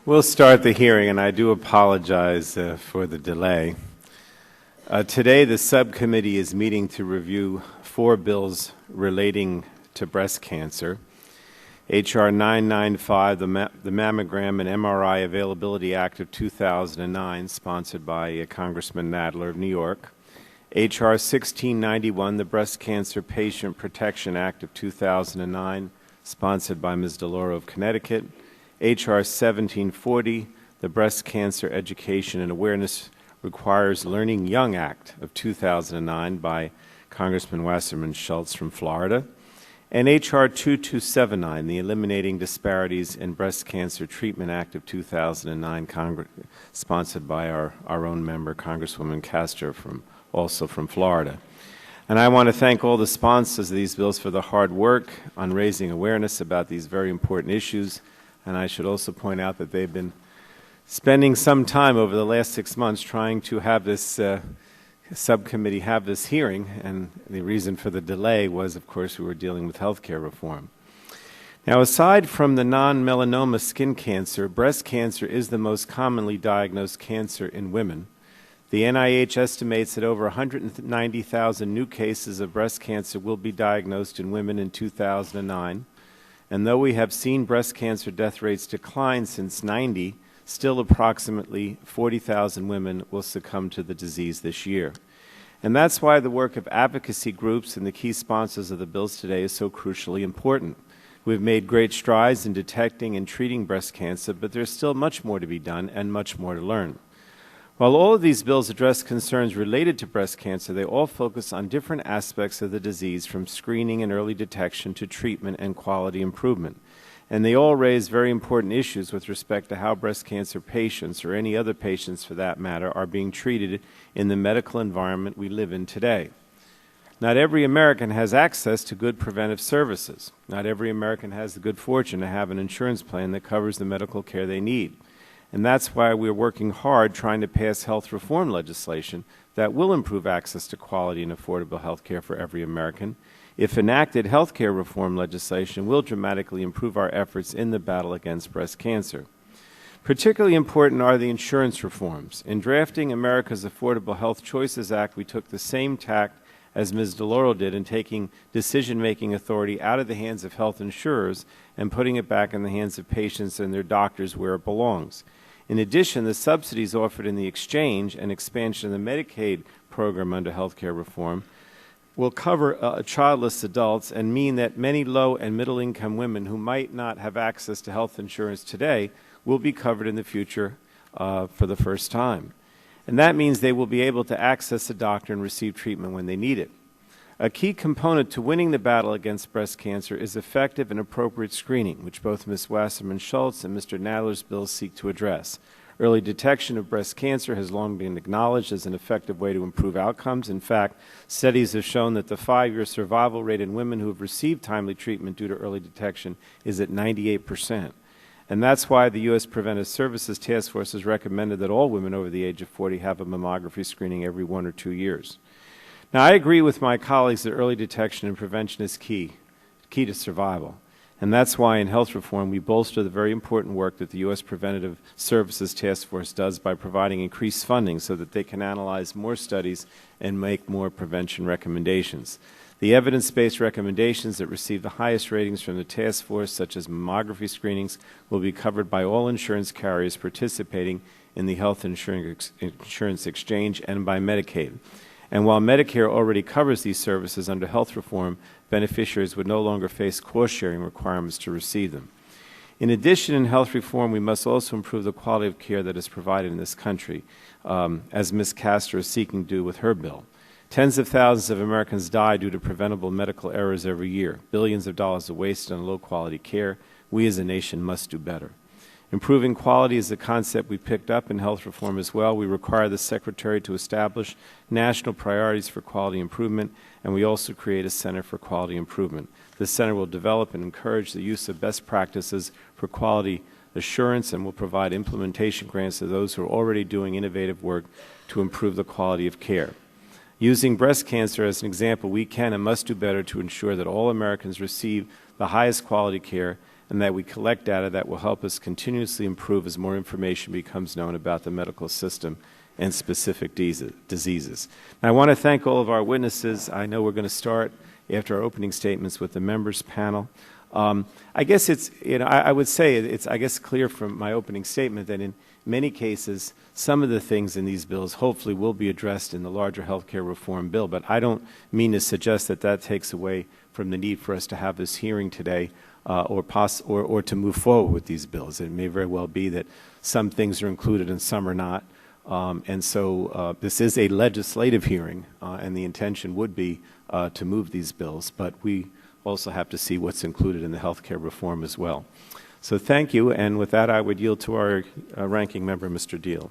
We'll start the hearing, and I do apologize for the delay. Today, the subcommittee is meeting to review 4 bills relating to breast cancer. H.R. 995, the Mammogram and MRI Availability Act of 2009, sponsored by Congressman Nadler of New York. H.R. 1691, the Breast Cancer Patient Protection Act of 2009, sponsored by Ms. DeLauro of Connecticut. H.R. 1740, the Breast Cancer Education and Awareness Requires Learning Young Act of 2009 by Congressman Wasserman Schultz from Florida. And H.R. 2279, the Eliminating Disparities in Breast Cancer Treatment Act of 2009, sponsored by our own member, Congresswoman Castor, also from Florida. And I want to thank all the sponsors of these bills for the hard work on raising awareness about these very important issues. And I should also point out that they've been spending some time over the last 6 months trying to have this subcommittee have this hearing, and the reason for the delay was, of course, we were dealing with health care reform. Now, aside from the non-melanoma skin cancer, breast cancer is the most commonly diagnosed cancer in women. The NIH estimates that over 190,000 new cases of breast cancer will be diagnosed in women in 2009. And though we have seen breast cancer death rates decline since '90, still approximately 40,000 women will succumb to the disease this year. And that's why the work of advocacy groups and the key sponsors of the bills today is so crucially important. We've made great strides in detecting and treating breast cancer, but there's still much more to be done and much more to learn. While all of these bills address concerns related to breast cancer, they all focus on different aspects of the disease, from screening and early detection to treatment and quality improvement. And they all raise very important issues with respect to how breast cancer patients, or any other patients for that matter, are being treated in the medical environment we live in today. Not every American has access to good preventive services. Not every American has the good fortune to have an insurance plan that covers the medical care they need. And that's why we're working hard trying to pass health reform legislation that will improve access to quality and affordable health care for every American. If enacted, health care reform legislation will dramatically improve our efforts in the battle against breast cancer. Particularly important are the insurance reforms. In drafting America's Affordable Health Choices Act, we took the same tack as Ms. DeLauro did in taking decision-making authority out of the hands of health insurers and putting it back in the hands of patients and their doctors where it belongs. In addition, the subsidies offered in the exchange and expansion of the Medicaid program under health care reform will cover childless adults and mean that many low and middle-income women who might not have access to health insurance today will be covered in the future for the first time. And that means they will be able to access a doctor and receive treatment when they need it. A key component to winning the battle against breast cancer is effective and appropriate screening, which both Ms. Wasserman Schultz and Mr. Nadler's bills seek to address. Early detection of breast cancer has long been acknowledged as an effective way to improve outcomes. In fact, studies have shown that the 5-year survival rate in women who have received timely treatment due to early detection is at 98%. And that's why the U.S. Preventive Services Task Force has recommended that all women over the age of 40 have a mammography screening every 1 or 2 years. Now, I agree with my colleagues that early detection and prevention is key to survival. And that's why in health reform we bolster the very important work that the U.S. Preventive Services Task Force does by providing increased funding so that they can analyze more studies and make more prevention recommendations. The evidence-based recommendations that receive the highest ratings from the task force, such as mammography screenings, will be covered by all insurance carriers participating in the health insurance exchange and by Medicaid. And while Medicare already covers these services under health reform, beneficiaries would no longer face cost-sharing requirements to receive them. In addition, in health reform, we must also improve the quality of care that is provided in this country, as Ms. Castor is seeking to do with her bill. Tens of thousands of Americans die due to preventable medical errors every year. Billions of dollars are wasted on low-quality care. We as a nation must do better. Improving quality is a concept we picked up in health reform as well. We require the Secretary to establish national priorities for quality improvement, and we also create a Center for Quality Improvement. The Center will develop and encourage the use of best practices for quality assurance and will provide implementation grants to those who are already doing innovative work to improve the quality of care. Using breast cancer as an example, we can and must do better to ensure that all Americans receive the highest quality care and that we collect data that will help us continuously improve as more information becomes known about the medical system and specific diseases. Now, I want to thank all of our witnesses. I know we're going to start after our opening statements with the members panel. I guess it's, I would say it's, I guess, clear from my opening statement that in many cases, some of the things in these bills hopefully will be addressed in the larger health care reform bill, but I don't mean to suggest that that takes away from the need for us to have this hearing today or to move forward with these bills. It may very well be that some things are included and some are not. And so this is a legislative hearing, and the intention would be to move these bills, but we also have to see what's included in the health care reform as well. So thank you, and with that I would yield to our ranking member, Mr. Deal.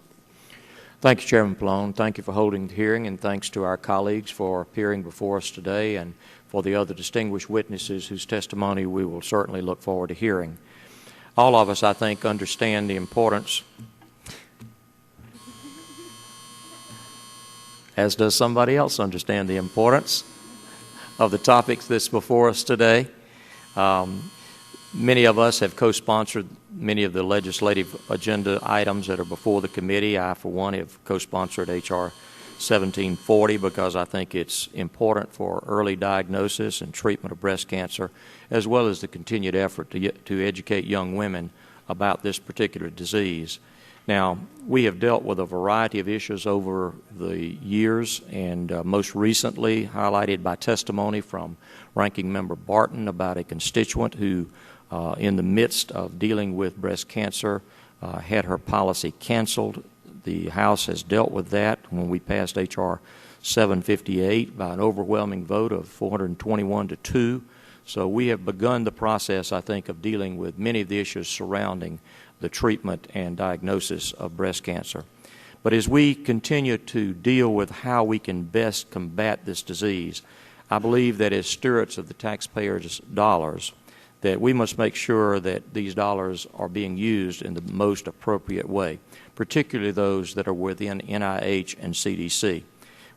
Thank you, Chairman Pallone. Thank you for holding the hearing, and thanks to our colleagues for appearing before us today and for the other distinguished witnesses whose testimony we will certainly look forward to hearing. All of us, I think, understand the importance, as does somebody else understand the importance of the topics that's before us today. Many of us have co-sponsored many of the legislative agenda items that are before the committee. I, for one, have co-sponsored H.R. 1740 because I think it's important for early diagnosis and treatment of breast cancer, as well as the continued effort to educate young women about this particular disease. Now, we have dealt with a variety of issues over the years, and most recently highlighted by testimony from Ranking Member Barton about a constituent who, in the midst of dealing with breast cancer, had her policy canceled. The House has dealt with that when we passed H.R. 758 by an overwhelming vote of 421 to 2. So we have begun the process, I think, of dealing with many of the issues surrounding the treatment and diagnosis of breast cancer. But as we continue to deal with how we can best combat this disease, I believe that as stewards of the taxpayers' dollars, that we must make sure that these dollars are being used in the most appropriate way, particularly those that are within NIH and CDC.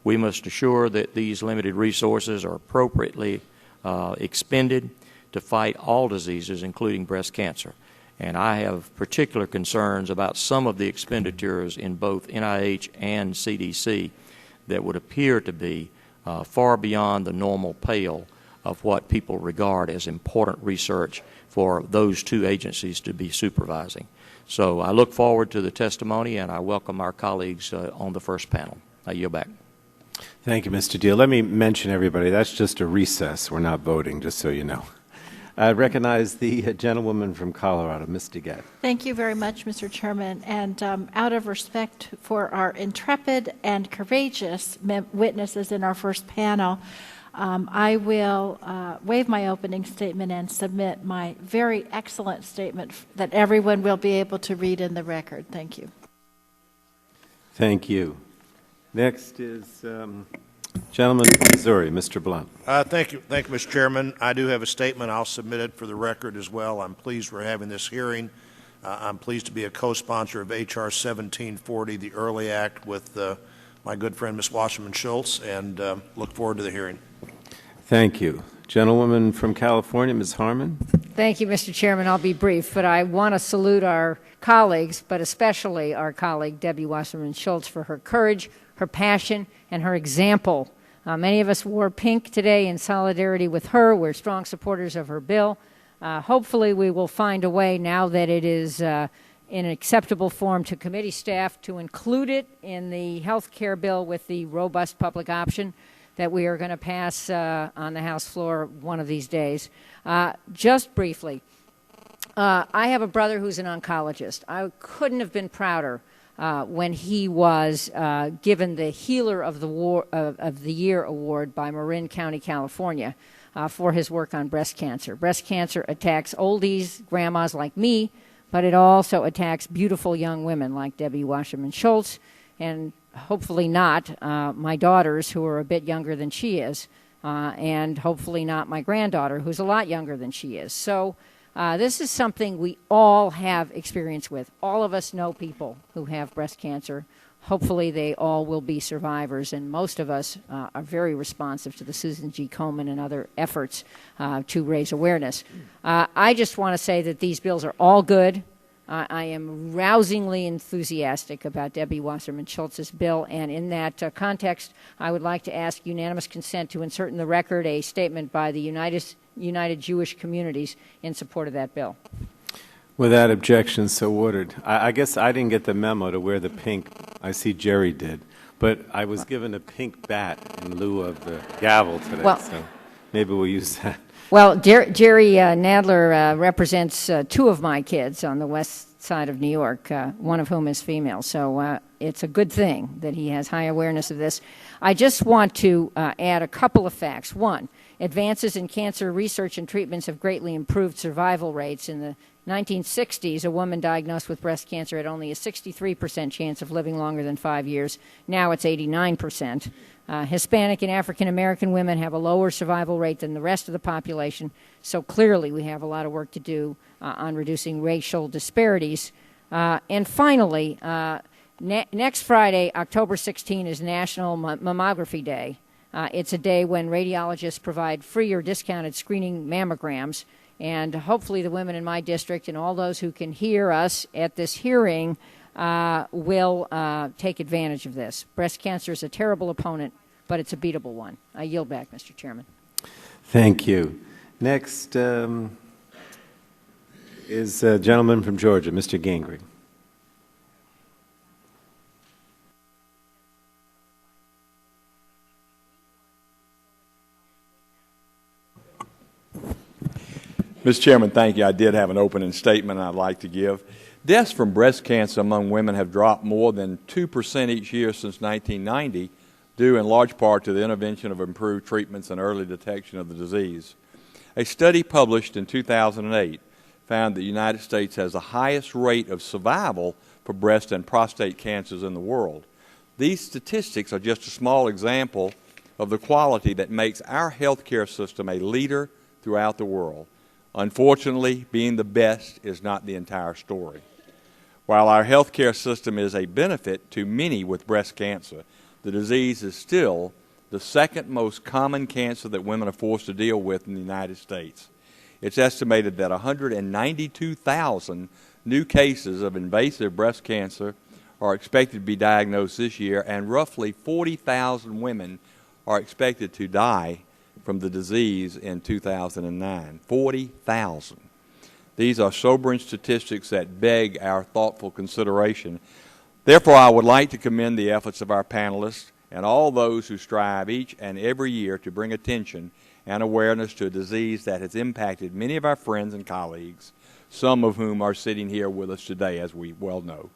We must assure that these limited resources are appropriately expended to fight all diseases, including breast cancer. And I have particular concerns about some of the expenditures in both NIH and CDC that would appear to be far beyond the normal pale of what people regard as important research for those two agencies to be supervising. So I look forward to the testimony, and I welcome our colleagues on the first panel. I yield back. Thank you, Mr. Deal. Let me mention, everybody, that's just a recess. We're not voting, just so you know. I recognize the gentlewoman from Colorado, Ms. DeGette. Thank you very much, Mr. Chairman. And out of respect for our intrepid and courageous witnesses in our first panel, I will waive my opening statement and submit my very excellent statement that everyone will be able to read in the record. Thank you. Thank you. Next is gentleman from Missouri, Mr. Blunt. Thank you, Mr. Chairman. I do have a statement. I'll submit it for the record as well. I'm pleased we're having this hearing. I'm pleased to be a co-sponsor of H.R. 1740, the Early Act, with my good friend, Ms. Wasserman Schultz, and look forward to the hearing. Thank you. Gentlewoman from California, Ms. Harmon. Thank you, Mr. Chairman. I'll be brief, but I want to salute our colleagues, but especially our colleague, Debbie Wasserman Schultz, for her courage, her passion, and her example. Many of us wore pink today in solidarity with her. We're strong supporters of her bill. Hopefully we will find a way, now that it is in an acceptable form to committee staff, to include it in the health care bill with the robust public option that we are going to pass on the House floor one of these days. Just briefly, I have a brother who's an oncologist. I couldn't have been prouder when he was given the Healer of the Year award by Marin County, California, for his work on breast cancer. Breast cancer attacks oldies, grandmas like me, but it also attacks beautiful young women like Debbie Wasserman Schultz, and hopefully not my daughters, who are a bit younger than she is, and hopefully not my granddaughter, who's a lot younger than she is. So this is something we all have experience with. All of us know people who have breast cancer. hopefully they all will be survivors, and most of us are very responsive to the Susan G. Komen and other efforts to raise awareness. I just want to say that these bills are all good. I am rousingly enthusiastic about Debbie Wasserman Schultz's bill, and in that context, I would like to ask unanimous consent to insert in the record a statement by the United Jewish Communities in support of that bill. Without objection, so ordered. I guess I didn't get the memo to wear the pink. I see Jerry did. But I was given a pink bat in lieu of the gavel today, so maybe we'll use that. Well, Jerry Nadler represents two of my kids on the west side of New York, one of whom is female. So it's a good thing that he has high awareness of this. I just want to add a couple of facts. One, advances in cancer research and treatments have greatly improved survival rates. In the 1960s, a woman diagnosed with breast cancer had only a 63% chance of living longer than 5 years. Now it's 89%. Hispanic and African American women have a lower survival rate than the rest of the population, so clearly we have a lot of work to do on reducing racial disparities. And finally, next Friday, October 16, is National Mammography Day. It's a day when radiologists provide free or discounted screening mammograms, and hopefully the women in my district and all those who can hear us at this hearing will take advantage of this. Breast cancer is a terrible opponent, but it's a beatable one. I yield back, Mr. Chairman. Thank you. Next is a gentleman from Georgia, Mr. Gingrich. Mr. Chairman, thank you. I did have an opening statement I'd like to give. Deaths from breast cancer among women have dropped more than 2% each year since 1990, due in large part to the intervention of improved treatments and early detection of the disease. A study published in 2008 found that the United States has the highest rate of survival for breast and prostate cancers in the world. These statistics are just a small example of the quality that makes our healthcare system a leader throughout the world. Unfortunately, being the best is not the entire story. While our healthcare system is a benefit to many with breast cancer, the disease is still the second most common cancer that women are forced to deal with in the United States. It's estimated that 192,000 new cases of invasive breast cancer are expected to be diagnosed this year, and roughly 40,000 women are expected to die from the disease in 2009. 40,000. These are sobering statistics that beg our thoughtful consideration. Therefore, I would like to commend the efforts of our panelists and all those who strive each and every year to bring attention and awareness to a disease that has impacted many of our friends and colleagues, some of whom are sitting here with us today, as we well know.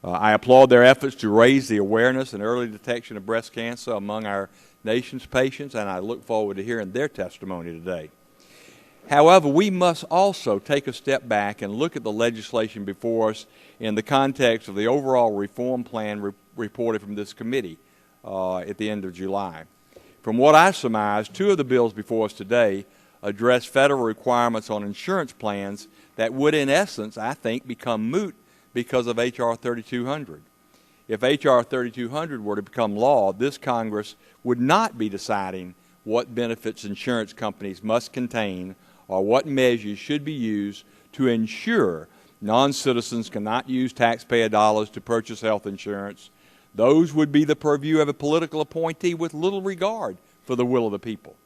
I applaud their efforts to raise the awareness and early detection of breast cancer among our nation's patients, and I look forward to hearing their testimony today. However, we must also take a step back and look at the legislation before us in the context of the overall reform plan reported from this committee at the end of July. From what I surmise, two of the bills before us today address federal requirements on insurance plans that would, in essence, I think, become moot because of H.R. 3200. If H.R. 3200 were to become law, this Congress would not be deciding what benefits insurance companies must contain or what measures should be used to ensure non-citizens cannot use taxpayer dollars to purchase health insurance. Those would be the purview of a political appointee with little regard for the will of the people.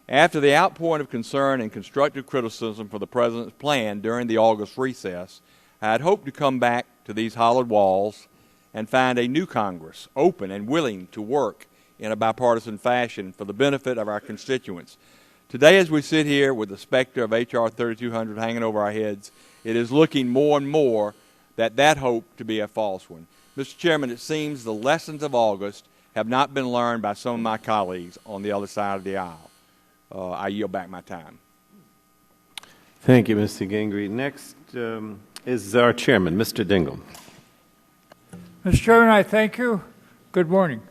After the outpouring of concern and constructive criticism for the President's plan during the August recess, I had hoped to come back to these hollowed walls and find a new Congress open and willing to work in a bipartisan fashion for the benefit of our constituents. Today, as we sit here with the specter of H.R. 3200 hanging over our heads, it is looking more and more that hope to be a false one. Mr. Chairman, it seems the lessons of August have not been learned by some of my colleagues on the other side of the aisle. I yield back my time. Thank you, Mr. Gingrich. Next is our chairman, Mr. Dingell. Mr. Chairman, I thank you. Good morning.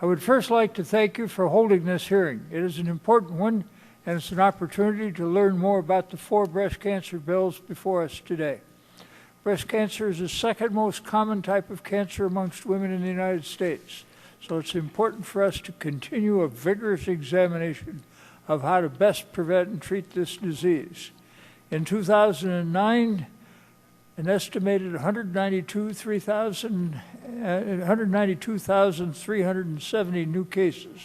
I would first like to thank you for holding this hearing. It is an important one, and it's an opportunity to learn more about the 4 breast cancer bills before us today. Breast cancer is the second most common type of cancer amongst women in the United States. So it's important for us to continue a vigorous examination of how to best prevent and treat this disease. In 2009, an estimated 192,370 new cases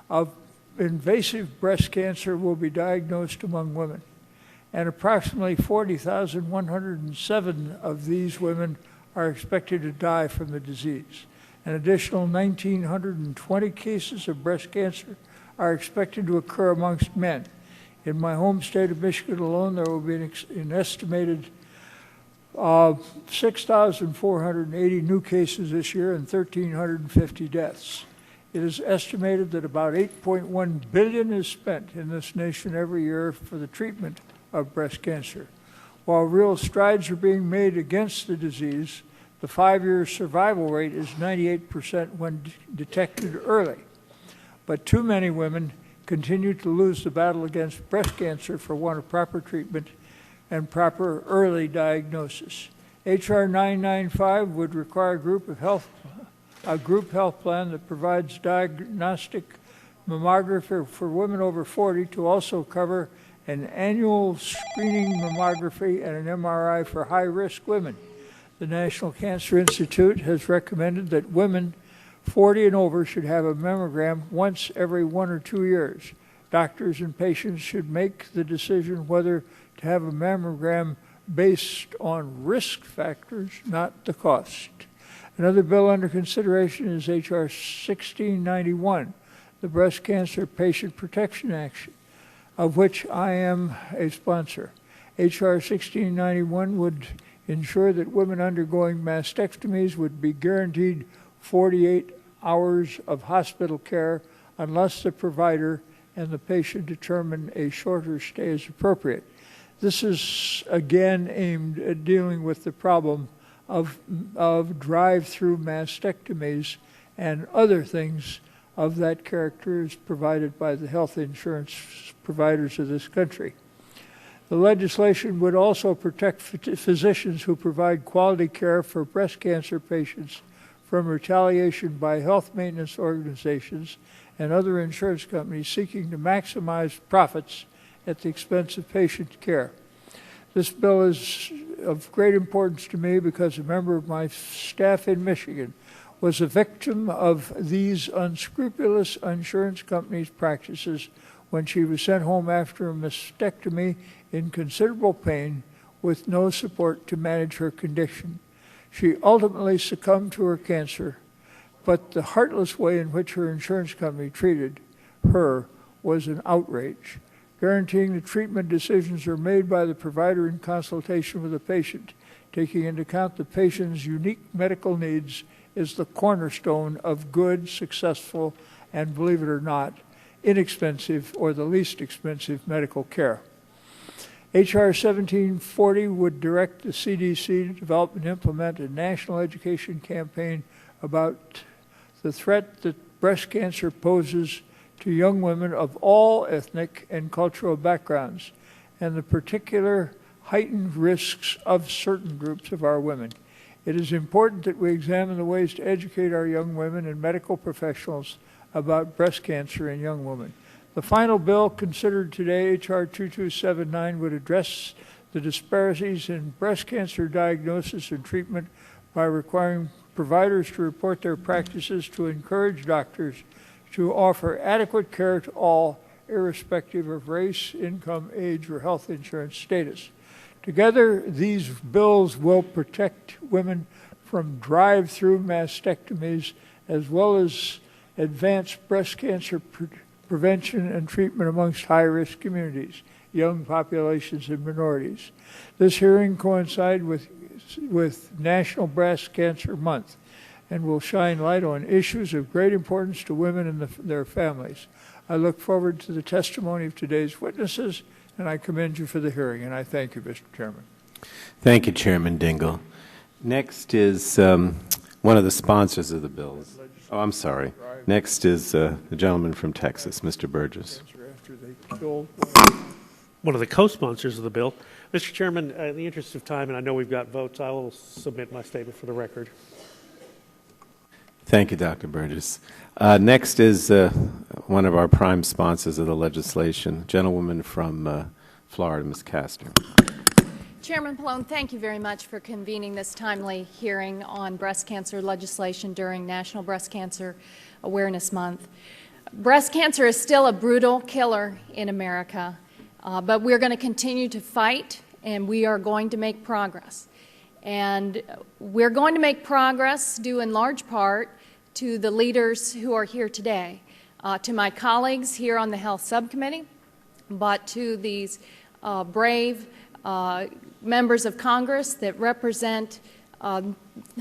of invasive breast cancer will be diagnosed among women, and approximately 40,107 of these women are expected to die from the disease. An additional 1,920 cases of breast cancer are expected to occur amongst men. In my home state of Michigan alone, there will be an estimated 6,480 new cases this year and 1,350 deaths. It is estimated that about $8.1 billion is spent in this nation every year for the treatment of breast cancer. While real strides are being made against the disease, the 5-year survival rate is 98% when detected early. But too many women continue to lose the battle against breast cancer for want of proper treatment and proper early diagnosis. H.R. 995 would require a group health plan that provides diagnostic mammography for women over 40 to also cover an annual screening mammography and an MRI for high-risk women. The National Cancer Institute has recommended that women 40 and over should have a mammogram once every 1 or 2 years. Doctors and patients should make the decision whether to have a mammogram based on risk factors, not the cost. Another bill under consideration is H.R. 1691, the Breast Cancer Patient Protection Act, of which I am a sponsor. H.R. 1691 would ensure that women undergoing mastectomies would be guaranteed 48 hours of hospital care unless the provider and the patient determine a shorter stay is appropriate. This is again aimed at dealing with the problem of drive-through mastectomies and other things of that character is provided by the health insurance providers of this country. The legislation would also protect physicians who provide quality care for breast cancer patients from retaliation by health maintenance organizations and other insurance companies seeking to maximize profits at the expense of patient care. This bill is of great importance to me because a member of my staff in Michigan was a victim of these unscrupulous insurance companies' practices when she was sent home after a mastectomy in considerable pain with no support to manage her condition. She ultimately succumbed to her cancer, but the heartless way in which her insurance company treated her was an outrage. Guaranteeing the treatment decisions are made by the provider in consultation with the patient, taking into account the patient's unique medical needs is the cornerstone of good, successful, and believe it or not, inexpensive or the least expensive medical care. H.R. 1740 would direct the CDC to develop and implement a national education campaign about the threat that breast cancer poses to young women of all ethnic and cultural backgrounds and the particular heightened risks of certain groups of our women. It is important that we examine the ways to educate our young women and medical professionals about breast cancer in young women. The final bill considered today, H.R. 2279, would address the disparities in breast cancer diagnosis and treatment by requiring providers to report their practices to encourage doctors to offer adequate care to all, irrespective of race, income, age, or health insurance status. Together, these bills will protect women from drive-through mastectomies as well as advance breast cancer prevention and treatment amongst high-risk communities, young populations, and minorities. This hearing coincides with National Breast Cancer Month and will shine light on issues of great importance to women and their families. I look forward to the testimony of today's witnesses, and I commend you for the hearing, and I thank you, Mr. Chairman. Thank you, Chairman Dingell. Next is one of the sponsors of the bills. Oh, I'm sorry. Next is the gentleman from Texas, Mr. Burgess. one of the co-sponsors of the bill. Mr. Chairman, in the interest of time, and I know we've got votes, I will submit my statement for the record. Thank you, Dr. Burgess. Next is one of our prime sponsors of the legislation, gentlewoman from Florida, Ms. Castor. Chairman Pallone, thank you very much for convening this timely hearing on breast cancer legislation during National Breast Cancer Awareness Month. Breast cancer is still a brutal killer in America, but we're going to continue to fight, and we are going to make progress. And we're going to make progress due in large part to the leaders who are here today, to my colleagues here on the Health Subcommittee, but to these brave members of Congress that represent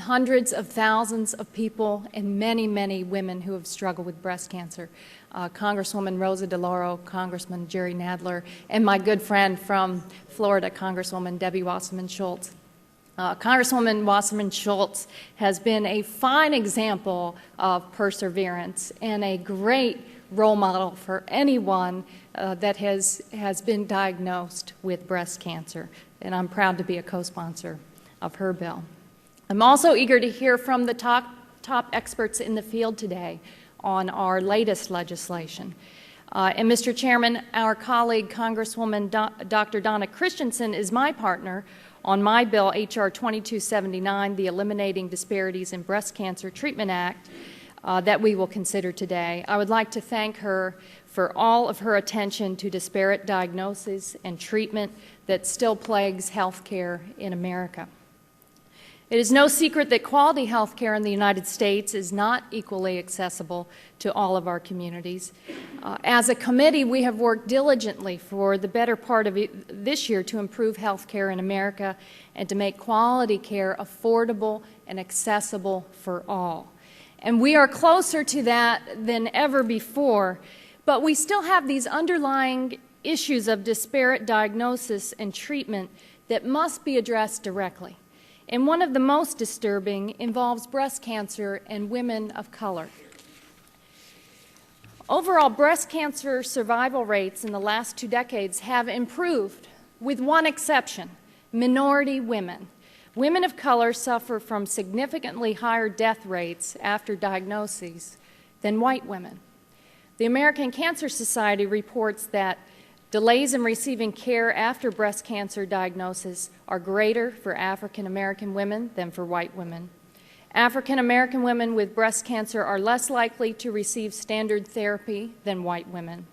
hundreds of thousands of people and many, many women who have struggled with breast cancer. Congresswoman Rosa DeLauro, Congressman Jerry Nadler, and my good friend from Florida, Congresswoman Debbie Wasserman Schultz. Congresswoman Wasserman Schultz has been a fine example of perseverance and a great role model for anyone that has been diagnosed with breast cancer, and I'm proud to be a co-sponsor of her bill. I'm also eager to hear from the top experts in the field today on our latest legislation. And Mr. Chairman, our colleague Congresswoman Dr. Donna Christensen is my partner on my bill, H.R. 2279, the Eliminating Disparities in Breast Cancer Treatment Act, that we will consider today. I would like to thank her for all of her attention to disparate diagnosis and treatment that still plagues health care in America. It is no secret that quality health care in the United States is not equally accessible to all of our communities. As a committee, we have worked diligently for the better part of this year to improve health care in America and to make quality care affordable and accessible for all. And we are closer to that than ever before, but we still have these underlying issues of disparate diagnosis and treatment that must be addressed directly. And one of the most disturbing involves breast cancer and women of color. Overall, breast cancer survival rates in the last 2 decades have improved, with one exception: minority women. Women of color suffer from significantly higher death rates after diagnoses than white women. The American Cancer Society reports that delays in receiving care after breast cancer diagnosis are greater for African American women than for white women. African American women with breast cancer are less likely to receive standard therapy than white women.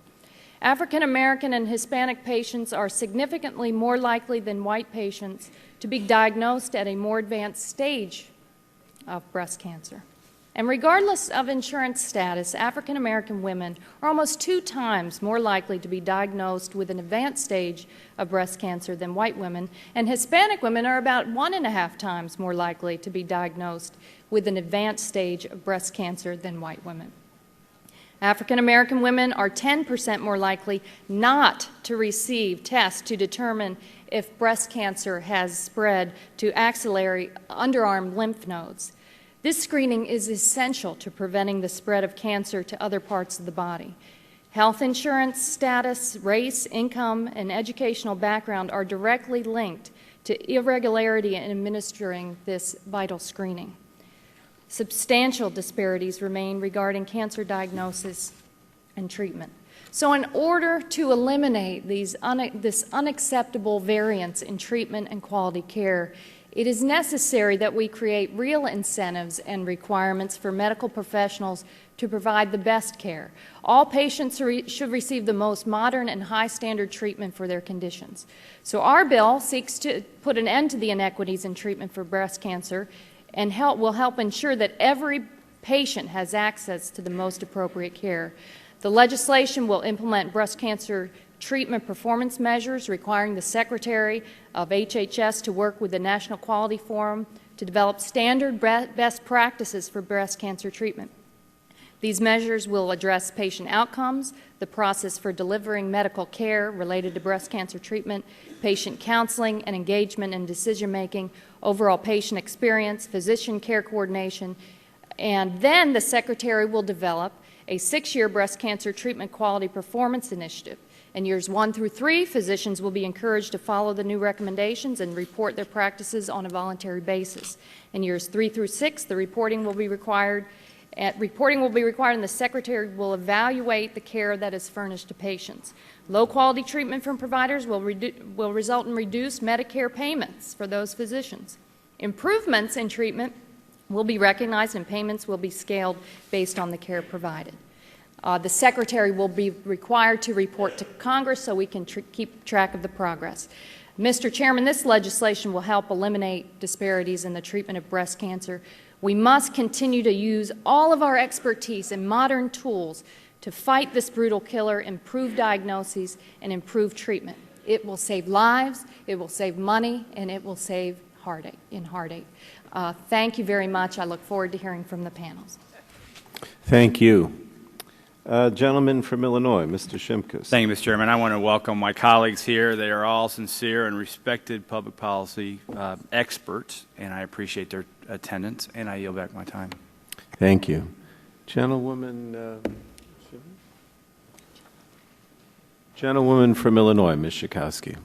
African American and Hispanic patients are significantly more likely than white patients to be diagnosed at a more advanced stage of breast cancer. And regardless of insurance status, African American women are almost 2 times more likely to be diagnosed with an advanced stage of breast cancer than white women, and Hispanic women are about 1.5 times more likely to be diagnosed with an advanced stage of breast cancer than white women. African American women are 10% more likely not to receive tests to determine if breast cancer has spread to axillary underarm lymph nodes. This screening is essential to preventing the spread of cancer to other parts of the body. Health insurance status, race, income, and educational background are directly linked to irregularity in administering this vital screening. Substantial disparities remain regarding cancer diagnosis and treatment. So in order to eliminate this unacceptable variance in treatment and quality care, it is necessary that we create real incentives and requirements for medical professionals to provide the best care. All patients should receive the most modern and high-standard treatment for their conditions. So our bill seeks to put an end to the inequities in treatment for breast cancer and will help ensure that every patient has access to the most appropriate care. The legislation will implement breast cancer treatment performance measures requiring the Secretary of HHS to work with the National Quality Forum to develop standard best practices for breast cancer treatment. These measures will address patient outcomes, the process for delivering medical care related to breast cancer treatment, patient counseling and engagement and decision-making, overall patient experience, physician care coordination, and then the Secretary will develop a 6-year breast cancer treatment quality performance initiative. In years 1 through 3, physicians will be encouraged to follow the new recommendations and report their practices on a voluntary basis. In years 3 through 6, the reporting will be required, and the Secretary will evaluate the care that is furnished to patients. Low-quality treatment from providers will result in reduced Medicare payments for those physicians. Improvements in treatment will be recognized and payments will be scaled based on the care provided. The Secretary will be required to report to Congress so we can keep track of the progress. Mr. Chairman, this legislation will help eliminate disparities in the treatment of breast cancer. We must continue to use all of our expertise and modern tools to fight this brutal killer, improve diagnoses, and improve treatment. It will save lives, it will save money, and it will save heartache. Thank you very much. I look forward to hearing from the panels. Thank you. Gentleman from Illinois, Mr. Shimkus. Thank you, Mr. Chairman. I want to welcome my colleagues here. They are all sincere and respected public policy experts, and I appreciate their attendance, and I yield back my time. Thank you. Gentlewoman from Illinois, Ms. Schakowsky.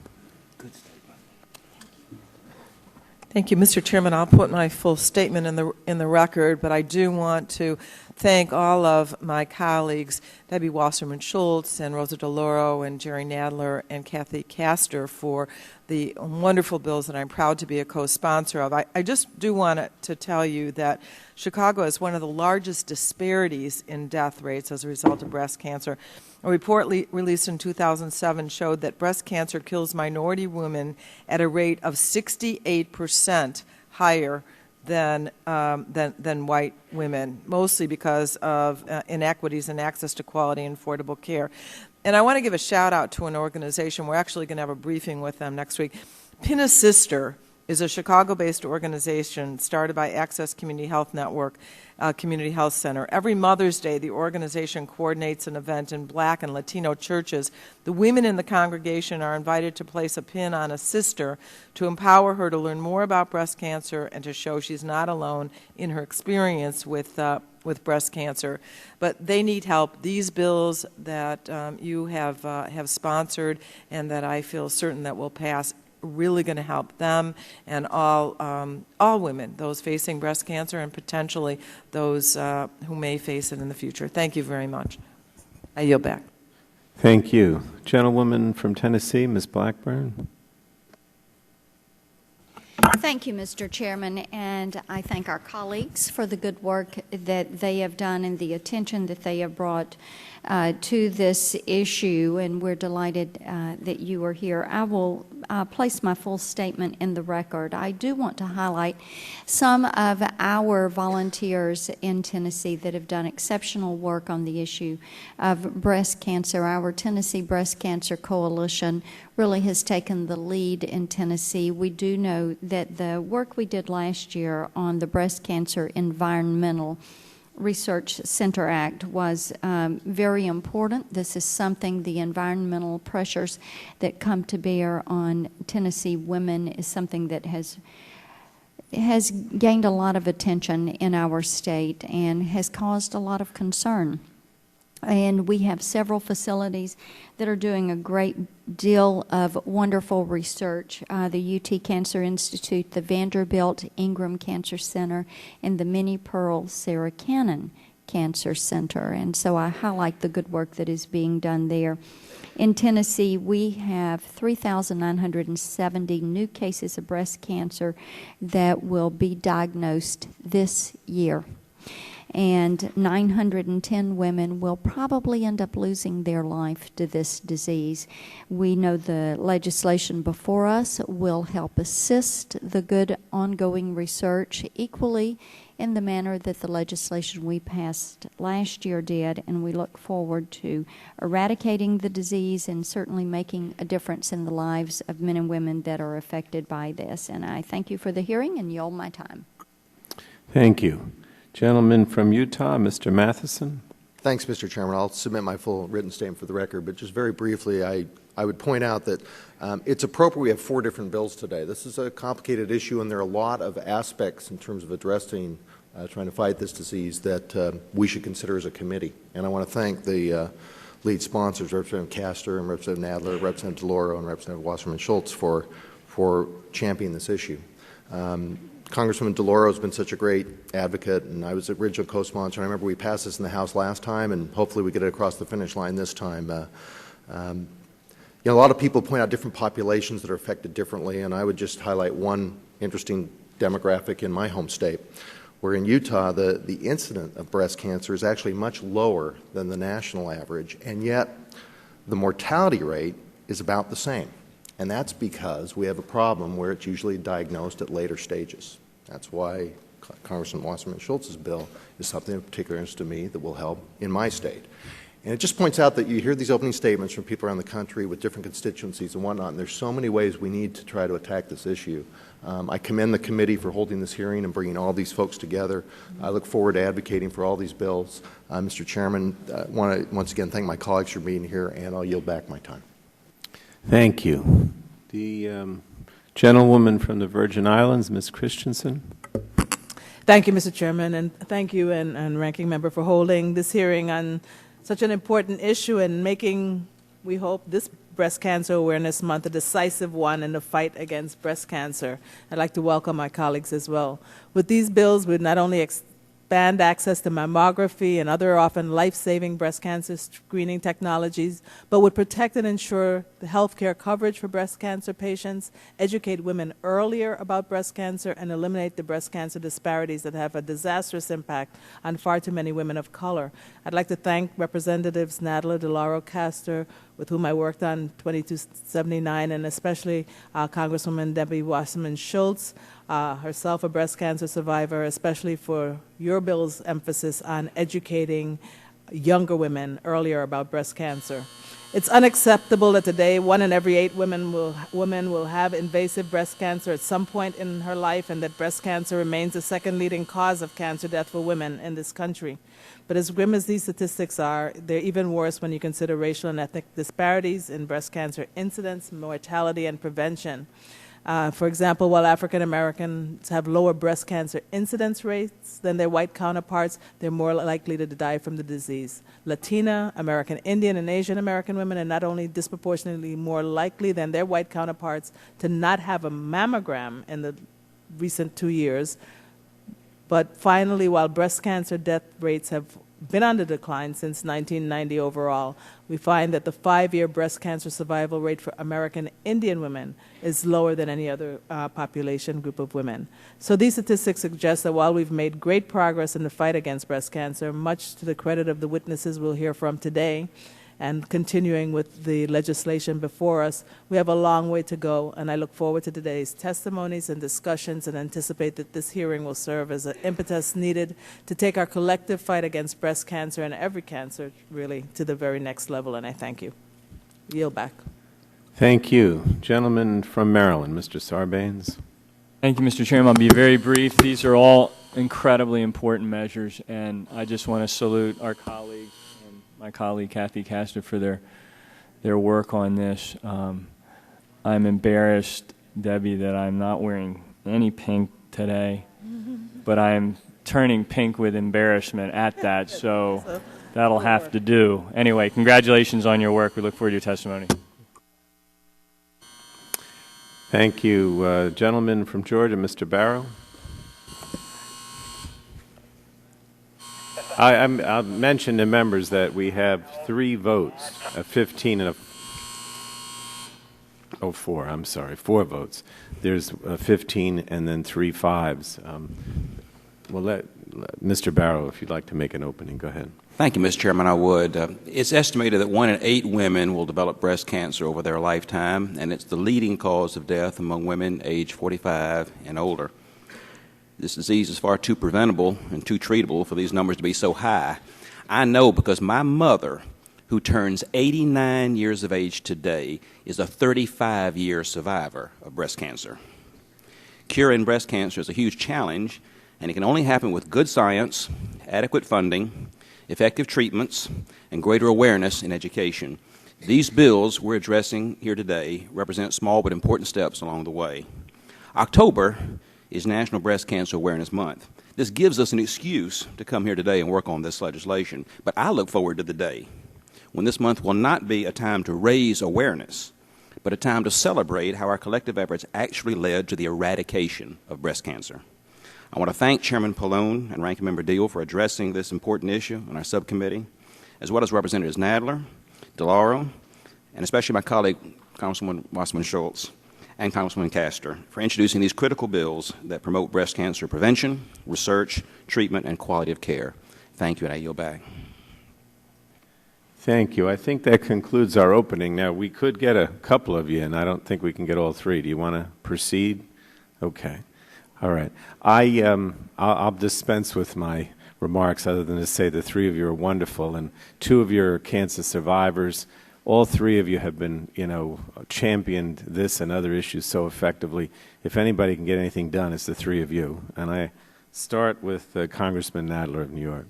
Thank you, Mr. Chairman. I'll put my full statement in the record, but I do want to thank all of my colleagues, Debbie Wasserman Schultz and Rosa DeLauro and Jerry Nadler and Kathy Castor, for the wonderful bills that I'm proud to be a co-sponsor of. I just do want to tell you that Chicago has one of the largest disparities in death rates as a result of breast cancer. A report released in 2007 showed that breast cancer kills minority women at a rate of 68% higher than white women, mostly because of inequities in access to quality and affordable care. And I want to give a shout out to an organization. We're actually going to have a briefing with them next week. Pinna Sister is a Chicago-based organization started by Access Community Health Network, Community Health Center. Every Mother's Day, the organization coordinates an event in Black and Latino churches. The women in the congregation are invited to place a pin on a sister to empower her to learn more about breast cancer and to show she's not alone in her experience with breast cancer. But they need help. These bills that you have sponsored and that I feel certain that will pass really going to help them and all women, those facing breast cancer and potentially those who may face it in the future. Thank you very much. I yield back. Thank you. Gentlewoman from Tennessee, Ms. Blackburn. Thank you, Mr. Chairman, and I thank our colleagues for the good work that they have done and the attention that they have brought to this issue, and we're delighted that you are here. I will place my full statement in the record. I do want to highlight some of our volunteers in Tennessee that have done exceptional work on the issue of breast cancer. Our Tennessee Breast Cancer Coalition really has taken the lead in Tennessee. We do know that the work we did last year on the Breast Cancer Environmental Research Center Act was very important. This is something, the environmental pressures that come to bear on Tennessee women is something that has gained a lot of attention in our state and has caused a lot of concern. And we have several facilities that are doing a great deal of wonderful research. The UT Cancer Institute, the Vanderbilt Ingram Cancer Center, and the Minnie Pearl Sarah Cannon Cancer Center. And so I highlight the good work that is being done there. In Tennessee, we have 3,970 new cases of breast cancer that will be diagnosed this year. And 910 women will probably end up losing their life to this disease. We know the legislation before us will help assist the good ongoing research equally in the manner that the legislation we passed last year did, and we look forward to eradicating the disease and certainly making a difference in the lives of men and women that are affected by this. And I thank you for the hearing and yield my time. Thank you. Gentleman from Utah, Mr. Matheson. Thanks, Mr. Chairman. I'll submit my full written statement for the record, but just very briefly, I would point out that it's appropriate we have 4 different bills today. This is a complicated issue, and there are a lot of aspects in terms of addressing trying to fight this disease that we should consider as a committee. And I want to thank the lead sponsors, Representative Castor and Representative Nadler, Representative DeLauro, and Representative Wasserman Schultz for championing this issue. Congresswoman DeLauro has been such a great advocate, and I was the original co-sponsor. I remember we passed this in the House last time, and hopefully we get it across the finish line this time. A lot of people point out different populations that are affected differently, and I would just highlight one interesting demographic in my home state, where in Utah the incidence of breast cancer is actually much lower than the national average, and yet the mortality rate is about the same. And that's because we have a problem where it's usually diagnosed at later stages. That's why Congressman Wasserman Schultz's bill is something of particular interest to me that will help in my state. And it just points out that you hear these opening statements from people around the country with different constituencies and whatnot, and there's so many ways we need to try to attack this issue. I commend the committee for holding this hearing and bringing all these folks together. I look forward to advocating for all these bills. Mr. Chairman, I want to once again thank my colleagues for being here, and I'll yield back my time. Thank you. The gentlewoman from the Virgin Islands, Ms. Christensen. Thank you, Mr. Chairman, and thank you and Ranking Member for holding this hearing on such an important issue and making, we hope, this Breast Cancer Awareness Month a decisive one in the fight against breast cancer. I'd like to welcome my colleagues as well. With these bills, we'd not only expand access to mammography and other often life-saving breast cancer screening technologies, but would protect and ensure the health care coverage for breast cancer patients, educate women earlier about breast cancer, and eliminate the breast cancer disparities that have a disastrous impact on far too many women of color. I'd like to thank Representatives Nadler, DeLauro, Castor, with whom I worked on 2279, and especially Congresswoman Debbie Wasserman Schultz, herself a breast cancer survivor, especially for your bill's emphasis on educating younger women earlier about breast cancer. It's unacceptable that today 1 in every 8 women will have invasive breast cancer at some point in her life, and that breast cancer remains the second leading cause of cancer death for women in this country. But as grim as these statistics are, they're even worse when you consider racial and ethnic disparities in breast cancer incidence, mortality, and prevention. For example, while African Americans have lower breast cancer incidence rates than their white counterparts, they're more likely to die from the disease. Latina, American Indian, and Asian American women are not only disproportionately more likely than their white counterparts to not have a mammogram in the recent 2 years, but finally, while breast cancer death rates have been on the decline since 1990 overall, we find that the 5-year breast cancer survival rate for American Indian women is lower than any other population group of women. So these statistics suggest that while we've made great progress in the fight against breast cancer, much to the credit of the witnesses we'll hear from today, and continuing with the legislation before us, we have a long way to go, and I look forward to today's testimonies and discussions and anticipate that this hearing will serve as an impetus needed to take our collective fight against breast cancer and every cancer, really, to the very next level, and I thank you. Yield back. Thank you. Gentleman from Maryland, Mr. Sarbanes. Thank you, Mr. Chairman. I'll be very brief. These are all incredibly important measures, and I just want to salute our colleagues, my colleague Kathy Castor, for their work on this. I'm embarrassed, Debbie, that I'm not wearing any pink today, but I'm turning pink with embarrassment at that, so that'll have to do. Anyway, congratulations on your work. We look forward to your testimony. Thank you. Gentleman from Georgia, Mr. Barrow. I'll mention to members that we have 3 votes, a 15 and a 4 votes. There's 15 and then 3 5s. We'll let Mr. Barrow, if you'd like to make an opening, go ahead. Thank you, Mr. Chairman. I would. It's estimated that 1 in 8 women will develop breast cancer over their lifetime, and it's the leading cause of death among women age 45 and older. This disease is far too preventable and too treatable for these numbers to be so high. I know because my mother, who turns 89 years of age today, is a 35-year survivor of breast cancer. Curing breast cancer is a huge challenge, and it can only happen with good science, adequate funding, effective treatments, and greater awareness in education. These bills we're addressing here today represent small but important steps along the way. October is National Breast Cancer Awareness Month. This gives us an excuse to come here today and work on this legislation. But I look forward to the day when this month will not be a time to raise awareness, but a time to celebrate how our collective efforts actually led to the eradication of breast cancer. I want to thank Chairman Pallone and Ranking Member Deal for addressing this important issue on our subcommittee, as well as Representatives Nadler, DeLauro, and especially my colleague, Congresswoman Wasserman Schultz, and Congresswoman Castor, for introducing these critical bills that promote breast cancer prevention, research, treatment, and quality of care. Thank you, and I yield back. Thank you. I think that concludes our opening. Now, we could get a couple of you, and I don't think we can get all three. Do you want to proceed? Okay. All right. I'll dispense with my remarks other than to say the three of you are wonderful, and two of you are cancer survivors. All three of you have been, championed this and other issues so effectively. If anybody can get anything done, it's the three of you. And I start with Congressman Nadler of New York.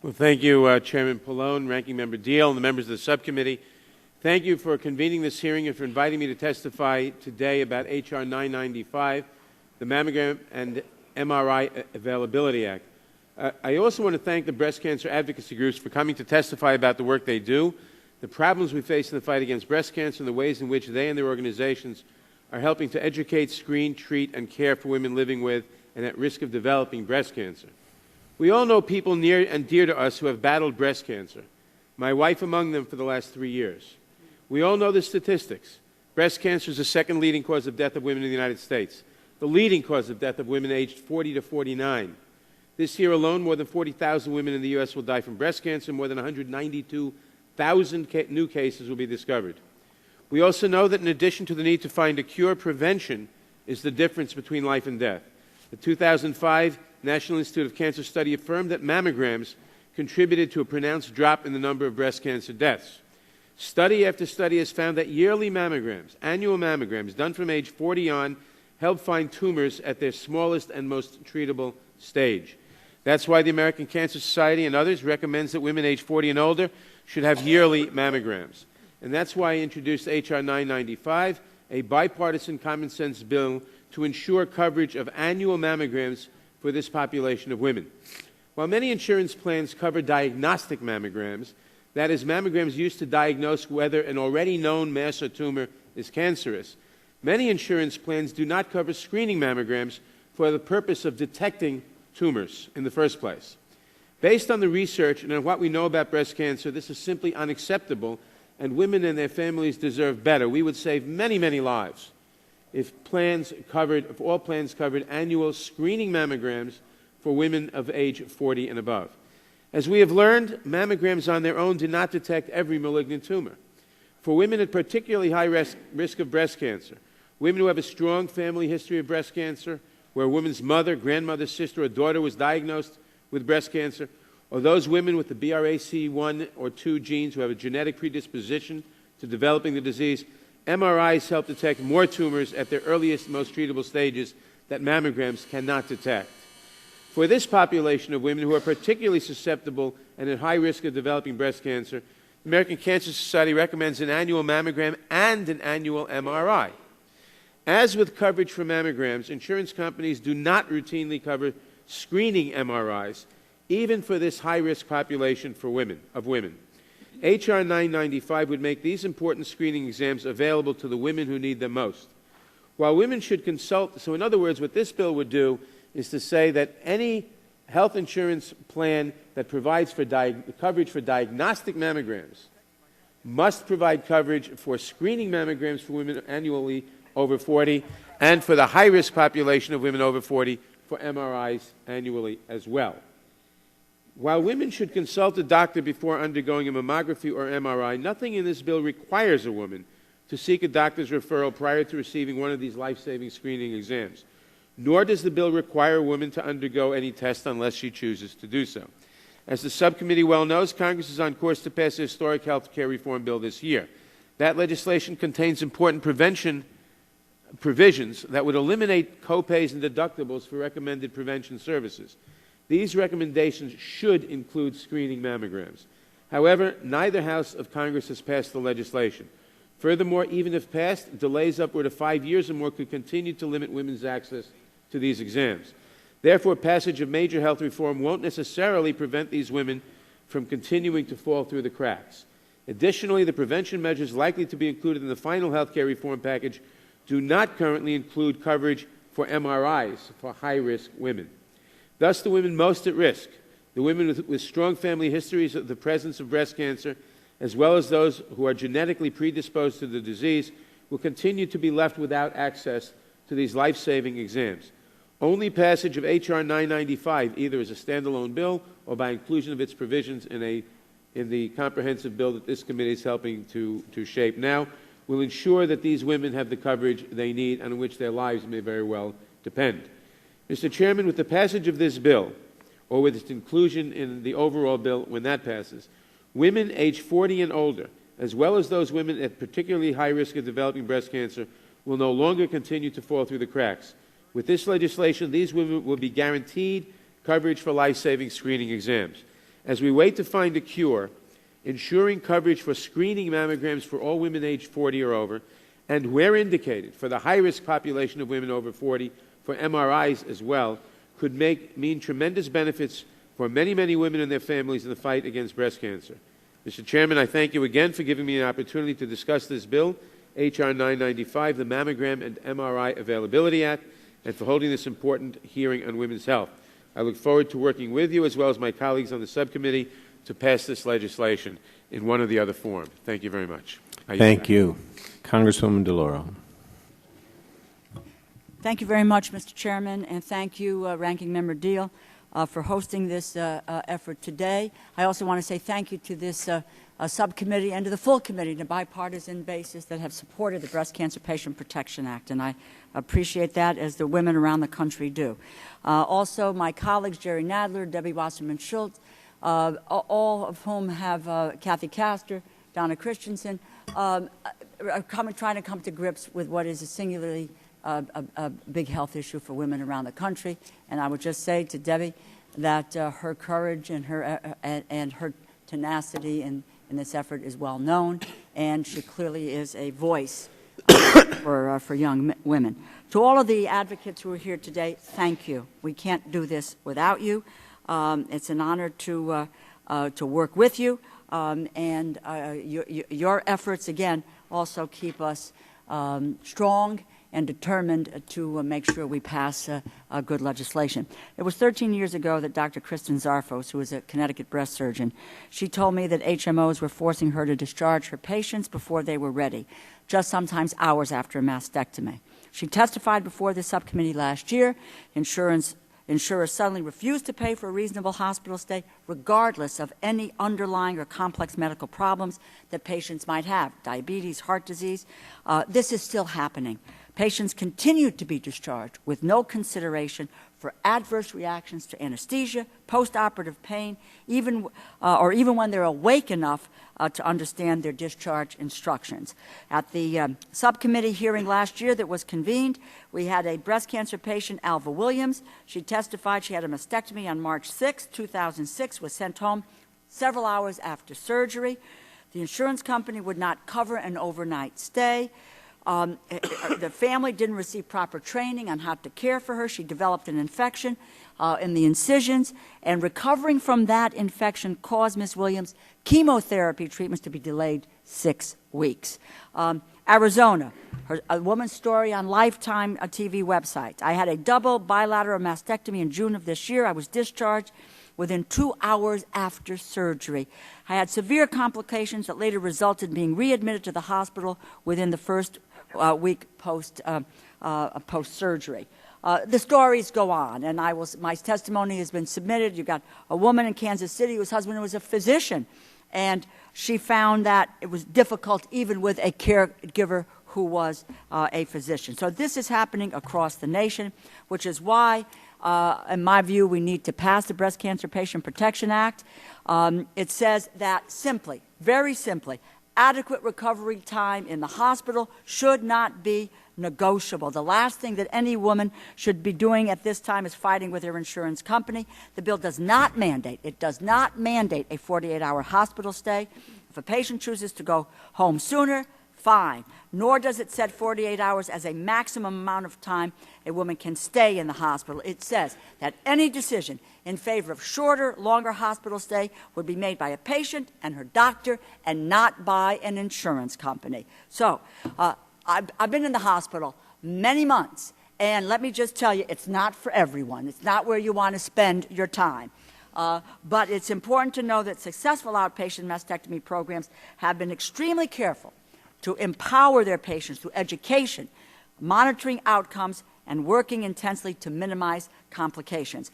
Well, thank you, Chairman Pallone, Ranking Member Deal, and the members of the subcommittee. Thank you for convening this hearing and for inviting me to testify today about H.R. 995, the Mammogram and MRI Availability Act. I also want to thank the breast cancer advocacy groups for coming to testify about the work they do, the problems we face in the fight against breast cancer, and the ways in which they and their organizations are helping to educate, screen, treat, and care for women living with and at risk of developing breast cancer. We all know people near and dear to us who have battled breast cancer, my wife among them for the last 3 years. We all know the statistics. Breast cancer is the second leading cause of death of women in the United States, the leading cause of death of women aged 40 to 49. This year alone, more than 40,000 women in the U.S. will die from breast cancer, and more than 192,000 new cases will be discovered. We also know that in addition to the need to find a cure, prevention is the difference between life and death. The 2005 National Institute of Cancer study affirmed that mammograms contributed to a pronounced drop in the number of breast cancer deaths. Study after study has found that yearly mammograms, annual mammograms, done from age 40 on, help find tumors at their smallest and most treatable stage. That's why the American Cancer Society and others recommends that women age 40 and older should have yearly mammograms. And that's why I introduced H.R. 995, a bipartisan common sense bill to ensure coverage of annual mammograms for this population of women. While many insurance plans cover diagnostic mammograms, that is, mammograms used to diagnose whether an already known mass or tumor is cancerous, many insurance plans do not cover screening mammograms for the purpose of detecting tumors in the first place. Based on the research and on what we know about breast cancer, this is simply unacceptable, and women and their families deserve better. We would save many, many lives if all plans covered annual screening mammograms for women of age 40 and above. As we have learned, mammograms on their own do not detect every malignant tumor. For women at particularly high risk of breast cancer, women who have a strong family history of breast cancer, where a woman's mother, grandmother, sister, or daughter was diagnosed with breast cancer, or those women with the BRCA1 or 2 genes who have a genetic predisposition to developing the disease, MRIs help detect more tumors at their earliest, most treatable stages that mammograms cannot detect. For this population of women who are particularly susceptible and at high risk of developing breast cancer, the American Cancer Society recommends an annual mammogram and an annual MRI. As with coverage for mammograms, insurance companies do not routinely cover screening MRIs, even for this high-risk population of women. H.R. 995 would make these important screening exams available to the women who need them most. While women should consult, so in other words, what this bill would do is to say that any health insurance plan that provides for coverage for diagnostic mammograms must provide coverage for screening mammograms for women annually over 40, and for the high-risk population of women over 40 for MRIs annually as well. While women should consult a doctor before undergoing a mammography or MRI, nothing in this bill requires a woman to seek a doctor's referral prior to receiving one of these life-saving screening exams. Nor does the bill require a woman to undergo any test unless she chooses to do so. As the subcommittee well knows, Congress is on course to pass a historic health care reform bill this year. That legislation contains important prevention provisions that would eliminate copays and deductibles for recommended prevention services. These recommendations should include screening mammograms. However, neither House of Congress has passed the legislation. Furthermore, even if passed, delays upward of 5 years or more could continue to limit women's access to these exams. Therefore, passage of major health reform won't necessarily prevent these women from continuing to fall through the cracks. Additionally, the prevention measures likely to be included in the final health care reform package do not currently include coverage for MRIs for high-risk women. Thus, the women most at risk, the women with strong family histories of the presence of breast cancer, as well as those who are genetically predisposed to the disease, will continue to be left without access to these life-saving exams. Only passage of H.R. 995, either as a standalone bill or by inclusion of its provisions in the comprehensive bill that this committee is helping to shape now, will ensure that these women have the coverage they need and on which their lives may very well depend. Mr. Chairman, with the passage of this bill, or with its inclusion in the overall bill when that passes, women age 40 and older, as well as those women at particularly high risk of developing breast cancer, will no longer continue to fall through the cracks. With this legislation, these women will be guaranteed coverage for life-saving screening exams. As we wait to find a cure, ensuring coverage for screening mammograms for all women aged 40 or over, and where indicated, for the high-risk population of women over 40, for MRIs as well, could mean tremendous benefits for many, many women and their families in the fight against breast cancer. Mr. Chairman, I thank you again for giving me an opportunity to discuss this bill, H.R. 995, the Mammogram and MRI Availability Act, and for holding this important hearing on women's health. I look forward to working with you, as well as my colleagues on the subcommittee, to pass this legislation in one or the other form. Thank you very much. Thank you. Congresswoman DeLauro. Thank you very much, Mr. Chairman, and thank you, Ranking Member Deal, for hosting this effort today. I also want to say thank you to this subcommittee and to the full committee on a bipartisan basis that have supported the Breast Cancer Patient Protection Act, and I appreciate that, as the women around the country do. Also, my colleagues, Jerry Nadler, Debbie Wasserman Schultz, all of whom have Kathy Castor, Donna Christensen, are trying to come to grips with what is a singularly a big health issue for women around the country. And I would just say to Debbie that her courage and her tenacity in this effort is well known, and she clearly is a voice for young women. To all of the advocates who are here today, thank you. We can't do this without you. It's an honor to work with you, and your efforts, again, also keep us strong and determined to make sure we pass good legislation. It was 13 years ago that Dr. Kristen Zarfos, who was a Connecticut breast surgeon, she told me that HMOs were forcing her to discharge her patients before they were ready, just sometimes hours after a mastectomy. She testified before the subcommittee last year. Insurers suddenly refused to pay for a reasonable hospital stay, regardless of any underlying or complex medical problems that patients might have, diabetes, heart disease. This is still happening. Patients continue to be discharged with no consideration for adverse reactions to anesthesia, postoperative pain, even when they're awake enough to understand their discharge instructions. At the subcommittee hearing last year that was convened, we had a breast cancer patient, Alva Williams. She testified she had a mastectomy on March 6, 2006, was sent home several hours after surgery. The insurance company would not cover an overnight stay. The family didn't receive proper training on how to care for her. She developed an infection in the incisions, and recovering from that infection caused Ms. Williams' chemotherapy treatments to be delayed 6 weeks. Arizona, a woman's story on Lifetime TV website. I had a double bilateral mastectomy in June of this year. I was discharged within 2 hours after surgery. I had severe complications that later resulted in being readmitted to the hospital within the first week post-surgery. The stories go on, and my testimony has been submitted. You've got a woman in Kansas City whose husband was a physician, and she found that it was difficult even with a caregiver who was a physician. So this is happening across the nation, which is why, in my view, we need to pass the Breast Cancer Patient Protection Act. It says that simply, very simply, adequate recovery time in the hospital should not be negotiable. The last thing that any woman should be doing at this time is fighting with her insurance company. The bill does not mandate, it does not mandate a 48-hour hospital stay. If a patient chooses to go home sooner, fine, nor does it set 48 hours as a maximum amount of time a woman can stay in the hospital. It says that any decision in favor of shorter, longer hospital stay would be made by a patient and her doctor and not by an insurance company. So I've been in the hospital many months, and let me just tell you, it's not for everyone. It's not where you want to spend your time. But it's important to know that successful outpatient mastectomy programs have been extremely careful to empower their patients through education, monitoring outcomes, and working intensely to minimize complications.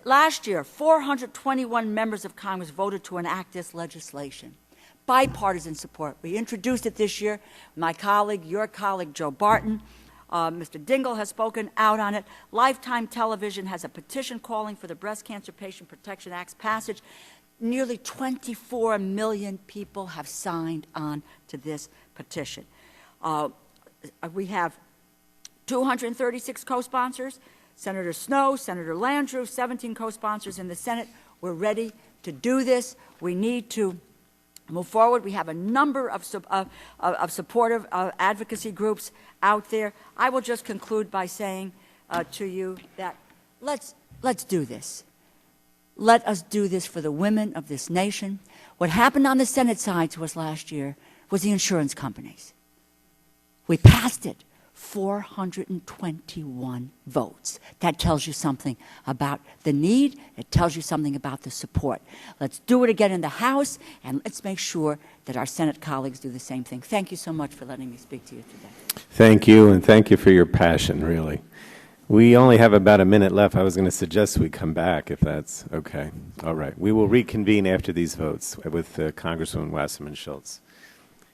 Last year, 421 members of Congress voted to enact this legislation. Bipartisan support. We introduced it this year. My colleague, your colleague, Joe Barton, Mr. Dingell has spoken out on it. Lifetime Television has a petition calling for the Breast Cancer Patient Protection Act's passage. Nearly 24 million people have signed on to this petition. We have 236 co-sponsors, Senator Snowe, Senator Landrieu, 17 co-sponsors in the Senate. We're ready to do this. We need to move forward. We have a number of supportive advocacy groups out there. I will just conclude by saying to you that let's do this. Let us do this for the women of this nation. What happened on the Senate side to us last year was the insurance companies. We passed it. 421 votes. That tells you something about the need. It tells you something about the support. Let's do it again in the House, and let's make sure that our Senate colleagues do the same thing. Thank you so much for letting me speak to you today. Thank you, and thank you for your passion, really. We only have about a minute left. I was going to suggest we come back, if that's okay. All right. We will reconvene after these votes with Congresswoman Wasserman Schultz.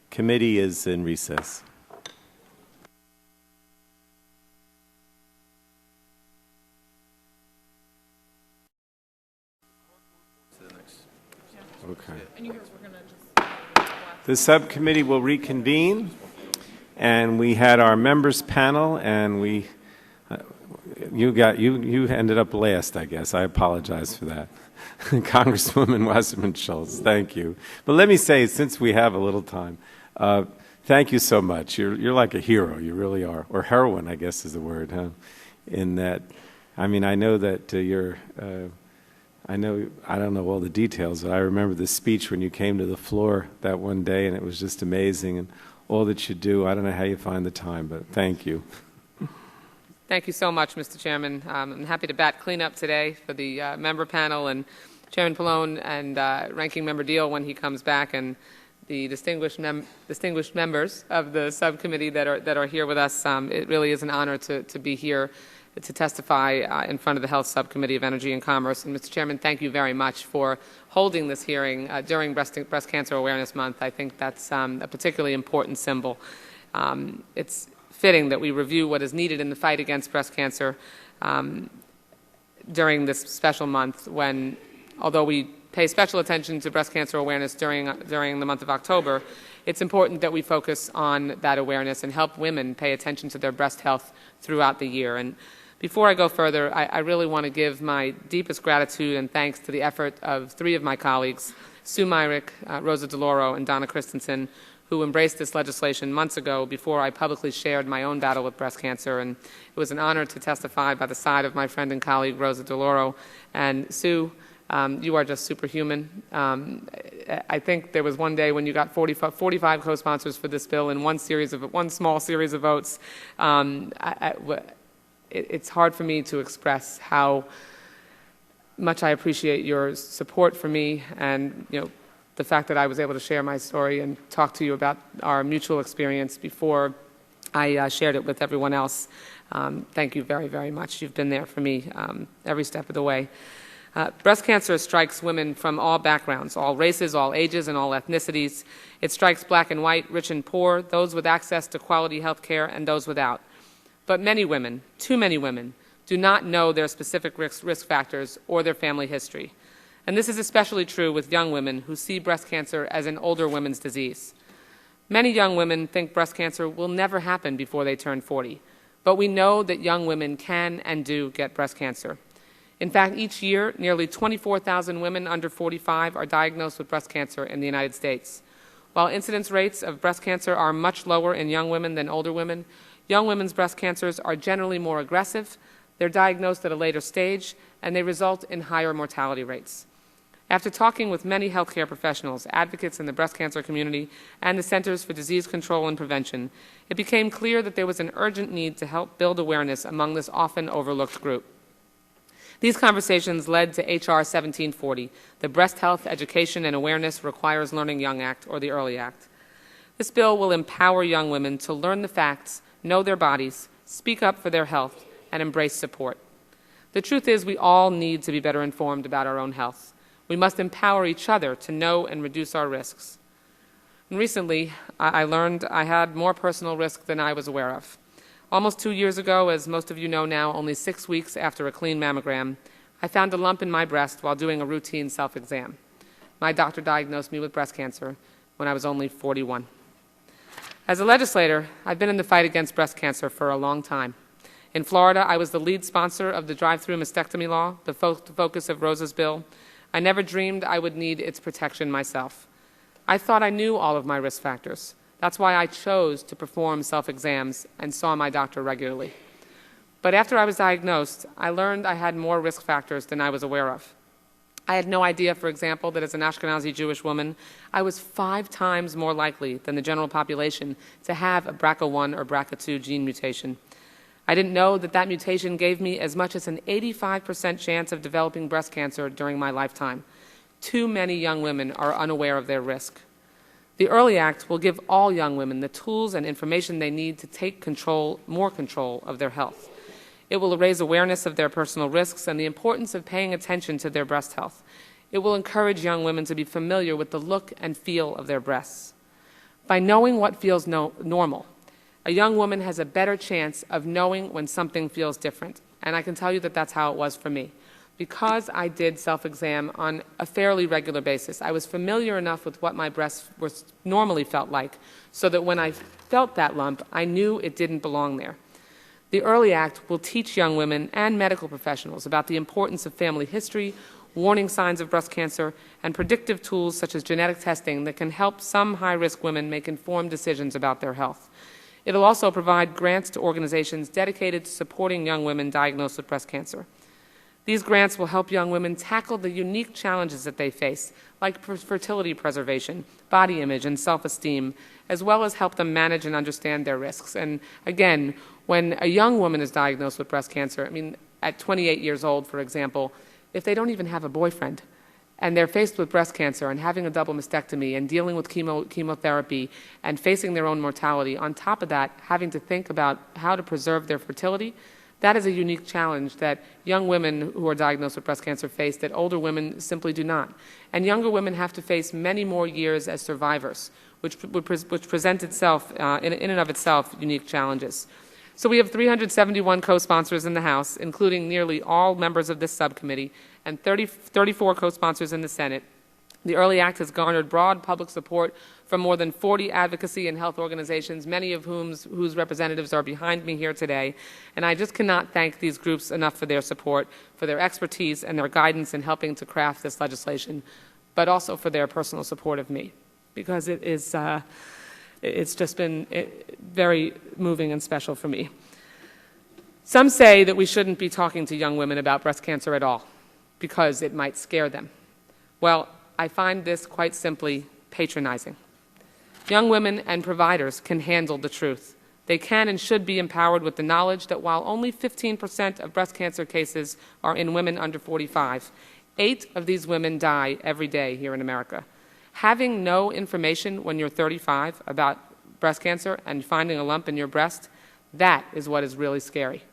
Committee is in recess. Okay. The subcommittee will reconvene, and we had our members panel, and you ended up last, I guess. I apologize for that. Congresswoman Wasserman Schultz, thank you. But let me say, since we have a little time, thank you so much. You're like a hero. You really are, or heroine, I guess is the word. Huh? In that, I mean, I know that you're. I don't know all the details, but I remember the speech when you came to the floor that one day, and it was just amazing, and all that you do. I don't know how you find the time, but thank you. Thank you so much, Mr. Chairman. I'm happy to bat cleanup today for the member panel and Chairman Pallone and Ranking Member Deal when he comes back, and the distinguished members of the subcommittee that are here with us. It really is an honor to be here to testify in front of the Health Subcommittee of Energy and Commerce. And Mr. Chairman, thank you very much for holding this hearing during Breast Cancer Awareness Month. I think that's a particularly important symbol. It's fitting that we review what is needed in the fight against breast cancer during this special month when, although we pay special attention to breast cancer awareness during the month of October, it's important that we focus on that awareness and help women pay attention to their breast health throughout the year. And before I go further, I really want to give my deepest gratitude and thanks to the effort of three of my colleagues, Sue Myrick, Rosa DeLauro, and Donna Christensen, who embraced this legislation months ago before I publicly shared my own battle with breast cancer. And it was an honor to testify by the side of my friend and colleague, Rosa DeLauro. And Sue, you are just superhuman. I think there was one day when you got 45 co-sponsors for this bill in one small series of votes. It's hard for me to express how much I appreciate your support for me, and the fact that I was able to share my story and talk to you about our mutual experience before I shared it with everyone else. Thank you very, very much. You've been there for me every step of the way. Breast cancer strikes women from all backgrounds, all races, all ages, and all ethnicities. It strikes black and white, rich and poor, those with access to quality health care and those without. But many women, too many women, do not know their specific risk factors or their family history. And this is especially true with young women who see breast cancer as an older women's disease. Many young women think breast cancer will never happen before they turn 40, but we know that young women can and do get breast cancer. In fact, each year, nearly 24,000 women under 45 are diagnosed with breast cancer in the United States. While incidence rates of breast cancer are much lower in young women than older women, young women's breast cancers are generally more aggressive, they're diagnosed at a later stage, and they result in higher mortality rates. After talking with many healthcare professionals, advocates in the breast cancer community, and the Centers for Disease Control and Prevention, it became clear that there was an urgent need to help build awareness among this often overlooked group. These conversations led to H.R. 1740, the Breast Health Education and Awareness Requires Learning Young Act, or the EARLY Act. This bill will empower young women to learn the facts, know their bodies, speak up for their health, and embrace support. The truth is we all need to be better informed about our own health. We must empower each other to know and reduce our risks. And recently, I learned I had more personal risk than I was aware of. Almost 2 years ago, as most of you know now, only 6 weeks after a clean mammogram, I found a lump in my breast while doing a routine self-exam. My doctor diagnosed me with breast cancer when I was only 41. As a legislator, I've been in the fight against breast cancer for a long time. In Florida, I was the lead sponsor of the drive-through mastectomy law, the focus of Rosa's bill. I never dreamed I would need its protection myself. I thought I knew all of my risk factors. That's why I chose to perform self-exams and saw my doctor regularly. But after I was diagnosed, I learned I had more risk factors than I was aware of. I had no idea, for example, that as an Ashkenazi Jewish woman, I was 5 times more likely than the general population to have a BRCA1 or BRCA2 gene mutation. I didn't know that that mutation gave me as much as an 85% chance of developing breast cancer during my lifetime. Too many young women are unaware of their risk. The EARLY Act will give all young women the tools and information they need to take more control of their health. It will raise awareness of their personal risks and the importance of paying attention to their breast health. It will encourage young women to be familiar with the look and feel of their breasts. By knowing what feels normal, a young woman has a better chance of knowing when something feels different. And I can tell you that that's how it was for me. Because I did self-exam on a fairly regular basis, I was familiar enough with what my breasts normally felt like so that when I felt that lump, I knew it didn't belong there. The EARLY Act will teach young women and medical professionals about the importance of family history, warning signs of breast cancer, and predictive tools such as genetic testing that can help some high-risk women make informed decisions about their health. It will also provide grants to organizations dedicated to supporting young women diagnosed with breast cancer. These grants will help young women tackle the unique challenges that they face, like fertility preservation, body image, and self-esteem, as well as help them manage and understand their risks. And again, when a young woman is diagnosed with breast cancer, at 28 years old, for example, if they don't even have a boyfriend, and they're faced with breast cancer and having a double mastectomy and dealing with chemotherapy and facing their own mortality, on top of that, having to think about how to preserve their fertility, that is a unique challenge that young women who are diagnosed with breast cancer face that older women simply do not. And younger women have to face many more years as survivors, which present itself, in and of itself, unique challenges. So we have 371 co-sponsors in the House, including nearly all members of this subcommittee, and 34 co-sponsors in the Senate. The EARLY Act has garnered broad public support from more than 40 advocacy and health organizations, many of whose representatives are behind me here today. And I just cannot thank these groups enough for their support, for their expertise and their guidance in helping to craft this legislation, but also for their personal support of me, because it's just been very moving and special for me. Some say that we shouldn't be talking to young women about breast cancer at all, because it might scare them. Well, I find this quite simply patronizing. Young women and providers can handle the truth. They can and should be empowered with the knowledge that while only 15% of breast cancer cases are in women under 45, 8 of these women die every day here in America. Having no information when you're 35 about breast cancer and finding a lump in your breast, that is what is really scary.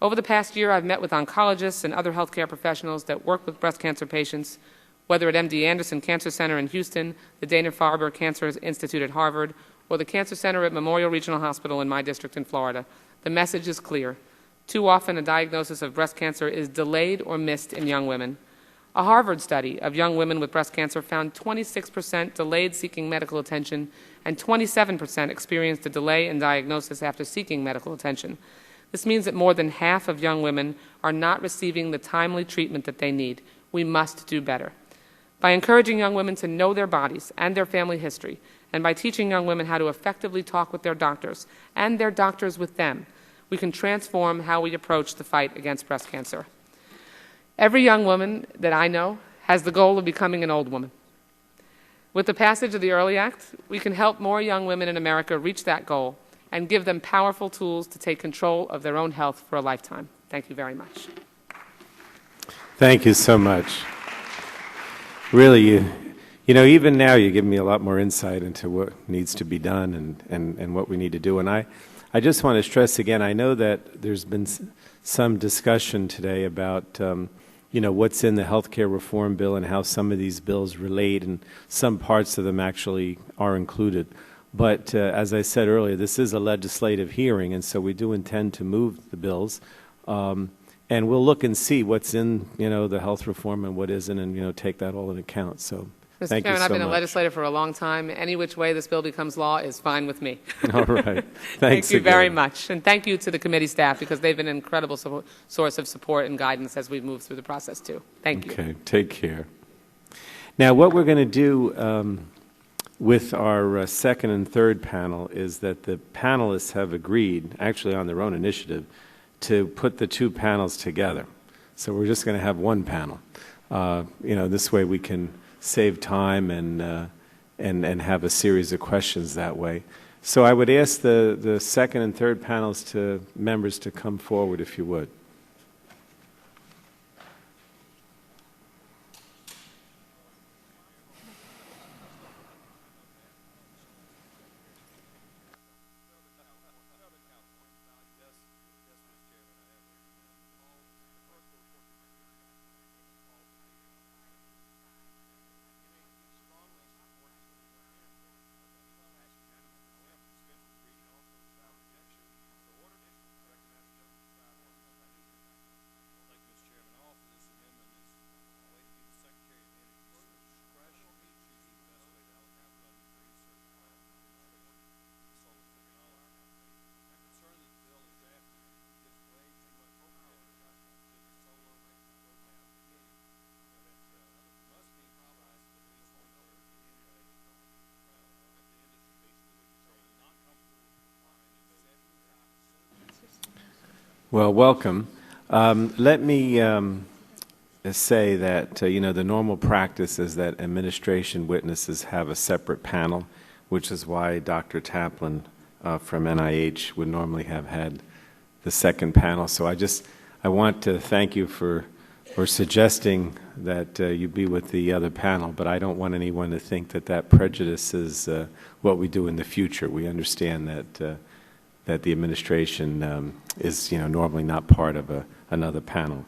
Over the past year, I've met with oncologists and other healthcare professionals that work with breast cancer patients, whether at MD Anderson Cancer Center in Houston, the Dana-Farber Cancer Institute at Harvard, or the Cancer Center at Memorial Regional Hospital in my district in Florida. The message is clear. Too often, a diagnosis of breast cancer is delayed or missed in young women. A Harvard study of young women with breast cancer found 26% delayed seeking medical attention and 27% experienced a delay in diagnosis after seeking medical attention. This means that more than half of young women are not receiving the timely treatment that they need. We must do better. By encouraging young women to know their bodies and their family history And by teaching young women how to effectively talk with their doctors and their doctors with them, we can transform how we approach the fight against breast cancer. Every young woman that I know has the goal of becoming an old woman. With the passage of the Early Act, we can help more young women in America reach that goal and give them powerful tools to take control of their own health for a lifetime. Thank you very much. Thank you so much. Really, you know, even now you give me a lot more insight into what needs to be done and what we need to do. And I just want to stress again, I know that there's been some discussion today about, you know, what's in the health care reform bill and how some of these bills relate, and some parts of them actually are included. But as I said earlier, this is a legislative hearing, and so we do intend to move the bills. And we'll look and see what's in, you know, the health reform and what isn't, and, you know, take that all into account. So Mr. thank Chairman, you so I've been a much. legislator for a long time. Any which way this bill becomes law is fine with me. All right. Thanks Thank you again. very much. And thank you to the committee staff, because they've been an incredible source of support and guidance as we've moved through the process, too. Thank you. Okay, take care. Now, what we're going to do with our second and third panel is that the panelists have agreed, actually on their own initiative, to put the two panels together. So we're just going to have one panel. You know, this way we can save time and have a series of questions that way. So I would ask the second and third panels members to come forward, if you would. Well, welcome. Let me say that, you know, the normal practice is that administration witnesses have a separate panel, which is why Dr. Taplin from NIH would normally have had the second panel. So I want to thank you for suggesting that you be with the other panel, but I don't want anyone to think that that prejudices what we do in the future. We understand that the administration is, you know, normally not part of another panel.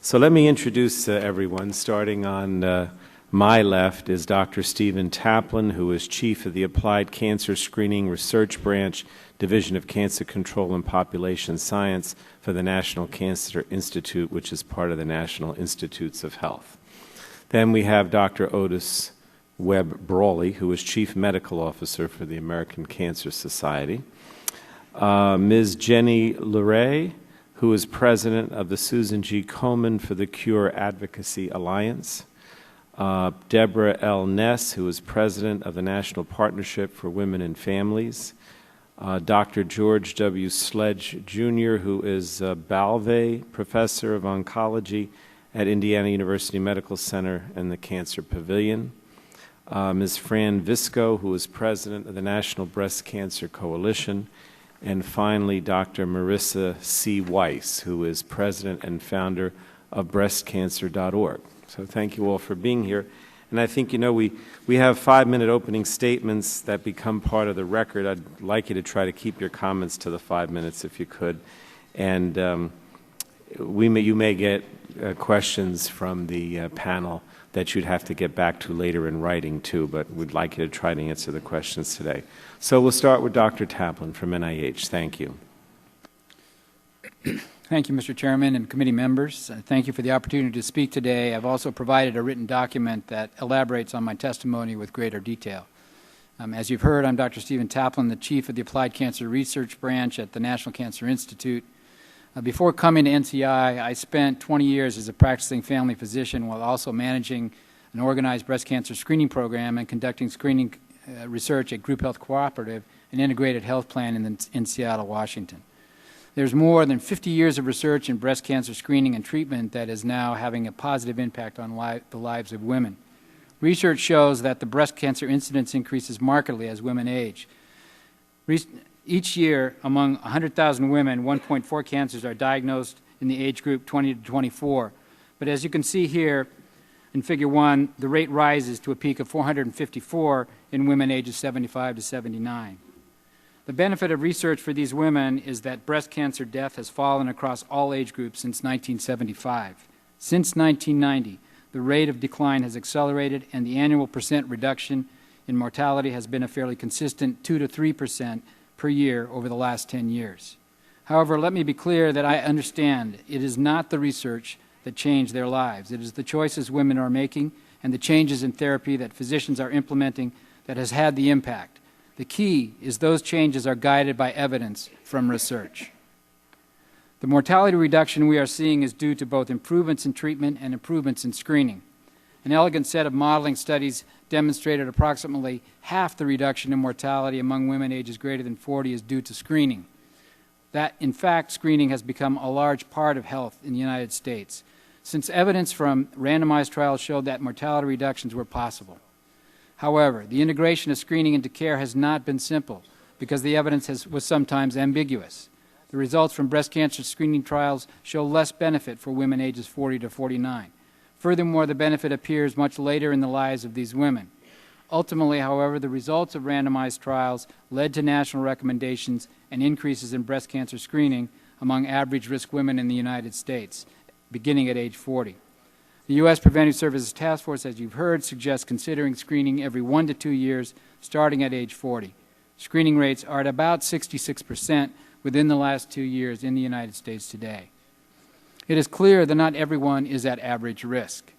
So let me introduce everyone. Starting on my left is Dr. Stephen Taplin, who is Chief of the Applied Cancer Screening Research Branch, Division of Cancer Control and Population Science for the National Cancer Institute, which is part of the National Institutes of Health. Then we have Dr. Otis Webb Brawley, who is Chief Medical Officer for the American Cancer Society. Ms. Jenny Luray, who is President of the Susan G. Komen for the Cure Advocacy Alliance. Deborah L. Ness, who is President of the National Partnership for Women and Families. Dr. George W. Sledge, Jr., who is Balvey Professor of Oncology at Indiana University Medical Center and the Cancer Pavilion. Ms. Fran Visco, who is President of the National Breast Cancer Coalition. And finally, Dr. Marissa C. Weiss, who is President and founder of breastcancer.org. So thank you all for being here. And I think, you know, we have 5-minute opening statements that become part of the record. I'd like you to try to keep your comments to the 5 minutes if you could. And you may get questions from the panel that you'd have to get back to later in writing too, but we'd like you to try to answer the questions today. So we'll start with Dr. Taplin from NIH. Thank you. Thank you, Mr. Chairman and committee members. Thank you for the opportunity to speak today. I've also provided a written document that elaborates on my testimony with greater detail. As you've heard, I'm Dr. Stephen Taplin, the Chief of the Applied Cancer Research Branch at the National Cancer Institute. Before coming to NCI, I spent 20 years as a practicing family physician while also managing an organized breast cancer screening program and conducting screening research at Group Health Cooperative, an integrated health plan in Seattle, Washington. There's more than 50 years of research in breast cancer screening and treatment that is now having a positive impact on the lives of women. Research shows that the breast cancer incidence increases markedly as women age. Each year, among 100,000 women, 1.4 cancers are diagnosed in the age group 20 to 24. But as you can see here in Figure 1, the rate rises to a peak of 454 in women ages 75 to 79. The benefit of research for these women is that breast cancer death has fallen across all age groups since 1975. Since 1990, the rate of decline has accelerated, and the annual percent reduction in mortality has been a fairly consistent 2 to 3% per year over the last 10 years. However, let me be clear that I understand it is not the research that changed their lives. It is the choices women are making and the changes in therapy that physicians are implementing that has had the impact. The key is those changes are guided by evidence from research. The mortality reduction we are seeing is due to both improvements in treatment and improvements in screening. An elegant set of modeling studies demonstrated approximately half the reduction in mortality among women ages greater than 40 is due to screening. That, in fact, screening has become a large part of health in the United States, since evidence from randomized trials showed that mortality reductions were possible. However, the integration of screening into care has not been simple because the evidence was sometimes ambiguous. The results from breast cancer screening trials show less benefit for women ages 40 to 49. Furthermore, the benefit appears much later in the lives of these women. Ultimately, however, the results of randomized trials led to national recommendations and increases in breast cancer screening among average-risk women in the United States, beginning at age 40. The U.S. Preventive Services Task Force, as you've heard, suggests considering screening every 1 to 2 years, starting at age 40. Screening rates are at about 66% within the last 2 years in the United States today. It is clear that not everyone is at average risk.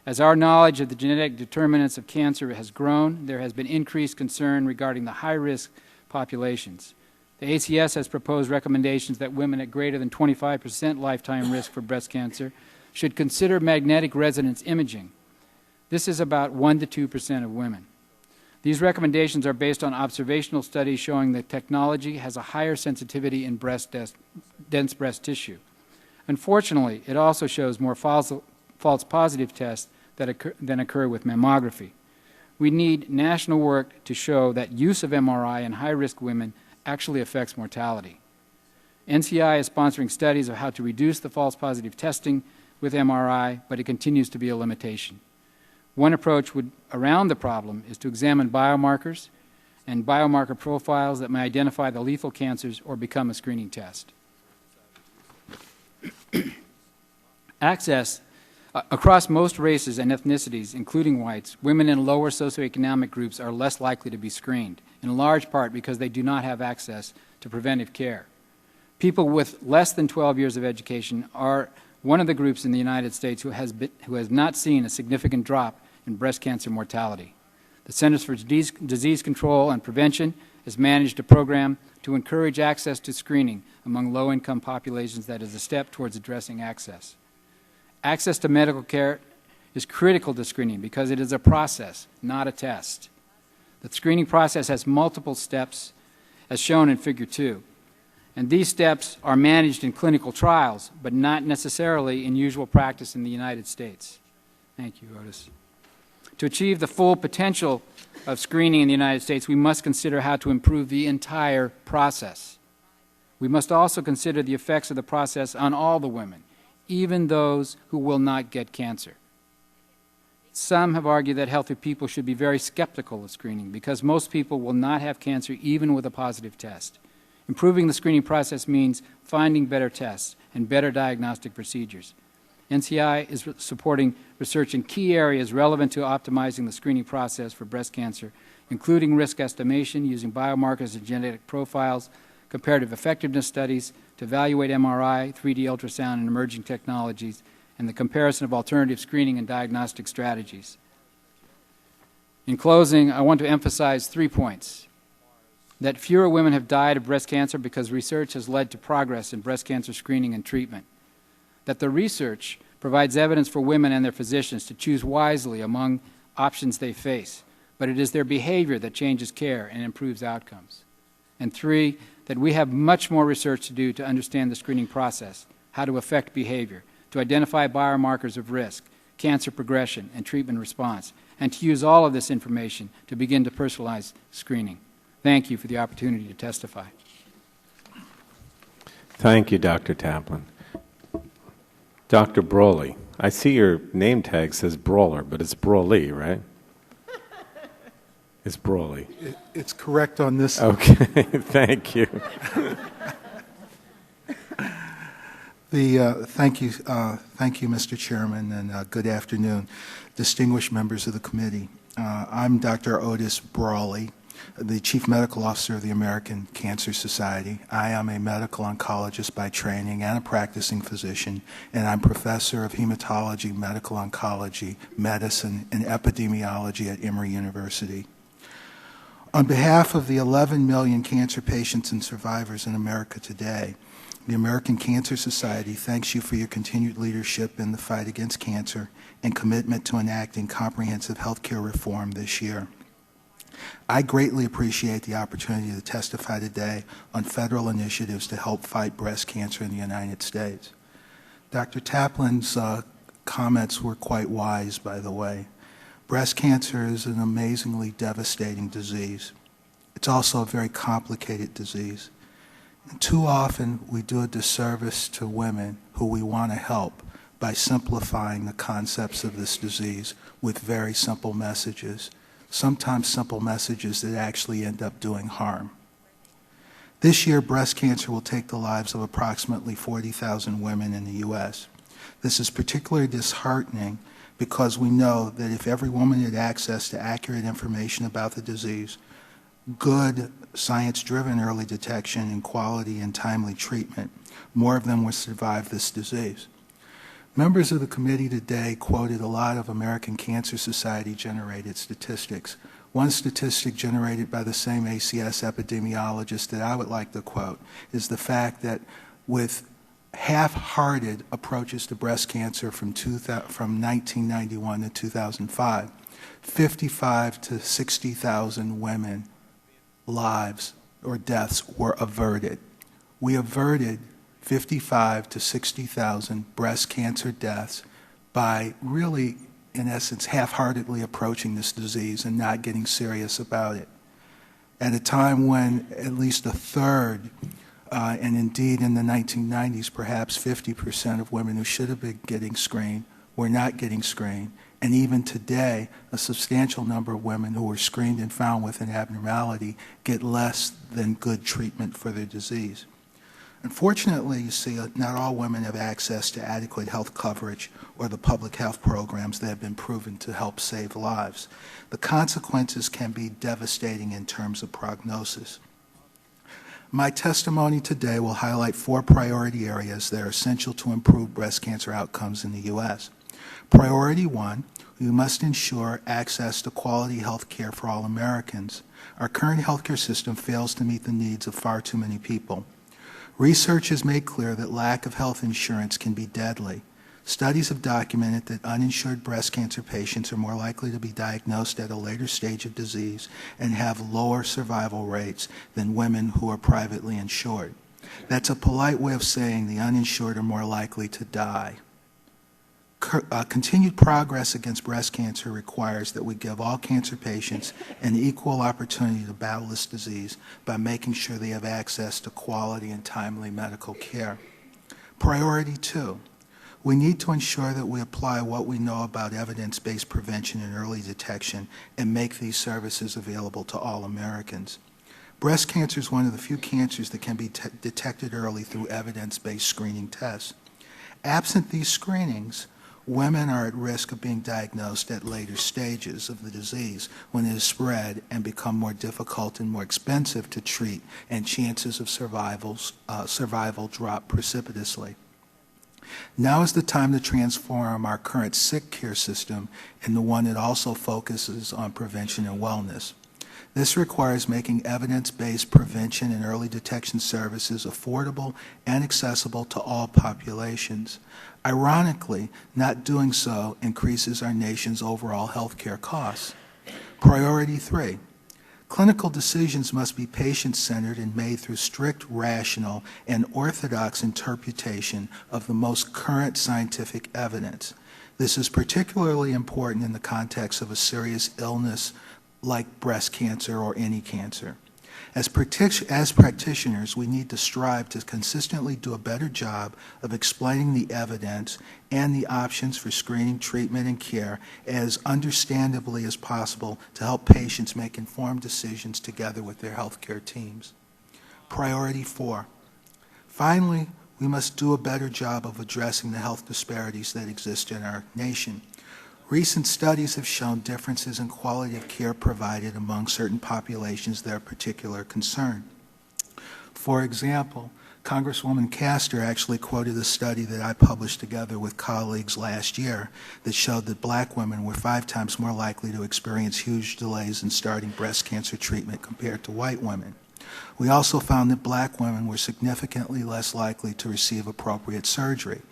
As our knowledge of the genetic determinants of cancer has grown, there has been increased concern regarding the high-risk populations. The ACS has proposed recommendations that women at greater than 25% lifetime risk for breast cancer should consider magnetic resonance imaging. This is about 1 to 2% of women. These recommendations are based on observational studies showing that technology has a higher sensitivity in dense breast tissue. Unfortunately, it also shows more false positive tests than occur with mammography. We need national work to show that use of MRI in high-risk women actually affects mortality. NCI is sponsoring studies of how to reduce the false positive testing with MRI, but it continues to be a limitation. One approach around the problem is to examine biomarkers and biomarker profiles that may identify the lethal cancers or become a screening test. Access across most races and ethnicities, including whites, women in lower socioeconomic groups are less likely to be screened, in large part because they do not have access to preventive care. People with less than 12 years of education are one of the groups in the United States who has not seen a significant drop in breast cancer mortality. The Centers for Disease Control and Prevention has managed a program to encourage access to screening among low-income populations that is a step towards addressing access. Access to medical care is critical to screening because it is a process, not a test. The screening process has multiple steps, as shown in Figure 2. And these steps are managed in clinical trials, but not necessarily in usual practice in the United States. Thank you, Otis. To achieve the full potential of screening in the United States, we must consider how to improve the entire process. We must also consider the effects of the process on all the women, even those who will not get cancer. Some have argued that healthy people should be very skeptical of screening because most people will not have cancer even with a positive test. Improving the screening process means finding better tests and better diagnostic procedures. NCI is supporting research in key areas relevant to optimizing the screening process for breast cancer, including risk estimation using biomarkers and genetic profiles, comparative effectiveness studies to evaluate MRI, 3D ultrasound, and emerging technologies, and the comparison of alternative screening and diagnostic strategies. In closing, I want to emphasize 3 points. That fewer women have died of breast cancer because research has led to progress in breast cancer screening and treatment. That the research provides evidence for women and their physicians to choose wisely among options they face, but it is their behavior that changes care and improves outcomes. And 3, that we have much more research to do to understand the screening process, how to affect behavior, to identify biomarkers of risk, cancer progression, and treatment response, and to use all of this information to begin to personalize screening. Thank you for the opportunity to testify. Thank you, Dr. Taplin. Dr. Broly, I see your name tag says Brawler, but it's Broly, right? It's Broly. It's correct on this. Okay, thank you. Thank you, Mr. Chairman, and good afternoon, distinguished members of the committee. I'm Dr. Otis Brawley, the Chief Medical Officer of the American Cancer Society. I am a medical oncologist by training and a practicing physician, and I'm Professor of Hematology, Medical Oncology, Medicine, and Epidemiology at Emory University. On behalf of the 11 million cancer patients and survivors in America today, the American Cancer Society thanks you for your continued leadership in the fight against cancer and commitment to enacting comprehensive health care reform this year. I greatly appreciate the opportunity to testify today on federal initiatives to help fight breast cancer in the United States. Dr. Taplin's comments were quite wise, by the way. Breast cancer is an amazingly devastating disease. It's also a very complicated disease. And too often we do a disservice to women who we want to help by simplifying the concepts of this disease with very simple messages, sometimes simple messages that actually end up doing harm. This year, breast cancer will take the lives of approximately 40,000 women in the U.S. This is particularly disheartening because we know that if every woman had access to accurate information about the disease, good science-driven early detection and quality and timely treatment, more of them would survive this disease. Members of the committee today quoted a lot of American Cancer Society generated statistics. One statistic generated by the same ACS epidemiologist that I would like to quote is the fact that with half-hearted approaches to breast cancer from 1991 to 2005, 55 to 60,000 women lives or deaths were averted. We averted 55 to 60,000 breast cancer deaths by really, in essence, half-heartedly approaching this disease and not getting serious about it. At a time when at least a third, and indeed in the 1990s, perhaps 50% of women who should have been getting screened were not getting screened. And even today, a substantial number of women who were screened and found with an abnormality get less than good treatment for their disease. Unfortunately, you see, not all women have access to adequate health coverage or the public health programs that have been proven to help save lives. The consequences can be devastating in terms of prognosis. My testimony today will highlight 4 priority areas that are essential to improve breast cancer outcomes in the U.S. Priority 1, we must ensure access to quality health care for all Americans. Our current health care system fails to meet the needs of far too many people. Research has made clear that lack of health insurance can be deadly. Studies have documented that uninsured breast cancer patients are more likely to be diagnosed at a later stage of disease and have lower survival rates than women who are privately insured. That's a polite way of saying the uninsured are more likely to die. Continued progress against breast cancer requires that we give all cancer patients an equal opportunity to battle this disease by making sure they have access to quality and timely medical care. Priority 2, we need to ensure that we apply what we know about evidence-based prevention and early detection and make these services available to all Americans. Breast cancer is one of the few cancers that can be detected early through evidence-based screening tests. Absent these screenings, women are at risk of being diagnosed at later stages of the disease when it has spread and become more difficult and more expensive to treat, and chances of survival drop precipitously. Now is the time to transform our current sick care system into one that also focuses on prevention and wellness. This requires making evidence-based prevention and early detection services affordable and accessible to all populations. Ironically, not doing so increases our nation's overall health care costs. Priority 3, clinical decisions must be patient-centered and made through strict, rational, and orthodox interpretation of the most current scientific evidence. This is particularly important in the context of a serious illness like breast cancer or any cancer. As practitioners, we need to strive to consistently do a better job of explaining the evidence and the options for screening, treatment, and care as understandably as possible to help patients make informed decisions together with their healthcare teams. Priority 4. Finally, we must do a better job of addressing the health disparities that exist in our nation. Recent studies have shown differences in quality of care provided among certain populations that are of particular concern. For example, Congresswoman Castor actually quoted a study that I published together with colleagues last year that showed that black women were 5 times more likely to experience huge delays in starting breast cancer treatment compared to white women. We also found that black women were significantly less likely to receive appropriate surgery.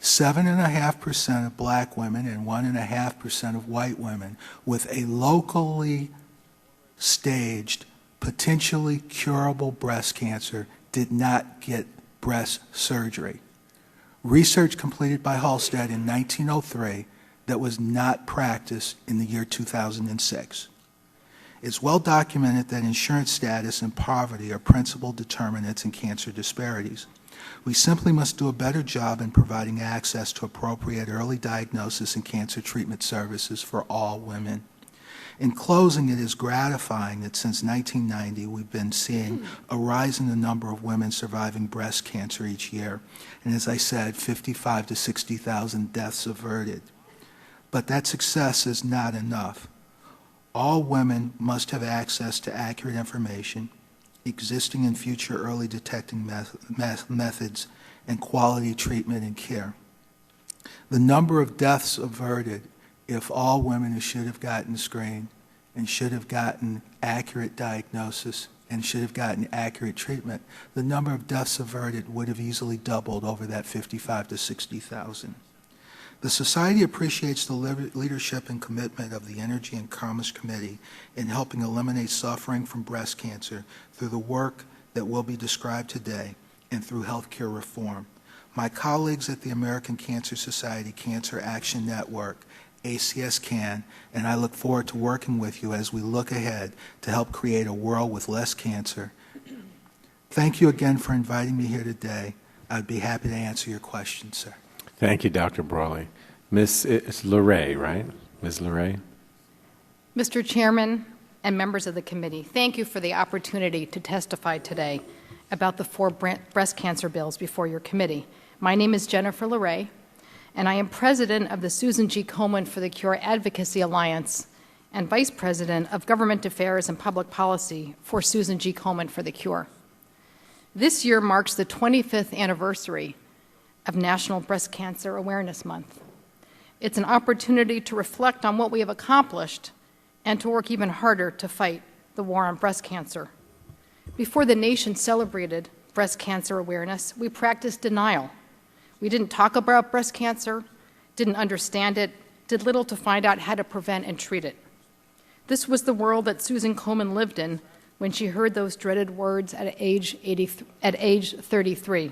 7.5% of black women and 1.5% of white women with a locally staged, potentially curable breast cancer did not get breast surgery. Research completed by Halstead in 1903 that was not practiced in the year 2006. It's well documented that insurance status and poverty are principal determinants in cancer disparities. We simply must do a better job in providing access to appropriate early diagnosis and cancer treatment services for all women. In closing, it is gratifying that since 1990 we've been seeing a rise in the number of women surviving breast cancer each year, and as I said, 55 to 60,000 deaths averted. But that success is not enough. All women must have access to accurate information, existing and future early detecting methods, and quality treatment and care. The number of deaths averted if all women who should have gotten screened and should have gotten accurate diagnosis and should have gotten accurate treatment, the number of deaths averted would have easily doubled over that 55 to 60,000. The Society appreciates the leadership and commitment of the Energy and Commerce Committee in helping eliminate suffering from breast cancer through the work that will be described today and through healthcare reform. My colleagues at the American Cancer Society Cancer Action Network, ACS CAN, and I look forward to working with you as we look ahead to help create a world with less cancer. Thank you again for inviting me here today. I'd be happy to answer your questions, sir. Thank you, Dr. Brawley. Ms. LeRae, right? Ms. LeRae? Mr. Chairman and members of the committee, thank you for the opportunity to testify today about the 4 breast cancer bills before your committee. My name is Jennifer LeRae, and I am president of the Susan G. Komen for the Cure Advocacy Alliance and vice president of Government Affairs and Public Policy for Susan G. Komen for the Cure. This year marks the 25th anniversary of National Breast Cancer Awareness Month. It's an opportunity to reflect on what we have accomplished and to work even harder to fight the war on breast cancer. Before the nation celebrated breast cancer awareness, we practiced denial. We didn't talk about breast cancer, didn't understand it, did little to find out how to prevent and treat it. This was the world that Susan Komen lived in when she heard those dreaded words at age 33.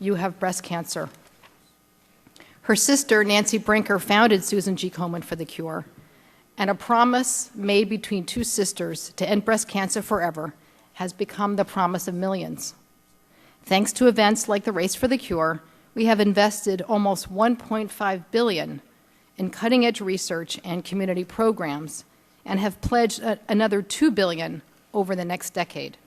You have breast cancer. Her sister, Nancy Brinker, founded Susan G. Komen for the Cure, and a promise made between 2 sisters to end breast cancer forever has become the promise of millions. Thanks to events like the Race for the Cure, we have invested almost $1.5 billion in cutting-edge research and community programs and have pledged another $2 billion over the next decade.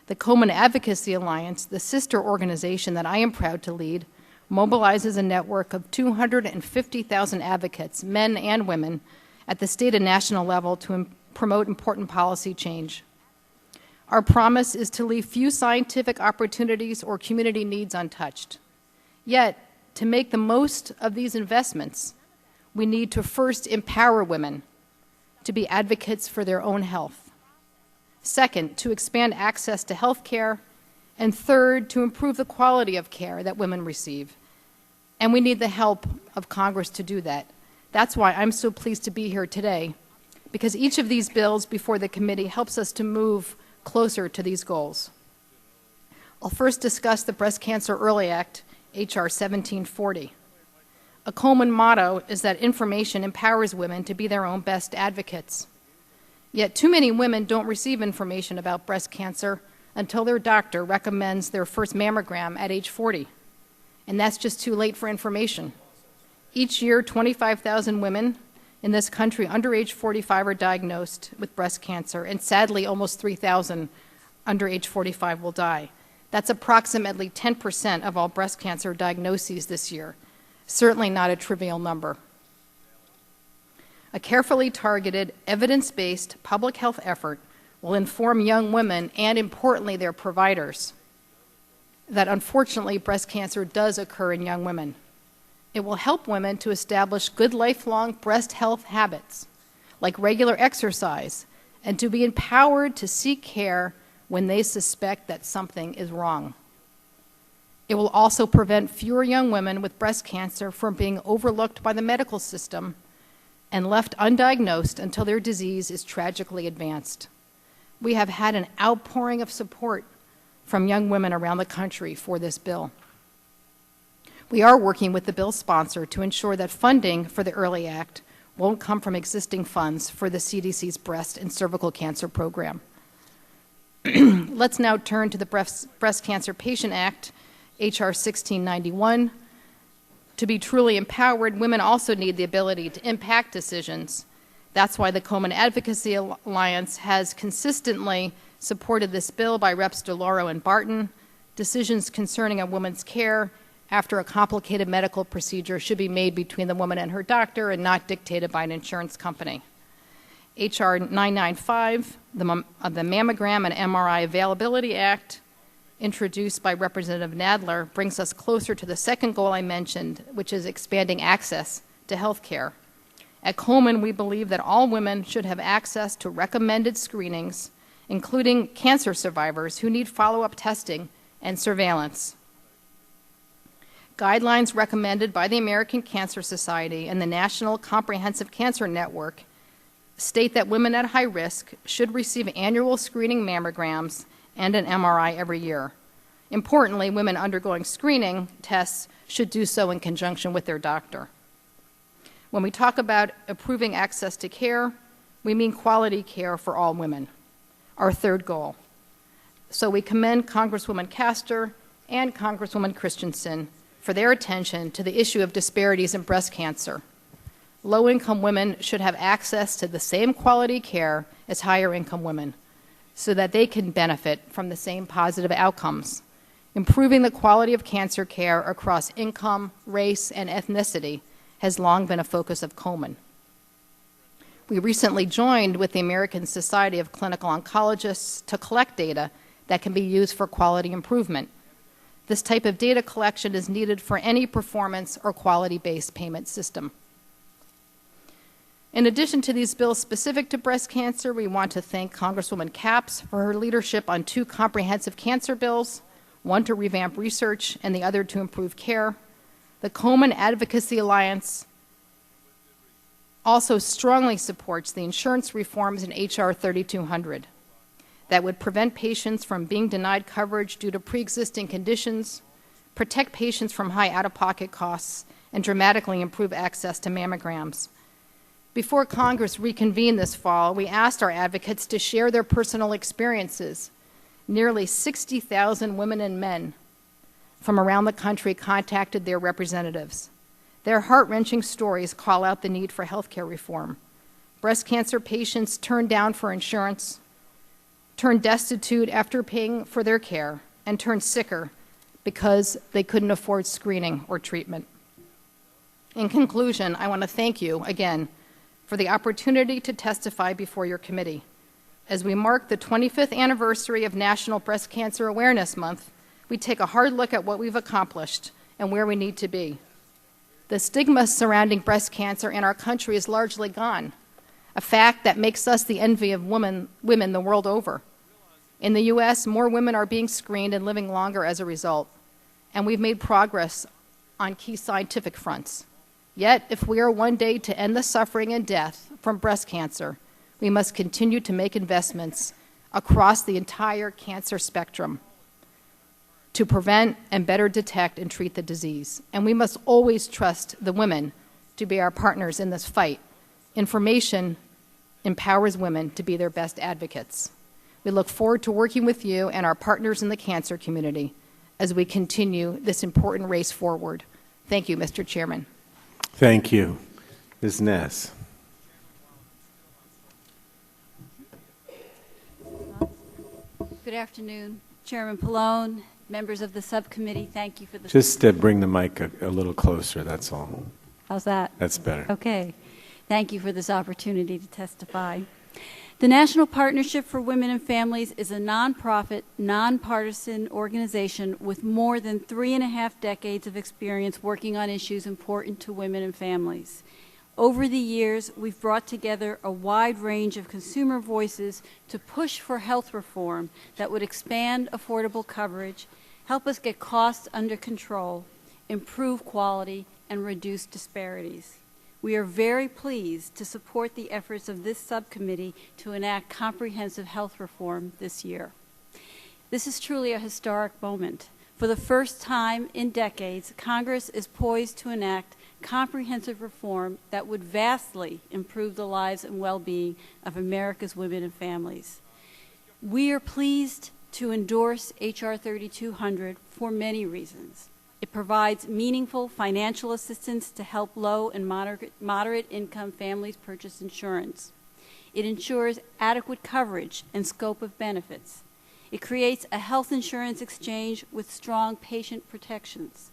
The Komen Advocacy Alliance, the sister organization that I am proud to lead, mobilizes a network of 250,000 advocates, men and women, at the state and national level to promote important policy change. Our promise is to leave few scientific opportunities or community needs untouched. Yet, to make the most of these investments, we need to first empower women to be advocates for their own health. Second, to expand access to health care. And third, to improve the quality of care that women receive. And we need the help of Congress to do that. That's why I'm so pleased to be here today because each of these bills before the committee helps us to move closer to these goals. I'll first discuss the Breast Cancer Early Act, H.R. 1740. A Komen motto is that information empowers women to be their own best advocates. Yet too many women don't receive information about breast cancer until their doctor recommends their first mammogram at age 40. And that's just too late for information. Each year, 25,000 women in this country under age 45 are diagnosed with breast cancer, and sadly, almost 3,000 under age 45 will die. That's approximately 10% of all breast cancer diagnoses this year. Certainly not a trivial number. A carefully targeted, evidence-based public health effort will inform young women and, importantly, their providers that, unfortunately, breast cancer does occur in young women. It will help women to establish good lifelong breast health habits, like regular exercise, and to be empowered to seek care when they suspect that something is wrong. It will also prevent fewer young women with breast cancer from being overlooked by the medical system and left undiagnosed until their disease is tragically advanced. We have had an outpouring of support from young women around the country for this bill. We are working with the bill's sponsor to ensure that funding for the Early Act won't come from existing funds for the CDC's breast and cervical cancer program. Let's now turn to the Breast Cancer Patient Act, H.R. 1691. To be truly empowered, women also need the ability to impact decisions. That's why the Komen Advocacy Alliance has consistently supported this bill by Reps. DeLauro and Barton. Decisions concerning a woman's care after a complicated medical procedure should be made between the woman and her doctor and not dictated by an insurance company. H.R. 995, the Mammogram and MRI Availability Act, introduced by Representative Nadler, brings us closer to the second goal I mentioned, which is expanding access to health care. At Komen, we believe that all women should have access to recommended screenings, including cancer survivors who need follow-up testing and surveillance. Guidelines recommended by the American Cancer Society and the National Comprehensive Cancer Network state that women at high risk should receive annual screening mammograms and an MRI every year. Importantly, women undergoing screening tests should do so in conjunction with their doctor. When we talk about improving access to care, we mean quality care for all women, our third goal. So we commend Congresswoman Castor and Congresswoman Christensen for their attention to the issue of disparities in breast cancer. Low-income women should have access to the same quality care as higher-income women so that they can benefit from the same positive outcomes. Improving the quality of cancer care across income, race, and ethnicity has long been a focus of Komen. We recently joined with the American Society of Clinical Oncologists to collect data that can be used for quality improvement. This type of data collection is needed for any performance or quality-based payment system. In addition to these bills specific to breast cancer, we want to thank Congresswoman Capps for her leadership on two comprehensive cancer bills, one to revamp research and the other to improve care. The Komen Advocacy Alliance also strongly supports the insurance reforms in H.R. 3200 that would prevent patients from being denied coverage due to pre-existing conditions, protect patients from high out-of-pocket costs, and dramatically improve access to mammograms. Before Congress reconvened this fall, we asked our advocates to share their personal experiences. Nearly 60,000 women and men from around the country contacted their representatives. Their heart-wrenching stories call out the need for health care reform. Breast cancer patients turned down for insurance, turned destitute after paying for their care, and turned sicker because they couldn't afford screening or treatment. In conclusion, I want to thank you again for the opportunity to testify before your committee. As we mark the 25th anniversary of National Breast Cancer Awareness Month, we take a hard look at what we've accomplished and where we need to be. The stigma surrounding breast cancer in our country is largely gone, a fact that makes us the envy of women the world over. In the U.S., more women are being screened and living longer as a result, and we've made progress on key scientific fronts. Yet, if we are one day to end the suffering and death from breast cancer, we must continue to make investments across the entire cancer spectrum to prevent and better detect and treat the disease. And we must always trust the women to be our partners in this fight. Information empowers women to be their best advocates. We look forward to working with you and our partners in the cancer community as we continue this important race forward. Thank you, Mr. Chairman. Thank you. Ms. Ness. Good afternoon, Chairman Pallone, members of the subcommittee. Thank you for the... Just bring the mic a little closer, that's all. How's that? That's better. Okay. Thank you for this opportunity to testify. The National Partnership for Women and Families is a nonprofit, nonpartisan organization with more than 3.5 decades of experience working on issues important to women and families. Over the years, we've brought together a wide range of consumer voices to push for health reform that would expand affordable coverage, help us get costs under control, improve quality, and reduce disparities. We are very pleased to support the efforts of this subcommittee to enact comprehensive health reform this year. This is truly a historic moment. For the first time in decades, Congress is poised to enact comprehensive reform that would vastly improve the lives and well-being of America's women and families. We are pleased to endorse H.R. 3200 for many reasons. It provides meaningful financial assistance to help low and moderate income families purchase insurance. It ensures adequate coverage and scope of benefits. It creates a health insurance exchange with strong patient protections.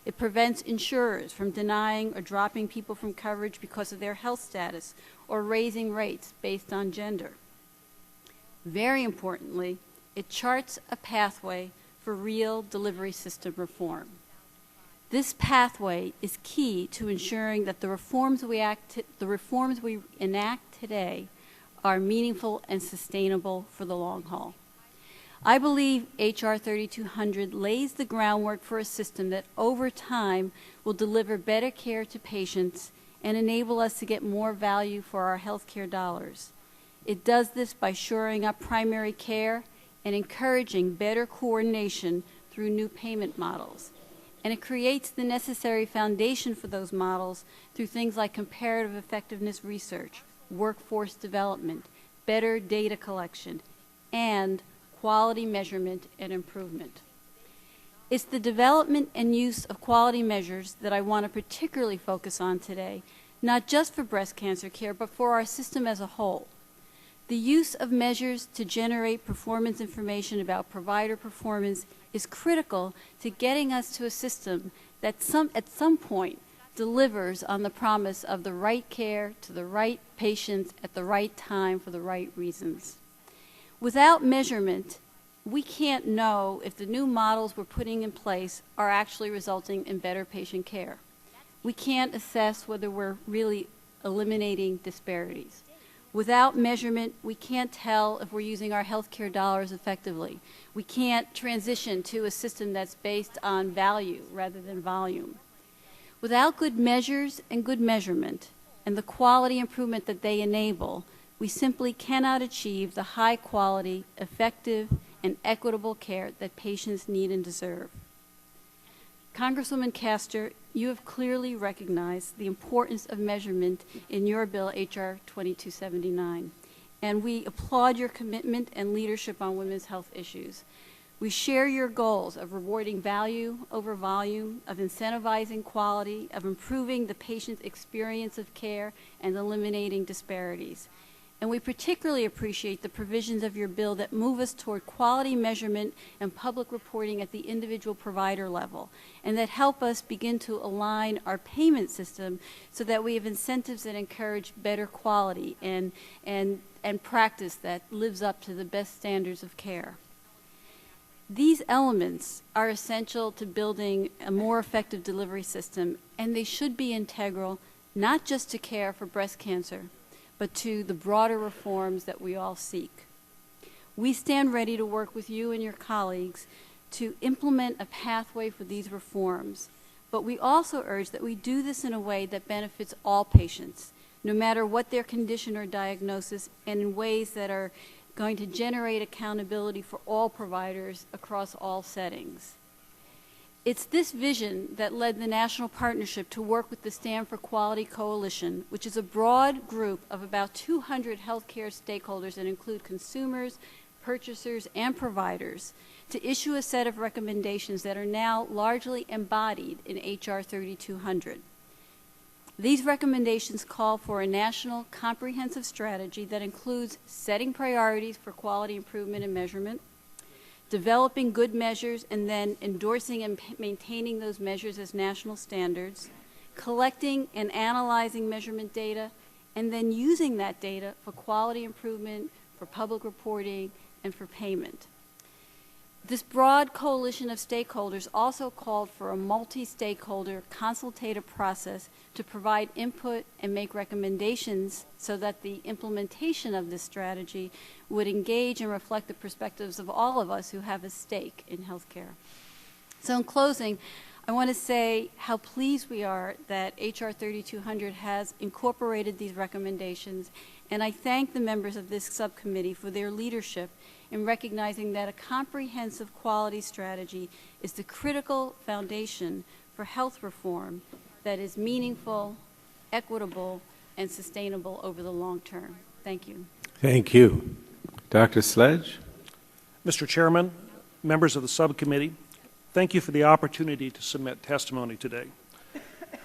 It prevents insurers from denying or dropping people from coverage because of their health status or raising rates based on gender. Very importantly, it charts a pathway for real delivery system reform. This pathway is key to ensuring that the reforms we enact today are meaningful and sustainable for the long haul. I believe H.R. 3200 lays the groundwork for a system that over time will deliver better care to patients and enable us to get more value for our health care dollars. It does this by shoring up primary care and encouraging better coordination through new payment models. And it creates the necessary foundation for those models through things like comparative effectiveness research, workforce development, better data collection, and quality measurement and improvement. It's the development and use of quality measures that I want to particularly focus on today, not just for breast cancer care, but for our system as a whole. The use of measures to generate performance information about provider performance is critical to getting us to a system that at some point delivers on the promise of the right care to the right patients at the right time for the right reasons. Without measurement, we can't know if the new models we're putting in place are actually resulting in better patient care. We can't assess whether we're really eliminating disparities. Without measurement, we can't tell if we're using our health care dollars effectively. We can't transition to a system that's based on value rather than volume. Without good measures and good measurement and the quality improvement that they enable, we simply cannot achieve the high quality, effective, and equitable care that patients need and deserve. Congresswoman Castor, you have clearly recognized the importance of measurement in your bill, H.R. 2279, and we applaud your commitment and leadership on women's health issues. We share your goals of rewarding value over volume, of incentivizing quality, of improving the patient's experience of care, and eliminating disparities. And we particularly appreciate the provisions of your bill that move us toward quality measurement and public reporting at the individual provider level, and that help us begin to align our payment system so that we have incentives that encourage better quality and practice that lives up to the best standards of care. These elements are essential to building a more effective delivery system, and they should be integral not just to care for breast cancer, but to the broader reforms that we all seek. We stand ready to work with you and your colleagues to implement a pathway for these reforms, but we also urge that we do this in a way that benefits all patients, no matter what their condition or diagnosis, and in ways that are going to generate accountability for all providers across all settings. It's this vision that led the National Partnership to work with the Stand for Quality Coalition, which is a broad group of about 200 healthcare stakeholders that include consumers, purchasers, and providers, to issue a set of recommendations that are now largely embodied in H.R. 3200. These recommendations call for a national comprehensive strategy that includes setting priorities for quality improvement and measurement, developing good measures and then endorsing and maintaining those measures as national standards, collecting and analyzing measurement data, and then using that data for quality improvement, for public reporting, and for payment. This broad coalition of stakeholders also called for a multi-stakeholder consultative process to provide input and make recommendations so that the implementation of this strategy would engage and reflect the perspectives of all of us who have a stake in healthcare. So in closing, I want to say how pleased we are that H.R. 3200 has incorporated these recommendations, and I thank the members of this subcommittee for their leadership in recognizing that a comprehensive quality strategy is the critical foundation for health reform that is meaningful, equitable, and sustainable over the long term. Thank you. Thank you. Dr. Sledge? Mr. Chairman, members of the subcommittee, thank you for the opportunity to submit testimony today.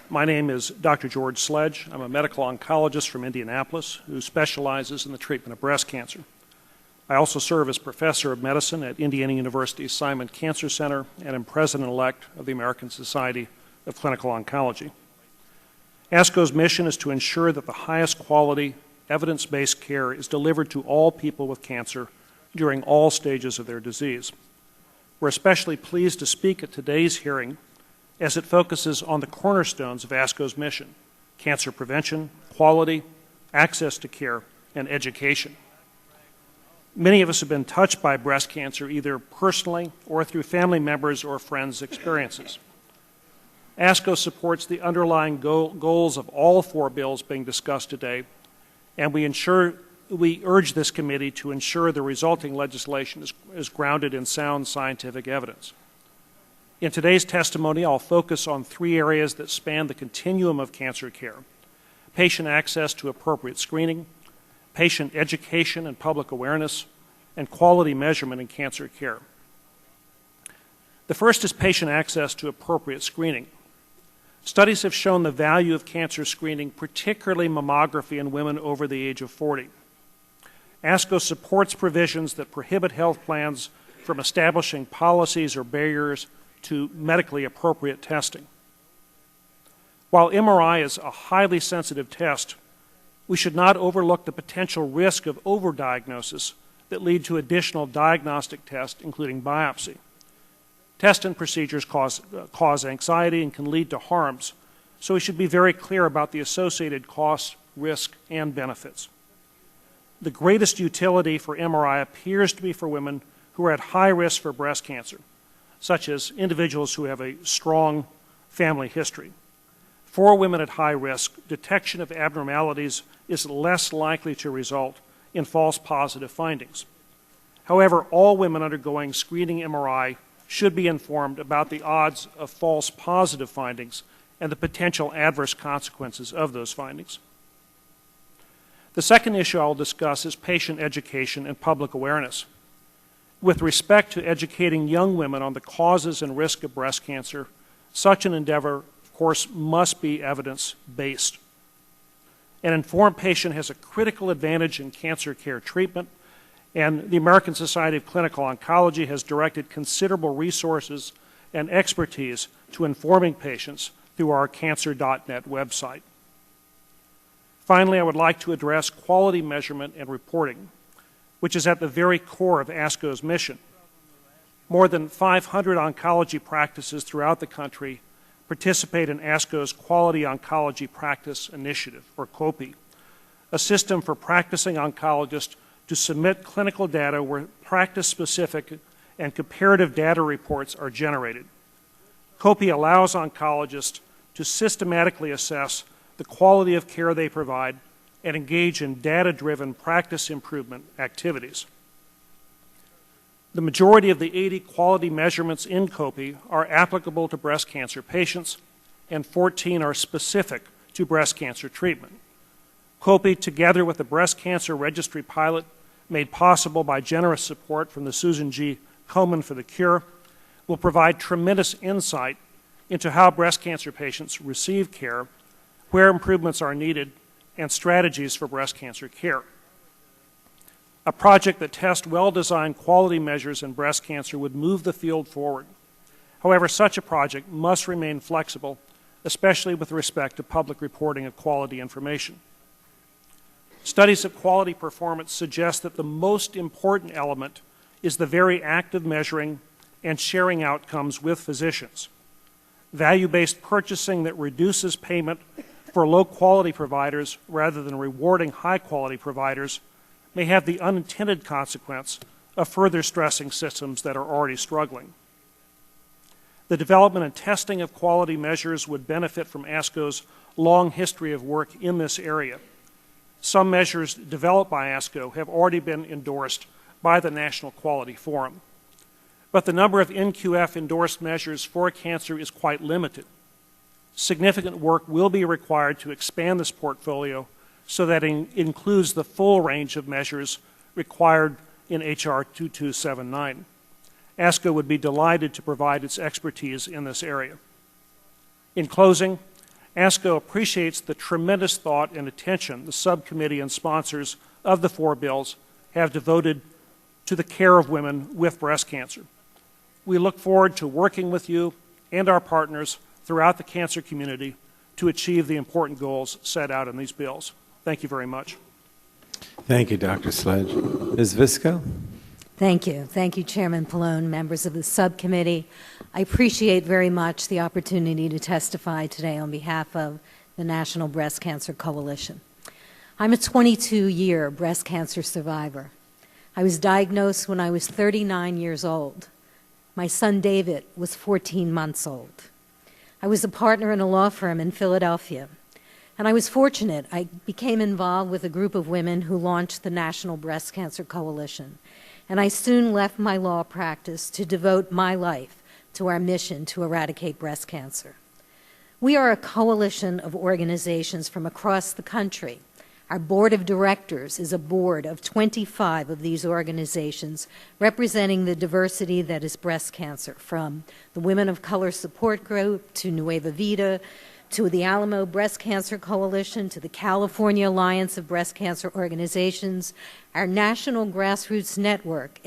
My name is Dr. George Sledge. I'm a medical oncologist from Indianapolis who specializes in the treatment of breast cancer. I also serve as professor of medicine at Indiana University's Simon Cancer Center and am president-elect of the American Society of Clinical Oncology. ASCO's mission is to ensure that the highest quality, evidence-based care is delivered to all people with cancer during all stages of their disease. We're especially pleased to speak at today's hearing as it focuses on the cornerstones of ASCO's mission: cancer prevention, quality, access to care, and education. Many of us have been touched by breast cancer either personally or through family members or friends' experiences. ASCO supports the underlying goals of all four bills being discussed today, and we urge this committee to ensure the resulting legislation is grounded in sound scientific evidence. In today's testimony, I'll focus on three areas that span the continuum of cancer care: patient access to appropriate screening, patient education and public awareness, and quality measurement in cancer care. The first is patient access to appropriate screening. Studies have shown the value of cancer screening, particularly mammography in women over the age of 40. ASCO supports provisions that prohibit health plans from establishing policies or barriers to medically appropriate testing. While MRI is a highly sensitive test, we should not overlook the potential risk of overdiagnosis that lead to additional diagnostic tests, including biopsy. Tests and procedures cause anxiety and can lead to harms, so we should be very clear about the associated costs, risk, and benefits. The greatest utility for MRI appears to be for women who are at high risk for breast cancer, such as individuals who have a strong family history. For women at high risk, detection of abnormalities is less likely to result in false positive findings. However, all women undergoing screening MRI should be informed about the odds of false positive findings and the potential adverse consequences of those findings. The second issue I'll discuss is patient education and public awareness. With respect to educating young women on the causes and risk of breast cancer, such an endeavor, of course, must be evidence-based. An informed patient has a critical advantage in cancer care treatment, and the American Society of Clinical Oncology has directed considerable resources and expertise to informing patients through our cancer.net website. Finally, I would like to address quality measurement and reporting, which is at the very core of ASCO's mission. More than 500 oncology practices throughout the country participate in ASCO's Quality Oncology Practice Initiative, or COPI, a system for practicing oncologists to submit clinical data where practice-specific and comparative data reports are generated. COPI allows oncologists to systematically assess the quality of care they provide, and engage in data-driven practice improvement activities. The majority of the 80 quality measurements in COPE are applicable to breast cancer patients, and 14 are specific to breast cancer treatment. COPE, together with the breast cancer registry pilot made possible by generous support from the Susan G. Komen for the Cure, will provide tremendous insight into how breast cancer patients receive care, where improvements are needed, and strategies for breast cancer care. A project that tests well-designed quality measures in breast cancer would move the field forward. However, such a project must remain flexible, especially with respect to public reporting of quality information. Studies of quality performance suggest that the most important element is the very act of measuring and sharing outcomes with physicians. Value-based purchasing that reduces payment for low-quality providers rather than rewarding high-quality providers may have the unintended consequence of further stressing systems that are already struggling. The development and testing of quality measures would benefit from ASCO's long history of work in this area. Some measures developed by ASCO have already been endorsed by the National Quality Forum. But the number of NQF-endorsed measures for cancer is quite limited. Significant work will be required to expand this portfolio so that it includes the full range of measures required in H.R. 2279. ASCO would be delighted to provide its expertise in this area. In closing, ASCO appreciates the tremendous thought and attention the subcommittee and sponsors of the 4 bills have devoted to the care of women with breast cancer. We look forward to working with you and our partners throughout the cancer community to achieve the important goals set out in these bills. Thank you very much. Thank you, Dr. Sledge. Ms. Visco? Thank you. Thank you, Chairman Pallone, members of the subcommittee. I appreciate very much the opportunity to testify today on behalf of the National Breast Cancer Coalition. I'm a 22-year breast cancer survivor. I was diagnosed when I was 39 years old. My son David was 14 months old. I was a partner in a law firm in Philadelphia, and I was fortunate. I became involved with a group of women who launched the National Breast Cancer Coalition, and I soon left my law practice to devote my life to our mission to eradicate breast cancer. We are a coalition of organizations from across the country. Our board of directors is a board of 25 of these organizations representing the diversity that is breast cancer, from the Women of Color Support Group to Nueva Vida, to the Alamo Breast Cancer Coalition, to the California Alliance of Breast Cancer Organizations. Our national grassroots network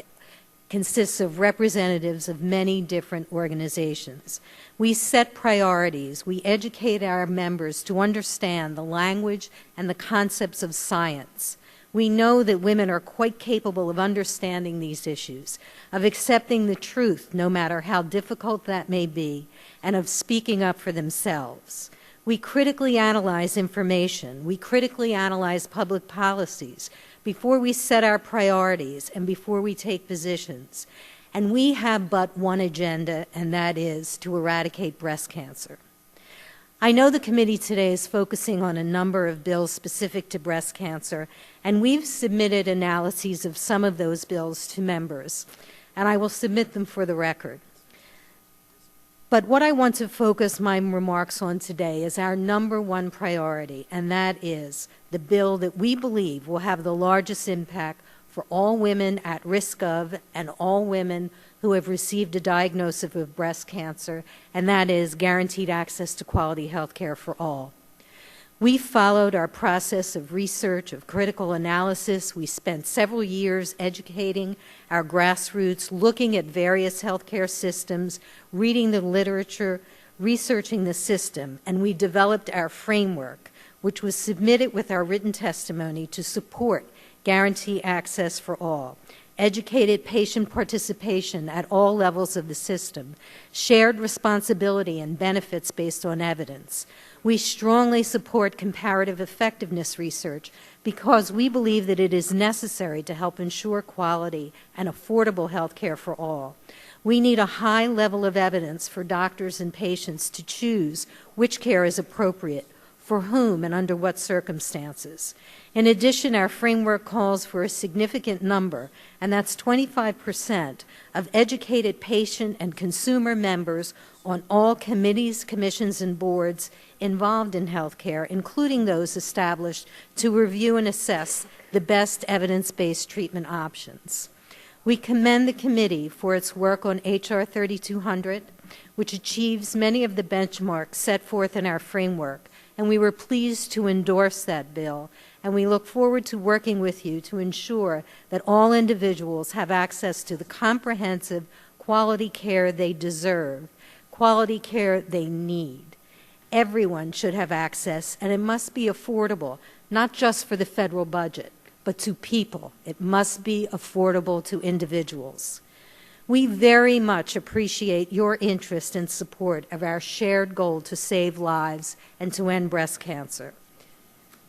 consists of representatives of many different organizations. We set priorities. We educate our members to understand the language and the concepts of science. We know that women are quite capable of understanding these issues, of accepting the truth, no matter how difficult that may be, and of speaking up for themselves. We critically analyze information. We critically analyze public policies before we set our priorities and before we take positions. And we have but one agenda, and that is to eradicate breast cancer. I know the committee today is focusing on a number of bills specific to breast cancer, and we've submitted analyses of some of those bills to members, and I will submit them for the record. But what I want to focus my remarks on today is our number one priority, and that is the bill that we believe will have the largest impact for all women at risk of and all women who have received a diagnosis of breast cancer, and that is guaranteed access to quality health care for all. We followed our process of research, of critical analysis. We spent several years educating our grassroots, looking at various healthcare systems, reading the literature, researching the system, and we developed our framework, which was submitted with our written testimony to support guarantee access for all, educated patient participation at all levels of the system, shared responsibility and benefits based on evidence. We strongly support comparative effectiveness research because we believe that it is necessary to help ensure quality and affordable health care for all. We need a high level of evidence for doctors and patients to choose which care is appropriate for whom, and under what circumstances. In addition, our framework calls for a significant number, and that's 25%, of educated patient and consumer members on all committees, commissions, and boards involved in healthcare, including those established to review and assess the best evidence-based treatment options. We commend the committee for its work on H.R. 3200, which achieves many of the benchmarks set forth in our framework, and we were pleased to endorse that bill, and we look forward to working with you to ensure that all individuals have access to the comprehensive quality care they deserve, quality care they need. Everyone should have access, and it must be affordable, not just for the federal budget, but to people. It must be affordable to individuals. We very much appreciate your interest and support of our shared goal to save lives and to end breast cancer.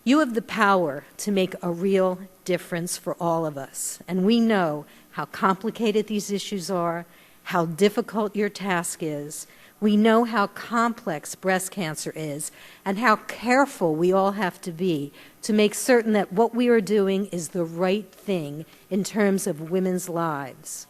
You have the power to make a real difference for all of us, and we know how complicated these issues are, how difficult your task is. We know how complex breast cancer is and how careful we all have to be to make certain that what we are doing is the right thing in terms of women's lives.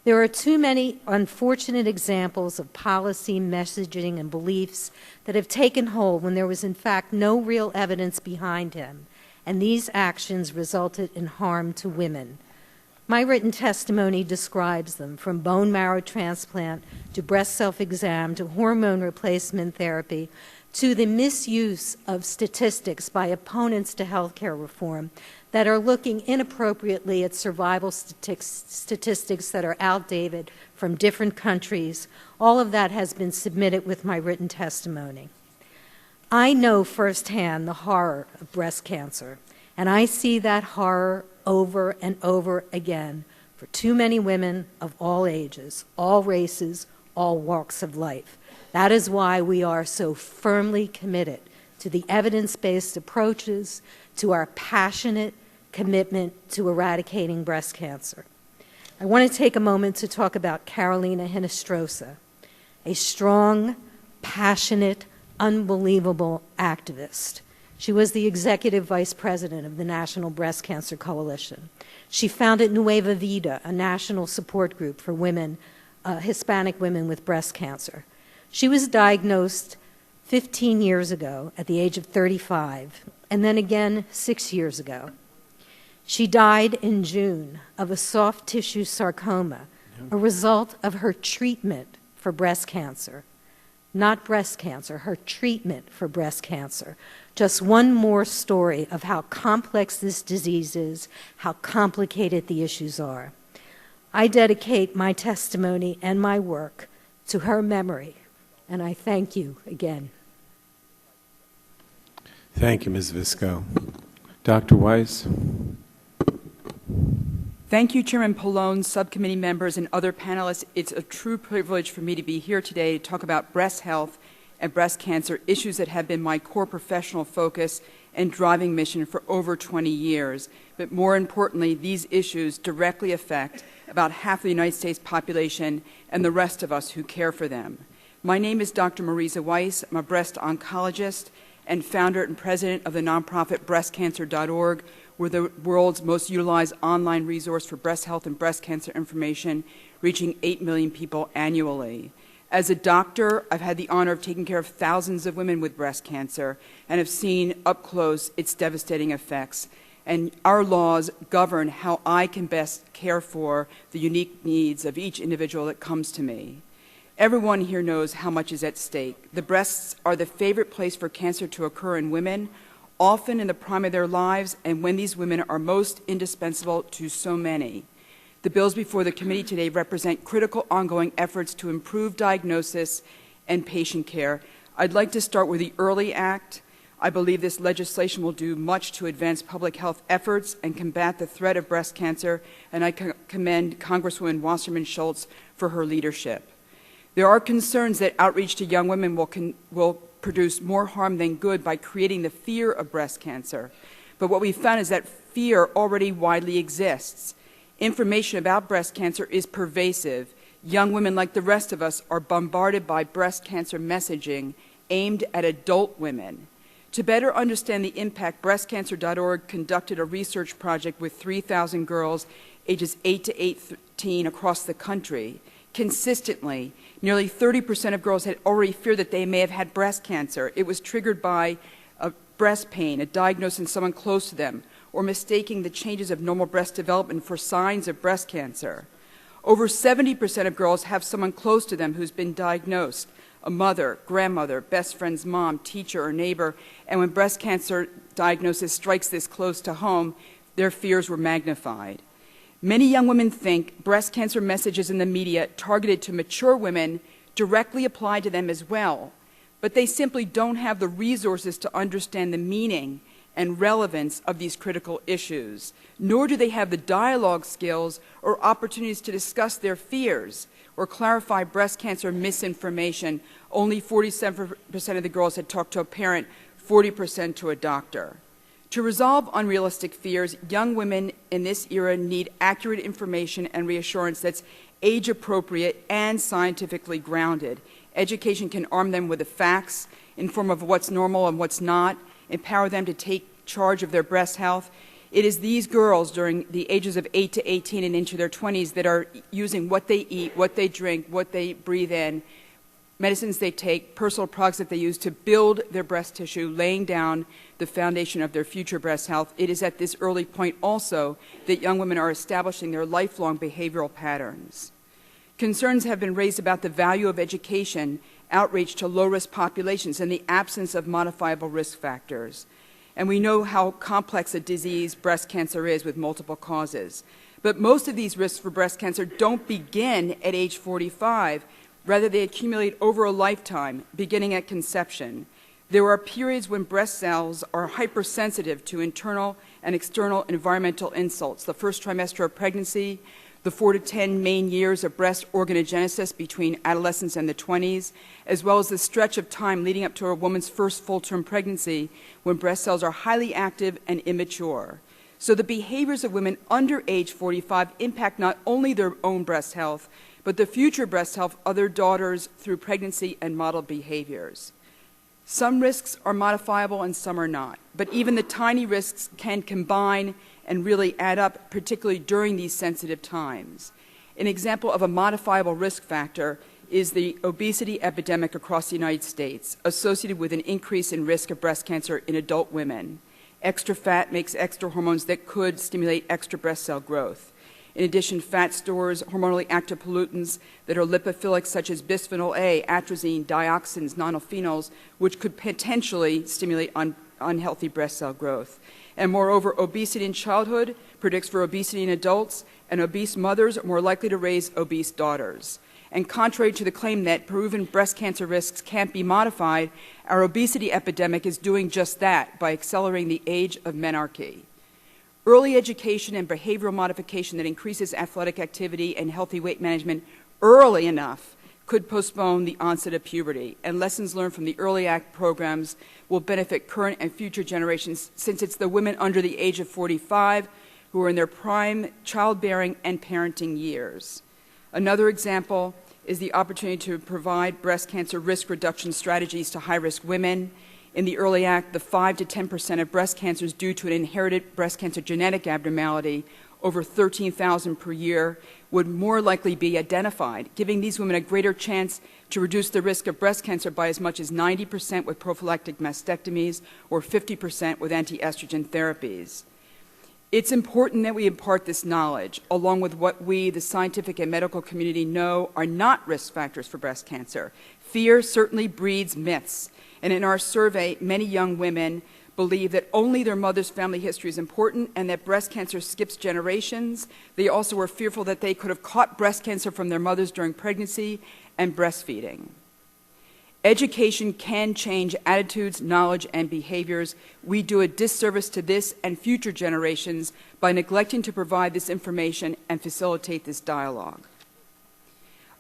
There are too many unfortunate examples of policy, messaging, and beliefs that have taken hold when there was in fact no real evidence behind them, and these actions resulted in harm to women. My written testimony describes them, from bone marrow transplant to breast self-exam to hormone replacement therapy to the misuse of statistics by opponents to healthcare reform that are looking inappropriately at survival statistics that are outdated from different countries. All of that has been submitted with my written testimony. I know firsthand the horror of breast cancer, and I see that horror over and over again for too many women of all ages, all races, all walks of life. That is why we are so firmly committed to the evidence-based approaches, to our passionate commitment to eradicating breast cancer. I want to take a moment to talk about Carolina Hinestrosa, a strong, passionate, unbelievable activist. She was the executive vice president of the National Breast Cancer Coalition. She founded Nueva Vida, a national support group for women, Hispanic women with breast cancer. She was diagnosed 15 years ago at the age of 35, and then again 6 years ago. She died in June of a soft tissue sarcoma, a result of her treatment for breast cancer. Not breast cancer, her treatment for breast cancer. Just one more story of how complex this disease is, how complicated the issues are. I dedicate my testimony and my work to her memory, and I thank you again. Thank you, Ms. Visco. Dr. Weiss? Thank you, Chairman Pallone, subcommittee members, and other panelists. It's a true privilege for me to be here today to talk about breast health and breast cancer, issues that have been my core professional focus and driving mission for over 20 years. But more importantly, these issues directly affect about half the United States population and the rest of us who care for them. My name is Dr. Marisa Weiss. I'm a breast oncologist and founder and president of the nonprofit breastcancer.org. We're the world's most utilized online resource for breast health and breast cancer information, reaching 8 million people annually. As a doctor, I've had the honor of taking care of thousands of women with breast cancer and have seen up close its devastating effects. And our laws govern how I can best care for the unique needs of each individual that comes to me. Everyone here knows how much is at stake. The breasts are the favorite place for cancer to occur in women, often in the prime of their lives, and when these women are most indispensable to so many. The bills before the committee today represent critical ongoing efforts to improve diagnosis and patient care. I'd like to start with the EARLY Act. I believe this legislation will do much to advance public health efforts and combat the threat of breast cancer, and I commend Congresswoman Wasserman Schultz for her leadership. There are concerns that outreach to young women will produce more harm than good by creating the fear of breast cancer. But what we found is that fear already widely exists. Information about breast cancer is pervasive. Young women, like the rest of us, are bombarded by breast cancer messaging aimed at adult women. To better understand the impact, breastcancer.org conducted a research project with 3,000 girls ages 8 to 18 across the country. Consistently, nearly 30% of girls had already feared that they may have had breast cancer. It was triggered by breast pain, a diagnosis in someone close to them, or mistaking the changes of normal breast development for signs of breast cancer. Over 70% of girls have someone close to them who's been diagnosed, a mother, grandmother, best friend's mom, teacher, or neighbor, and when breast cancer diagnosis strikes this close to home, their fears were magnified. Many young women think breast cancer messages in the media targeted to mature women directly apply to them as well, but they simply don't have the resources to understand the meaning and relevance of these critical issues, nor do they have the dialogue skills or opportunities to discuss their fears or clarify breast cancer misinformation. Only 47% of the girls had talked to a parent, 40% to a doctor. To resolve unrealistic fears, young women in this era need accurate information and reassurance that's age-appropriate and scientifically grounded. Education can arm them with the facts, inform of what's normal and what's not, empower them to take charge of their breast health. It is these girls during the ages of 8 to 18 and into their 20s that are using what they eat, what they drink, what they breathe in, medicines they take, personal products that they use to build their breast tissue, laying down the foundation of their future breast health. It is at this early point also that young women are establishing their lifelong behavioral patterns. Concerns have been raised about the value of education, outreach to low-risk populations, and the absence of modifiable risk factors. And we know how complex a disease breast cancer is with multiple causes. But most of these risks for breast cancer don't begin at age 45. Rather, they accumulate over a lifetime, beginning at conception. There are periods when breast cells are hypersensitive to internal and external environmental insults. The first trimester of pregnancy, the 4 to 10 main years of breast organogenesis between adolescence and the 20s, as well as the stretch of time leading up to a woman's first full-term pregnancy when breast cells are highly active and immature. So the behaviors of women under age 45 impact not only their own breast health, but the future breast health of their daughters through pregnancy and model behaviors. Some risks are modifiable and some are not, but even the tiny risks can combine and really add up, particularly during these sensitive times. An example of a modifiable risk factor is the obesity epidemic across the United States, associated with an increase in risk of breast cancer in adult women. Extra fat makes extra hormones that could stimulate extra breast cell growth. In addition, fat stores hormonally active pollutants that are lipophilic, such as bisphenol A, atrazine, dioxins, nonylphenols, which could potentially stimulate unhealthy breast cell growth. And moreover, obesity in childhood predicts for obesity in adults, and obese mothers are more likely to raise obese daughters. And contrary to the claim that proven breast cancer risks can't be modified, our obesity epidemic is doing just that by accelerating the age of menarche. Early education and behavioral modification that increases athletic activity and healthy weight management early enough could postpone the onset of puberty, and lessons learned from the Early Act programs will benefit current and future generations, since it's the women under the age of 45 who are in their prime childbearing and parenting years. Another example is the opportunity to provide breast cancer risk reduction strategies to high-risk women. In the Early Act, the 5 to 10% of breast cancers due to an inherited breast cancer genetic abnormality, over 13,000 per year, would more likely be identified, giving these women a greater chance to reduce the risk of breast cancer by as much as 90% with prophylactic mastectomies or 50% with anti-estrogen therapies. It's important that we impart this knowledge, along with what we, the scientific and medical community, know are not risk factors for breast cancer. Fear certainly breeds myths, and in our survey, many young women believe that only their mother's family history is important and that breast cancer skips generations. They also were fearful that they could have caught breast cancer from their mothers during pregnancy and breastfeeding. Education can change attitudes, knowledge, and behaviors. We do a disservice to this and future generations by neglecting to provide this information and facilitate this dialogue.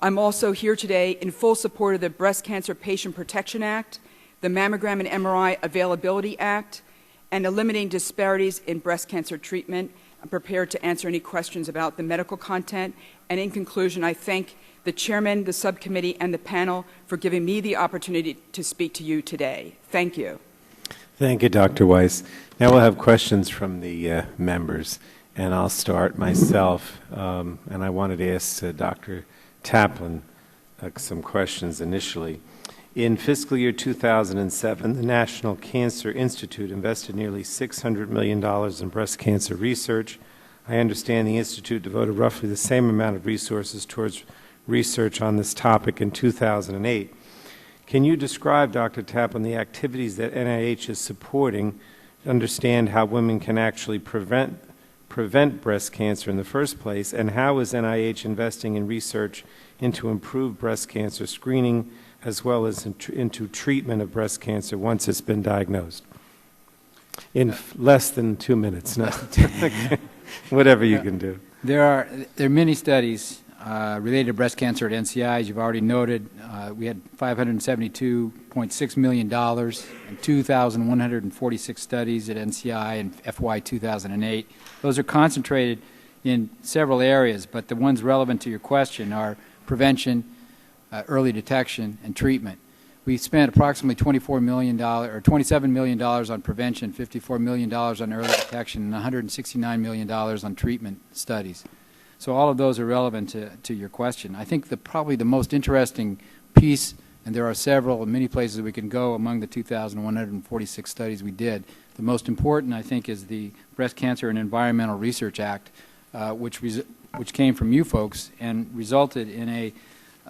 I'm also here today in full support of the Breast Cancer Patient Protection Act, the Mammogram and MRI Availability Act, and Eliminating Disparities in Breast Cancer Treatment. I'm prepared to answer any questions about the medical content. And in conclusion, I thank the chairman, the subcommittee, and the panel for giving me the opportunity to speak to you today. Thank you. Thank you, Dr. Weiss. Now we'll have questions from the members, and I'll start myself. And I wanted to ask Dr. Taplin some questions initially. In fiscal year 2007, the National Cancer Institute invested nearly $600 million in breast cancer research. I understand the Institute devoted roughly the same amount of resources towards research on this topic in 2008. Can you describe, Dr. Taplin, the activities that NIH is supporting to understand how women can actually prevent breast cancer in the first place, and how is NIH investing in research into improved breast cancer screening as well as into treatment of breast cancer once it's been diagnosed? In less than 2 minutes, no. Whatever you can do. There are many studies related to breast cancer at NCI. As you've already noted, we had $572.6 million and 2,146 studies at NCI in FY 2008. Those are concentrated in several areas, but the ones relevant to your question are prevention, early detection, and treatment. We spent approximately $27 million on prevention, $54 million on early detection, and $169 million on treatment studies. So all of those are relevant to your question. I think probably the most interesting piece, and there are several in many places we can go among the 2,146 studies we did, the most important, I think, is the Breast Cancer and Environmental Research Act, which came from you folks and resulted in a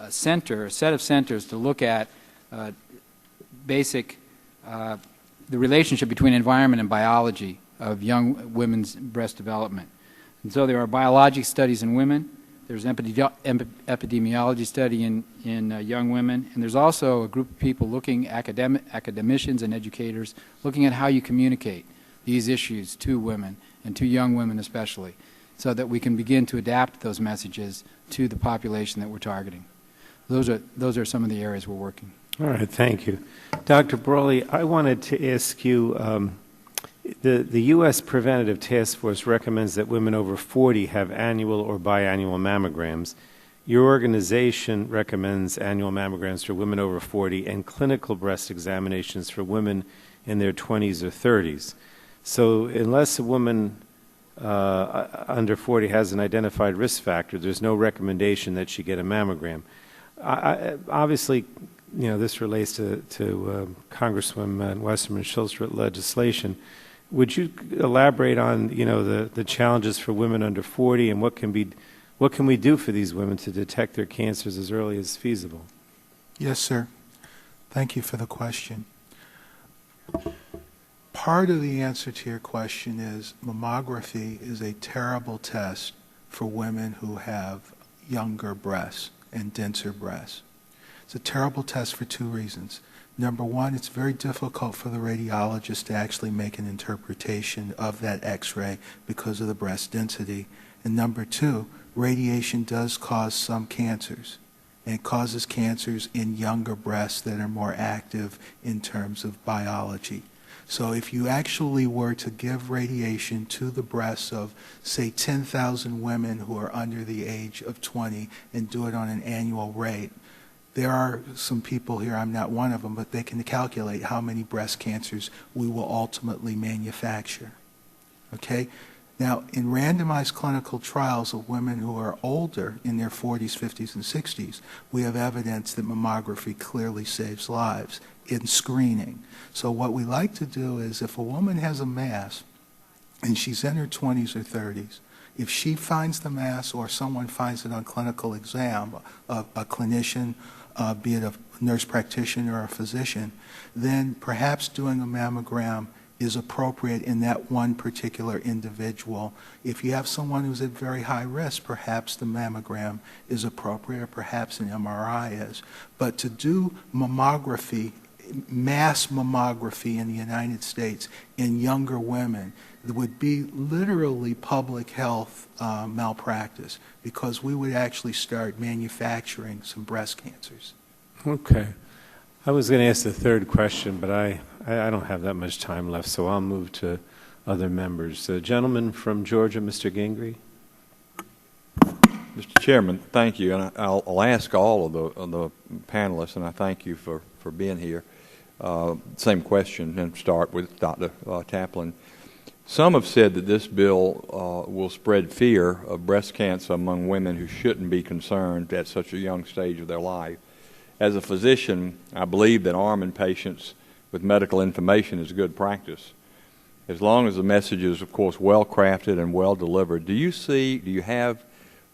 set of centers to look at the relationship between environment and biology of young women's breast development. And so there are biologic studies in women, there's an epidemiology study in young women, and there's also a group of people looking, academicians and educators, looking at how you communicate these issues to women, and to young women especially, so that we can begin to adapt those messages to the population that we're targeting. Those are some of the areas we're working. All right, thank you. Dr. Brawley, I wanted to ask you, the U.S. Preventative Task Force recommends that women over 40 have annual or biannual mammograms. Your organization recommends annual mammograms for women over 40 and clinical breast examinations for women in their 20s or 30s. So unless a woman under 40 has an identified risk factor, there's no recommendation that she get a mammogram. Obviously, this relates to Congresswoman Wasserman Schultz legislation. Would you elaborate on, the challenges for women under 40 and what can we do for these women to detect their cancers as early as feasible? Yes, sir. Thank you for the question. Part of the answer to your question is mammography is a terrible test for women who have younger breasts and denser breasts. It's a terrible test for two reasons. Number one, it's very difficult for the radiologist to actually make an interpretation of that X-ray because of the breast density. And number two, radiation does cause some cancers. And it causes cancers in younger breasts that are more active in terms of biology. So if you actually were to give radiation to the breasts of, say, 10,000 women who are under the age of 20 and do it on an annual rate, there are some people here, I'm not one of them, but they can calculate how many breast cancers we will ultimately manufacture. Okay? Now, in randomized clinical trials of women who are older, in their 40s, 50s, and 60s, we have evidence that mammography clearly saves lives in screening. So what we like to do is if a woman has a mass and she's in her 20s or 30s, if she finds the mass or someone finds it on clinical exam, a clinician, be it a nurse practitioner or a physician, then perhaps doing a mammogram is appropriate in that one particular individual. If you have someone who's at very high risk, perhaps the mammogram is appropriate, or perhaps an MRI is. But to do mammography, mass mammography in the United States in younger women, would be literally public health malpractice, because we would actually start manufacturing some breast cancers. Okay. I was going to ask the third question, but I don't have that much time left, so I'll move to other members. The gentleman from Georgia, Mr. Gingrey. Mr. Chairman, thank you, and I'll ask all of the panelists, and I thank you for being here. Same question, and start with Dr. Taplin. Some have said that this bill will spread fear of breast cancer among women who shouldn't be concerned at such a young stage of their life. As a physician, I believe that arming patients with medical information is good practice, as long as the message is, of course, well crafted and well delivered. Do you have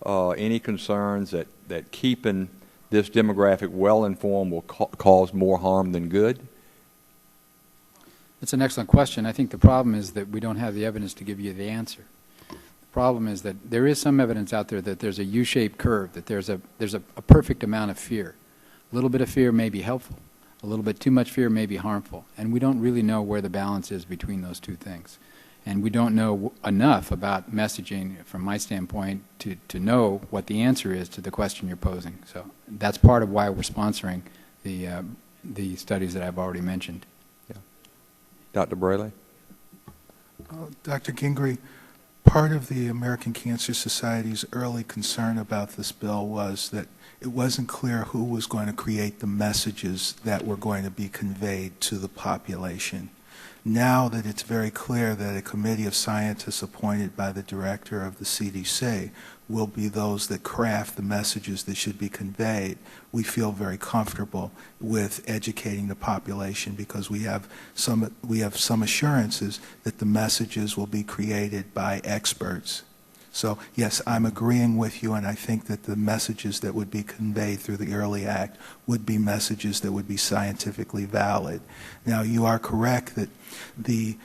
any concerns that keeping this demographic well informed will cause more harm than good? That's an excellent question. I think the problem is that we don't have the evidence to give you the answer. The problem is that there is some evidence out there that there's a U-shaped curve, that there's a perfect amount of fear. A little bit of fear may be helpful. A little bit too much fear may be harmful. And we don't really know where the balance is between those two things. And we don't know enough about messaging, from my standpoint, to know what the answer is to the question you're posing. So that's part of why we're sponsoring the studies that I've already mentioned. Dr. Braley? Dr. Gingrey, part of the American Cancer Society's early concern about this bill was that it wasn't clear who was going to create the messages that were going to be conveyed to the population. Now that it's very clear that a committee of scientists appointed by the director of the CDC will be those that craft the messages that should be conveyed, we feel very comfortable with educating the population because we have some assurances that the messages will be created by experts. So yes, I'm agreeing with you, and I think that the messages that would be conveyed through the Early Act would be messages that would be scientifically valid. Now, you are correct that the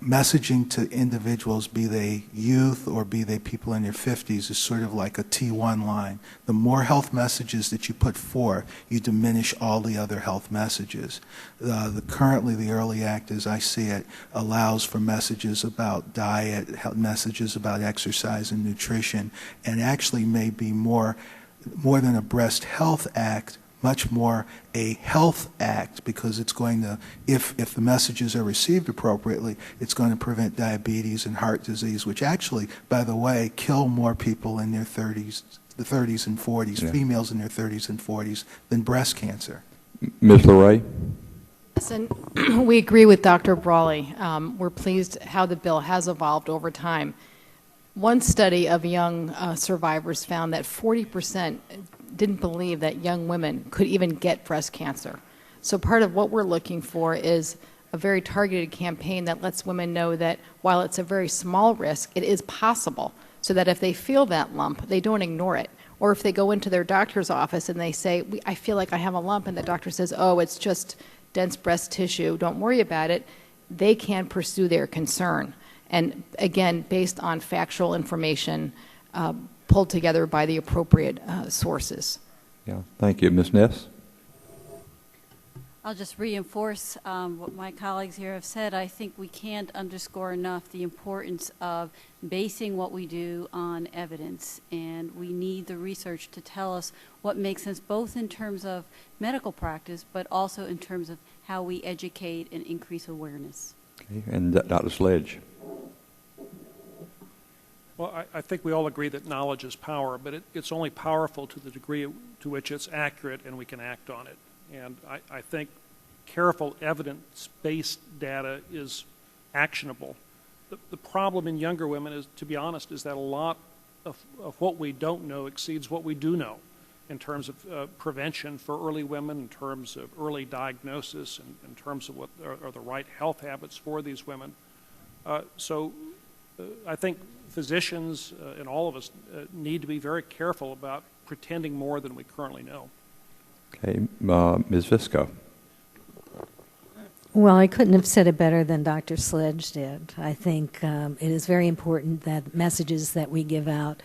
messaging to individuals, be they youth or be they people in their 50s, is sort of like a T1 line. The more health messages that you put forth, you diminish all the other health messages. Currently, the Early Act, as I see it, allows for messages about diet, messages about exercise and nutrition, and actually may be more than a breast health act, much more a health act, because it's going to, if the messages are received appropriately, it's going to prevent diabetes and heart disease, which actually, by the way, kill more people in their 30s, the 30s and 40s, females in their 30s and 40s, than breast cancer. Ms. LeRae? Yes, and we agree with Dr. Brawley. We're pleased how the bill has evolved over time. One study of young survivors found that 40% didn't believe that young women could even get breast cancer. So part of what we're looking for is a very targeted campaign that lets women know that while it's a very small risk, it is possible, so that if they feel that lump, they don't ignore it. Or if they go into their doctor's office and they say, I feel like I have a lump, and the doctor says, oh, it's just dense breast tissue, don't worry about it, they can pursue their concern. And again, based on factual information pulled together by the appropriate sources. Yeah, thank you. Ms. Ness? I'll just reinforce what my colleagues here have said. I think we can't underscore enough the importance of basing what we do on evidence, and we need the research to tell us what makes sense, both in terms of medical practice, but also in terms of how we educate and increase awareness. Okay. And Dr. Sledge? Well, I think we all agree that knowledge is power, but it's only powerful to the degree to which it's accurate and we can act on it. And I think careful evidence-based data is actionable. The problem in younger women is, to be honest, is that a lot of what we don't know exceeds what we do know in terms of prevention for early women, in terms of early diagnosis, and in terms of what are the right health habits for these women. So I think physicians and all of us need to be very careful about pretending more than we currently know. Okay, Ms. Visco. Well, I couldn't have said it better than Dr. Sledge did. I think it is very important that messages that we give out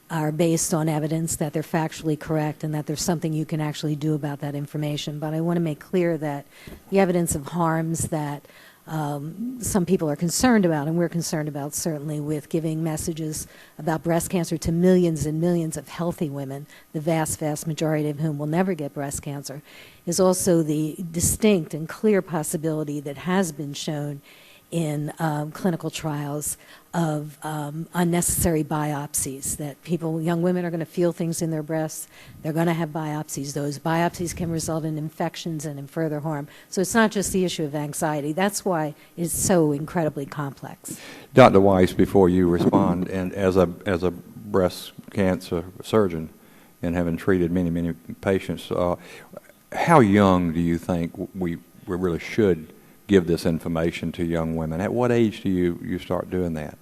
are based on evidence, that they're factually correct, and that there's something you can actually do about that information. But I want to make clear that the evidence of harms that some people are concerned about, and we're concerned about certainly with giving messages about breast cancer to millions and millions of healthy women, the vast, vast majority of whom will never get breast cancer, is also the distinct and clear possibility that has been shown in clinical trials of unnecessary biopsies, that young women are going to feel things in their breasts, they're going to have biopsies. Those biopsies can result in infections and in further harm. So it's not just the issue of anxiety. That's why it's so incredibly complex. Dr. Weiss, before you respond, and as a breast cancer surgeon and having treated many, many patients, how young do you think we really should give this information to young women? At what age do you start doing that?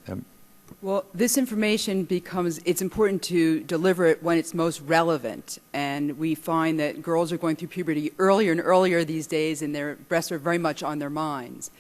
Well, this information it's important to deliver it when it's most relevant. And we find that girls are going through puberty earlier and earlier these days, and their breasts are very much on their minds.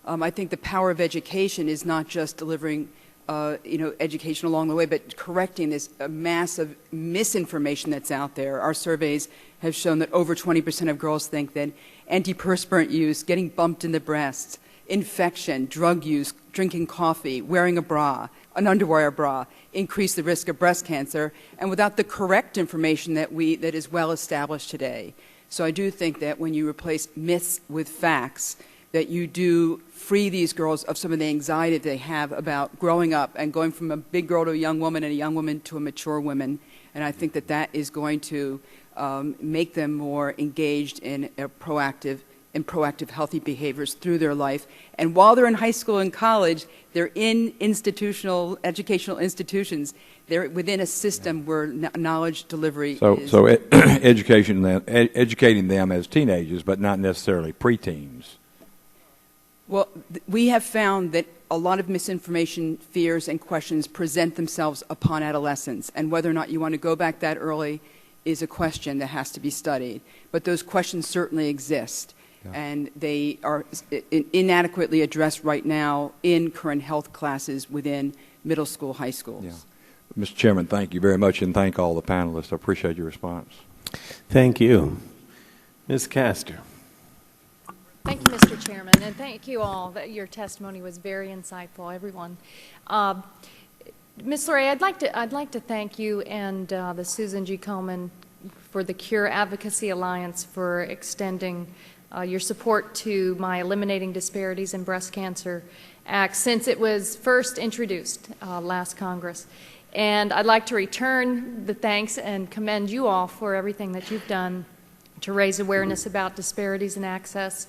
I think the power of education is not just delivering education along the way, but correcting this massive misinformation that's out there. Our surveys have shown that over 20% of girls think that antiperspirant use, getting bumped in the breasts, infection, drug use, drinking coffee, wearing a bra, an underwire bra, increase the risk of breast cancer, and without the correct information that is well established today. So I do think that when you replace myths with facts, that you do free these girls of some of the anxiety they have about growing up and going from a big girl to a young woman and a young woman to a mature woman. And I think that is going to make them more engaged in proactive healthy behaviors through their life. And while they're in high school and college, they're in educational institutions. They're within a system where knowledge delivery is. So educating them as teenagers, but not necessarily preteens. Well, we have found that a lot of misinformation, fears, and questions present themselves upon adolescence, and whether or not you want to go back that early is a question that has to be studied. But those questions certainly exist, and they are inadequately addressed right now in current health classes within middle school, high schools. Yeah. Mr. Chairman, thank you very much, and thank all the panelists. I appreciate your response. Thank you. Ms. Castor. Thank you, Mr. Chairman, and thank you all. Your testimony was very insightful, everyone. Ms. Luray, I'd like to thank you and the Susan G. Komen for the Cure Advocacy Alliance for extending your support to my Eliminating Disparities in Breast Cancer Act since it was first introduced last Congress. And I'd like to return the thanks and commend you all for everything that you've done to raise awareness about disparities in access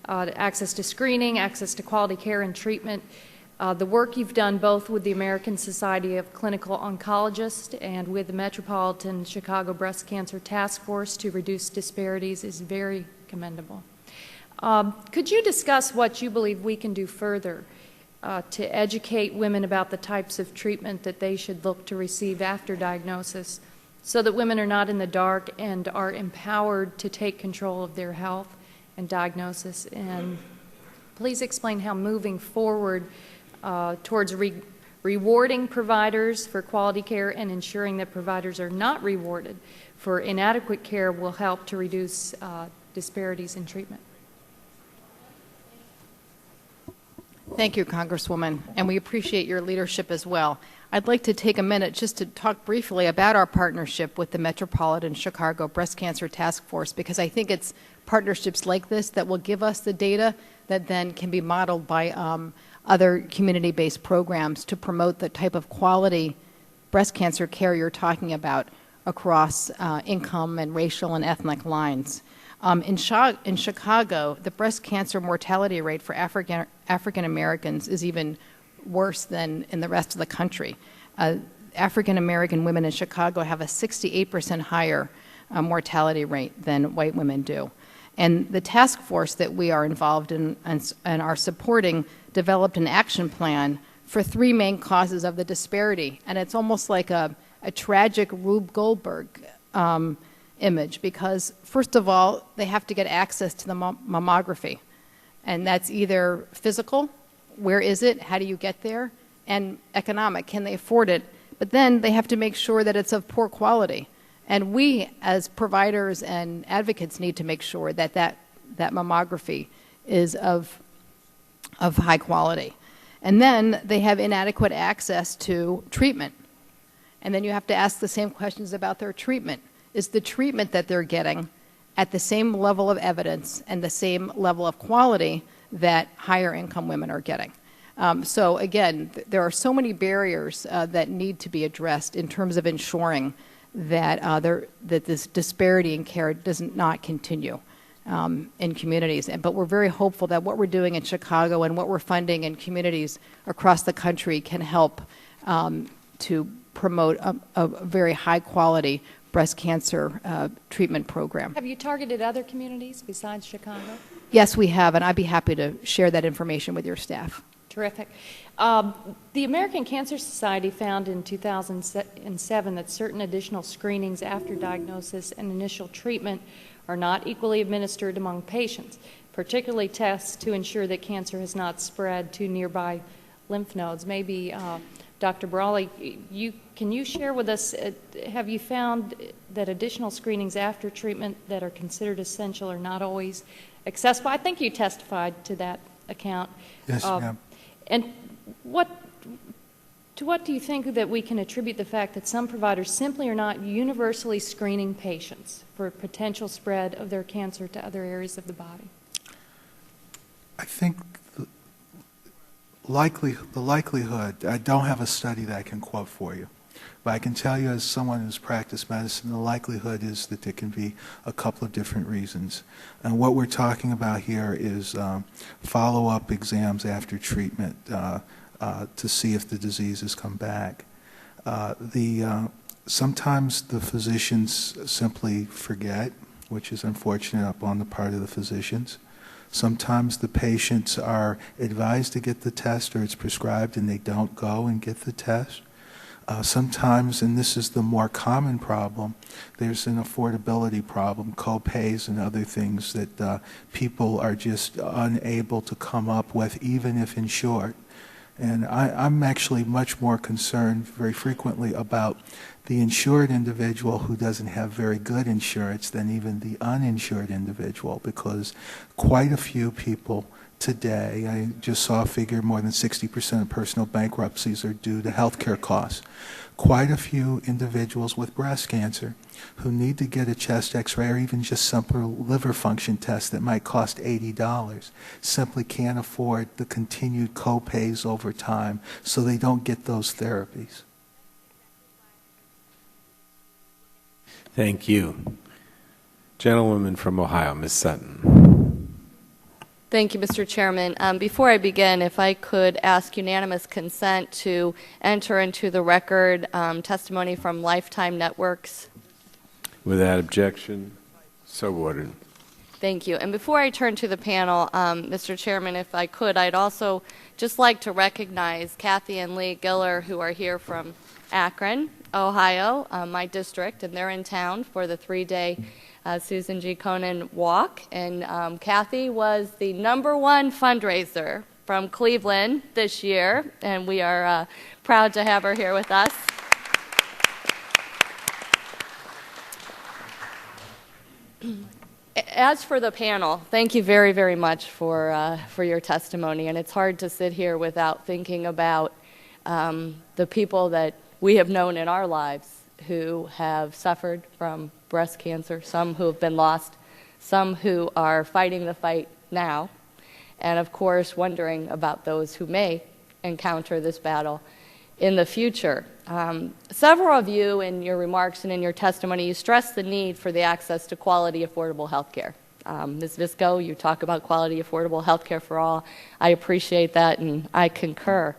to screening, access to quality care and treatment. The work you've done both with the American Society of Clinical Oncologists and with the Metropolitan Chicago Breast Cancer Task Force to reduce disparities is very commendable. Could you discuss what you believe we can do further to educate women about the types of treatment that they should look to receive after diagnosis, so that women are not in the dark and are empowered to take control of their health and diagnosis? And please explain how moving forward towards rewarding providers for quality care and ensuring that providers are not rewarded for inadequate care will help to reduce disparities in treatment. Thank you, Congresswoman, and we appreciate your leadership as well. I'd like to take a minute just to talk briefly about our partnership with the Metropolitan Chicago Breast Cancer Task Force, because I think it's partnerships like this that will give us the data that then can be modeled by other community-based programs to promote the type of quality breast cancer care you're talking about across income and racial and ethnic lines. In Chicago, the breast cancer mortality rate for African Americans is even worse than in the rest of the country. African American women in Chicago have a 68% higher mortality rate than white women do. And the task force that we are involved in and are supporting developed an action plan for 3 main causes of the disparity. And it's almost like a tragic Rube Goldberg image, because first of all, they have to get access to the mammography. And that's either physical, where is it, how do you get there, and economic, can they afford it? But then they have to make sure that it's of poor quality. And we, as providers and advocates, need to make sure that that mammography is of high quality. And then they have inadequate access to treatment. And then you have to ask the same questions about their treatment. Is the treatment that they're getting at the same level of evidence and the same level of quality that higher income women are getting. So again, there are so many barriers that need to be addressed in terms of ensuring that, that this disparity in care does not continue in communities. But we're very hopeful that what we're doing in Chicago and what we're funding in communities across the country can help to promote a very high quality breast cancer treatment program. Have you targeted other communities besides Chicago? Yes, we have, and I'd be happy to share that information with your staff. Terrific. The American Cancer Society found in 2007 that certain additional screenings after diagnosis and initial treatment are not equally administered among patients, particularly tests to ensure that cancer has not spread to nearby lymph nodes. Maybe Dr. Brawley, can you share with us, have you found that additional screenings after treatment that are considered essential are not always accessible? I think you testified to that account. Yes, ma'am. And to what do you think that we can attribute the fact that some providers simply are not universally screening patients for potential spread of their cancer to other areas of the body? I think the likelihood, I don't have a study that I can quote for you, but I can tell you as someone who's practiced medicine, the likelihood is that there can be a couple of different reasons. And what we're talking about here is follow-up exams after treatment to see if the disease has come back. Sometimes the physicians simply forget, which is unfortunate on the part of the physicians. Sometimes the patients are advised to get the test or it's prescribed and they don't go and get the test. Sometimes, and this is the more common problem, there's an affordability problem, co-pays and other things that people are just unable to come up with, even if insured. And I'm actually much more concerned very frequently about the insured individual who doesn't have very good insurance than even the uninsured individual, because quite a few people today, I just saw a figure, more than 60% of personal bankruptcies are due to healthcare costs. Quite a few individuals with breast cancer who need to get a chest x-ray or even just simple liver function test that might cost $80 simply can't afford the continued co-pays over time, so they don't get those therapies. Thank you. Gentlewoman from Ohio, Ms. Sutton. Thank you, Mr. Chairman. Before I begin, if I could ask unanimous consent to enter into the record testimony from Lifetime Networks. Without objection, so ordered. Thank you. And before I turn to the panel, Mr. Chairman, if I could, I'd also just like to recognize Kathy and Lee Giller, who are here from Akron, Ohio, my district, and they're in town for the 3-day Susan G. Komen walk. And Kathy was the #1 fundraiser from Cleveland this year, and we are proud to have her here with us. As for the panel, thank you very, very much for your testimony. And it's hard to sit here without thinking about the people that we have known in our lives who have suffered from breast cancer, some who have been lost, some who are fighting the fight now, and of course wondering about those who may encounter this battle in the future. Several of you in your remarks and in your testimony, you stress the need for the access to quality, affordable health care. Ms. Visco, you talk about quality, affordable health care for all. I appreciate that, and I concur.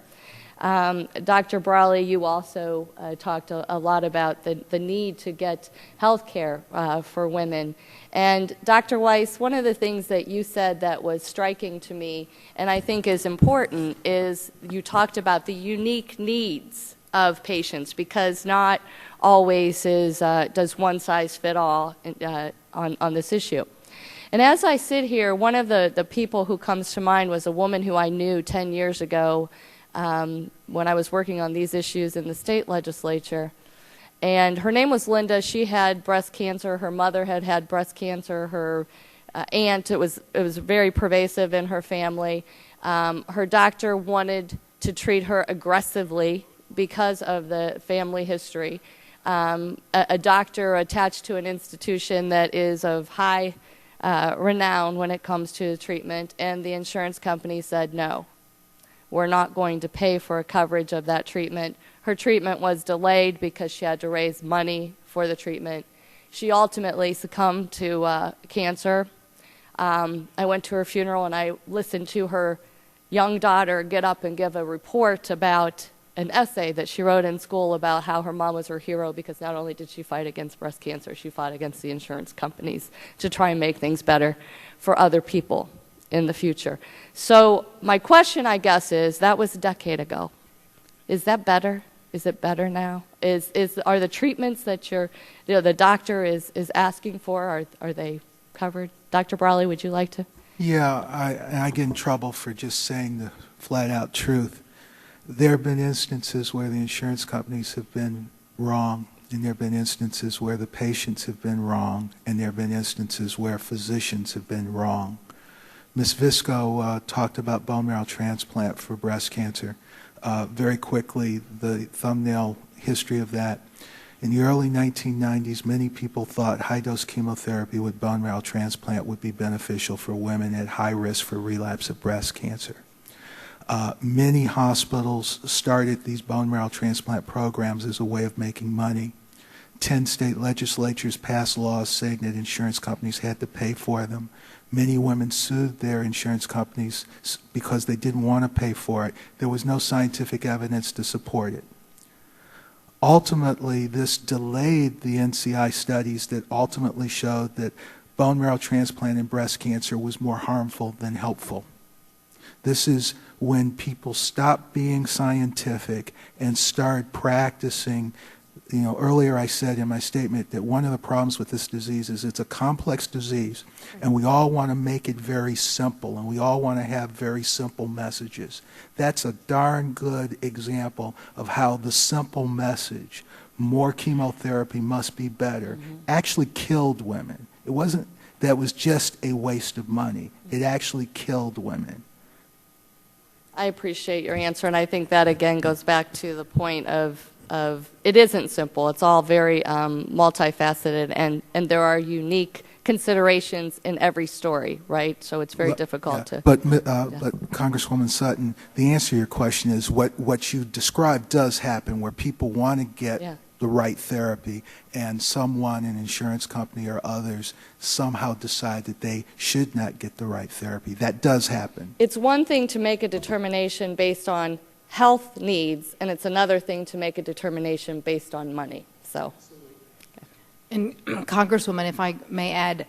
Dr. Brawley, you also talked a lot about the need to get health care for women. And Dr. Weiss, one of the things that you said that was striking to me, and I think is important, is you talked about the unique needs of patients, because not always does one size fit all on this issue. And as I sit here, one of the people who comes to mind was a woman who I knew 10 years ago when I was working on these issues in the state legislature. And her name was Linda. She had breast cancer. Her mother had breast cancer. Her aunt, it was very pervasive in her family. Her doctor wanted to treat her aggressively because of the family history. A doctor attached to an institution that is of high renown when it comes to treatment, and the insurance company said no. We're not going to pay for a coverage of that treatment. Her treatment was delayed because she had to raise money for the treatment. She ultimately succumbed to cancer. I went to her funeral and I listened to her young daughter get up and give a report about an essay that she wrote in school about how her mom was her hero because not only did she fight against breast cancer, she fought against the insurance companies to try and make things better for other people in the future. So my question, I guess, is that was a decade ago. Is that better? Is it better now? Are the treatments that the doctor is asking for, are they covered? Dr. Brawley, would you like to? Yeah, I get in trouble for just saying the flat-out truth. There have been instances where the insurance companies have been wrong, and there have been instances where the patients have been wrong, and there have been instances where physicians have been wrong. Ms. Visco talked about bone marrow transplant for breast cancer. Very quickly, the thumbnail history of that. In the early 1990s, many people thought high-dose chemotherapy with bone marrow transplant would be beneficial for women at high risk for relapse of breast cancer. Many hospitals started these bone marrow transplant programs as a way of making money. 10 state legislatures passed laws saying that insurance companies had to pay for them. Many women sued their insurance companies because they didn't want to pay for it. There was no scientific evidence to support it. Ultimately, this delayed the NCI studies that ultimately showed that bone marrow transplant in breast cancer was more harmful than helpful. This is when people stopped being scientific and started practicing. You know, earlier I said in my statement that one of the problems with this disease is it's a complex disease, and we all want to make it very simple, and we all want to have very simple messages. That's a darn good example of how the simple message, more chemotherapy must be better, actually killed women. It wasn't that was just a waste of money. It actually killed women. I appreciate your answer, and I think that again goes back to the point of it isn't simple. It's all very multifaceted, and there are unique considerations in every story, right? So it's very difficult to. But Congresswoman Sutton, the answer to your question is what you described does happen, where people want to get the right therapy, and someone, an insurance company or others, somehow decide that they should not get the right therapy. That does happen. It's one thing to make a determination based on health needs, and it's another thing to make a determination based on money. So, and Congresswoman, if I may add,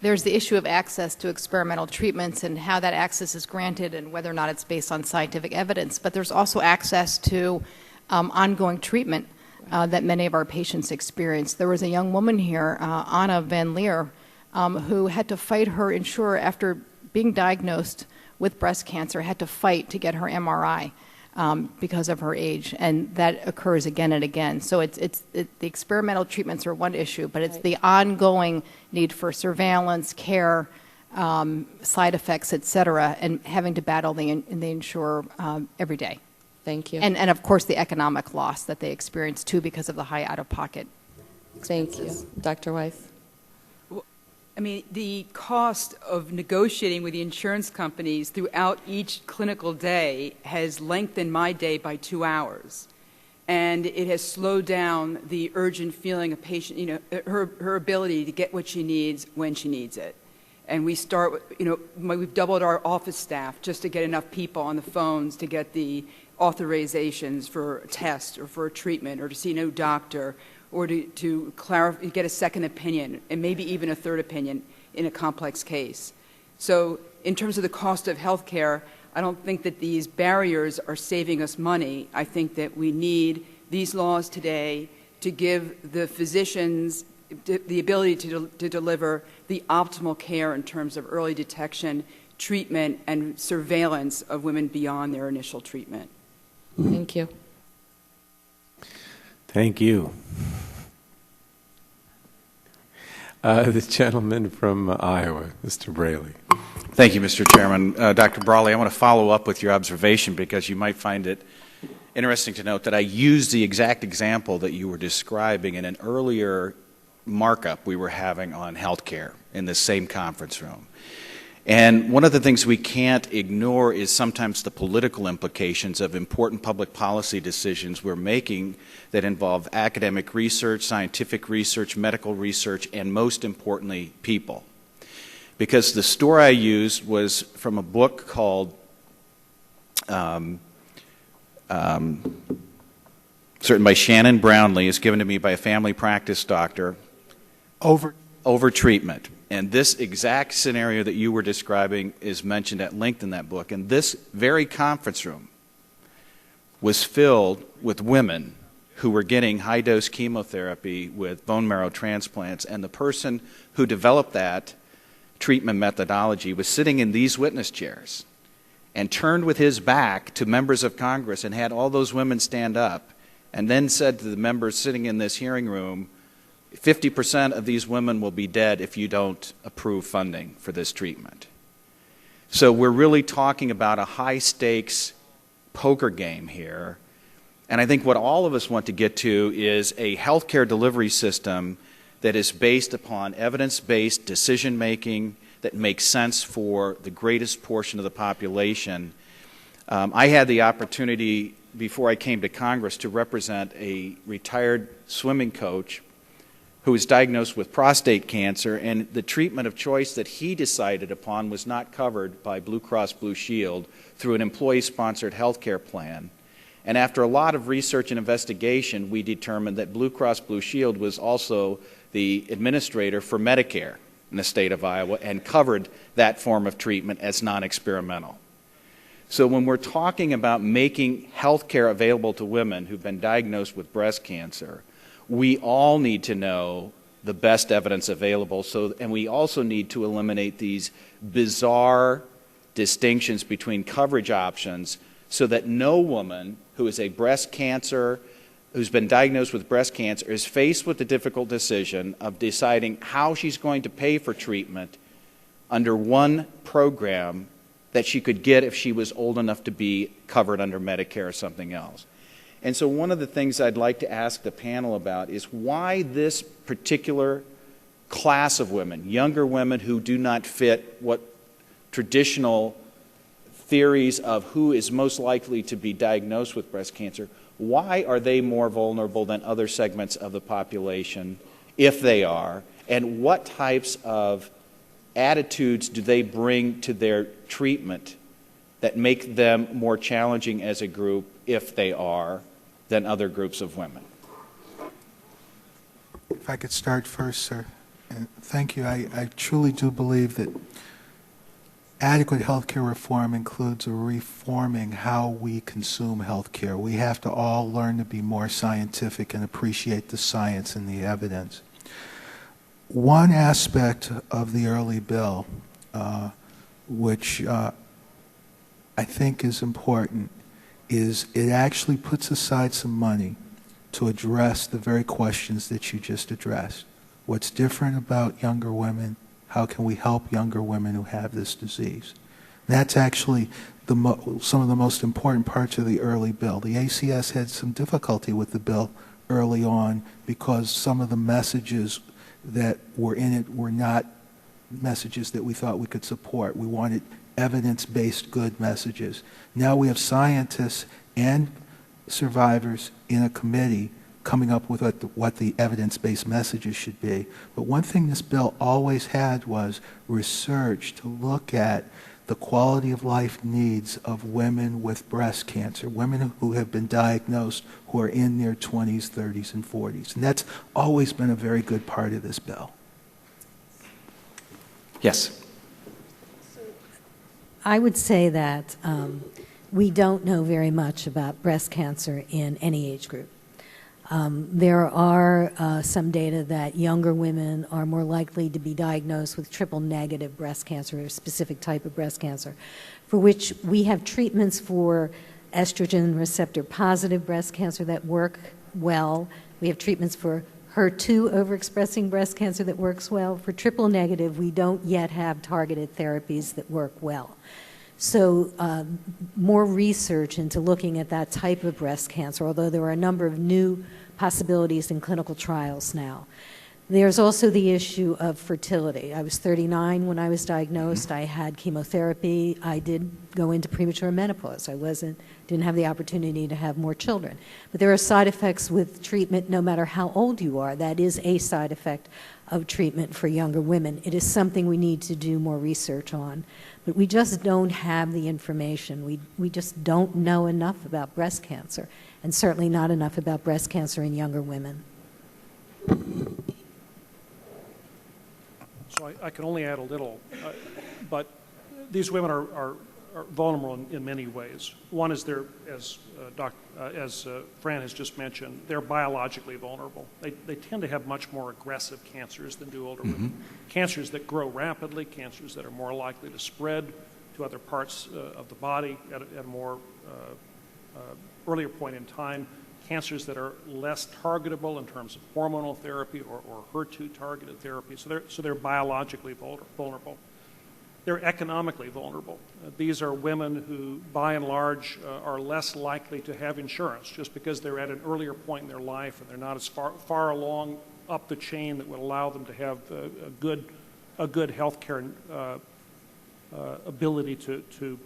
there's the issue of access to experimental treatments and how that access is granted and whether or not it's based on scientific evidence. But there's also access to ongoing treatment that many of our patients experience. There was a young woman here, Anna Van Leer, who had to fight her insurer after being diagnosed with breast cancer, had to fight to get her MRI. Because of her age, and that occurs again and again. So the experimental treatments are one issue, but it's the ongoing need for surveillance, care, side effects, et cetera, and having to battle the insurer every day. Thank you. And of course the economic loss that they experience too because of the high out-of-pocket expenses. Thank you. Dr. Weiss? I mean, the cost of negotiating with the insurance companies throughout each clinical day has lengthened my day by 2 hours. And it has slowed down the urgent feeling of patient, you know, her ability to get what she needs when she needs it. And we start, you know, we've doubled our office staff just to get enough people on the phones to get the authorizations for a test or for a treatment or to see a new doctor, or to clarify, get a second opinion, and maybe even a third opinion in a complex case. So in terms of the cost of health care, I don't think that these barriers are saving us money. I think that we need these laws today to give the physicians the ability to deliver the optimal care in terms of early detection, treatment, and surveillance of women beyond their initial treatment. Thank you. Thank you. The gentleman from Iowa, Mr. Braley. Thank you, Mr. Chairman. Dr. Brawley, I want to follow up with your observation because you might find it interesting to note that I used the exact example that you were describing in an earlier markup we were having on health care in this same conference room. And one of the things we can't ignore is sometimes the political implications of important public policy decisions we're making that involve academic research, scientific research, medical research, and most importantly, people. Because the story I used was from a book called certain by Shannon Brownlee. It's given to me by a family practice doctor. Overtreatment. And this exact scenario that you were describing is mentioned at length in that book. And this very conference room was filled with women who were getting high-dose chemotherapy with bone marrow transplants. And the person who developed that treatment methodology was sitting in these witness chairs and turned with his back to members of Congress and had all those women stand up and then said to the members sitting in this hearing room, 50% of these women will be dead if you don't approve funding for this treatment. So we're really talking about a high-stakes poker game here. And I think what all of us want to get to is a healthcare delivery system that is based upon evidence-based decision-making that makes sense for the greatest portion of the population. I had the opportunity, before I came to Congress, to represent a retired swimming coach who was diagnosed with prostate cancer, and the treatment of choice that he decided upon was not covered by Blue Cross Blue Shield through an employee-sponsored health care plan. And after a lot of research and investigation, we determined that Blue Cross Blue Shield was also the administrator for Medicare in the state of Iowa and covered that form of treatment as non-experimental. So when we're talking about making health care available to women who've been diagnosed with breast cancer, we all need to know the best evidence available, and we also need to eliminate these bizarre distinctions between coverage options so that no woman who is a breast cancer, who's been diagnosed with breast cancer, is faced with the difficult decision of deciding how she's going to pay for treatment under one program that she could get if she was old enough to be covered under Medicare or something else. And so one of the things I'd like to ask the panel about is why this particular class of women, younger women who do not fit what traditional theories of who is most likely to be diagnosed with breast cancer, why are they more vulnerable than other segments of the population, if they are, and what types of attitudes do they bring to their treatment that make them more challenging as a group, if they are, than other groups of women? If I could start first, sir. And thank you. I truly do believe that adequate health care reform includes reforming how we consume health care. We have to all learn to be more scientific and appreciate the science and the evidence. One aspect of the early bill, which I think is important, is it actually puts aside some money to address the very questions that you just addressed. What's different about younger women? How can we help younger women who have this disease? That's actually some of the most important parts of the early bill. The ACS had some difficulty with the bill early on because some of the messages that were in it were not messages that we thought we could support. We wanted evidence-based good messages. Now we have scientists and survivors in a committee coming up with what the evidence-based messages should be. But one thing this bill always had was research to look at the quality of life needs of women with breast cancer, women who have been diagnosed who are in their 20s, 30s, and 40s. And that's always been a very good part of this bill. Yes. I would say that we don't know very much about breast cancer in any age group. There are some data that younger women are more likely to be diagnosed with triple-negative breast cancer, or a specific type of breast cancer, for which we have treatments for estrogen receptor-positive breast cancer that work well. We have treatments for HER2 overexpressing breast cancer that works well. For triple-negative, we don't yet have targeted therapies that work well. So more research into looking at that type of breast cancer, although there are a number of new possibilities in clinical trials now. There's also the issue of fertility. I was 39 when I was diagnosed. I had chemotherapy. I did go into premature menopause. I didn't have the opportunity to have more children. But there are side effects with treatment no matter how old you are. That is a side effect of treatment for younger women. It is something we need to do more research on. But we just don't have the information. We just don't know enough about breast cancer, and certainly not enough about breast cancer in younger women. So I can only add a little, but these women are vulnerable in many ways. One is as Fran has just mentioned, they're biologically vulnerable. They tend to have much more aggressive cancers than do older women. Cancers that grow rapidly, cancers that are more likely to spread to other parts of the body at a more earlier point in time. Cancers that are less targetable in terms of hormonal therapy or HER2-targeted therapy. So they're biologically vulnerable. They're economically vulnerable. These are women who, by and large, are less likely to have insurance just because they're at an earlier point in their life and they're not as far along up the chain that would allow them to have a good health care ability to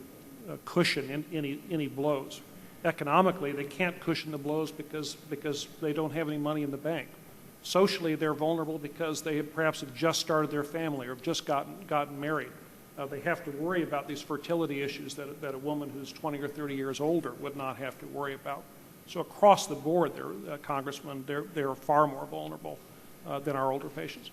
cushion any blows. Economically, they can't cushion the blows because they don't have any money in the bank. Socially, they're vulnerable because they perhaps have just started their family or have just gotten married. They have to worry about these fertility issues that a woman who's 20 or 30 years older would not have to worry about. So across the board, Congressman, they're far more vulnerable than our older patients.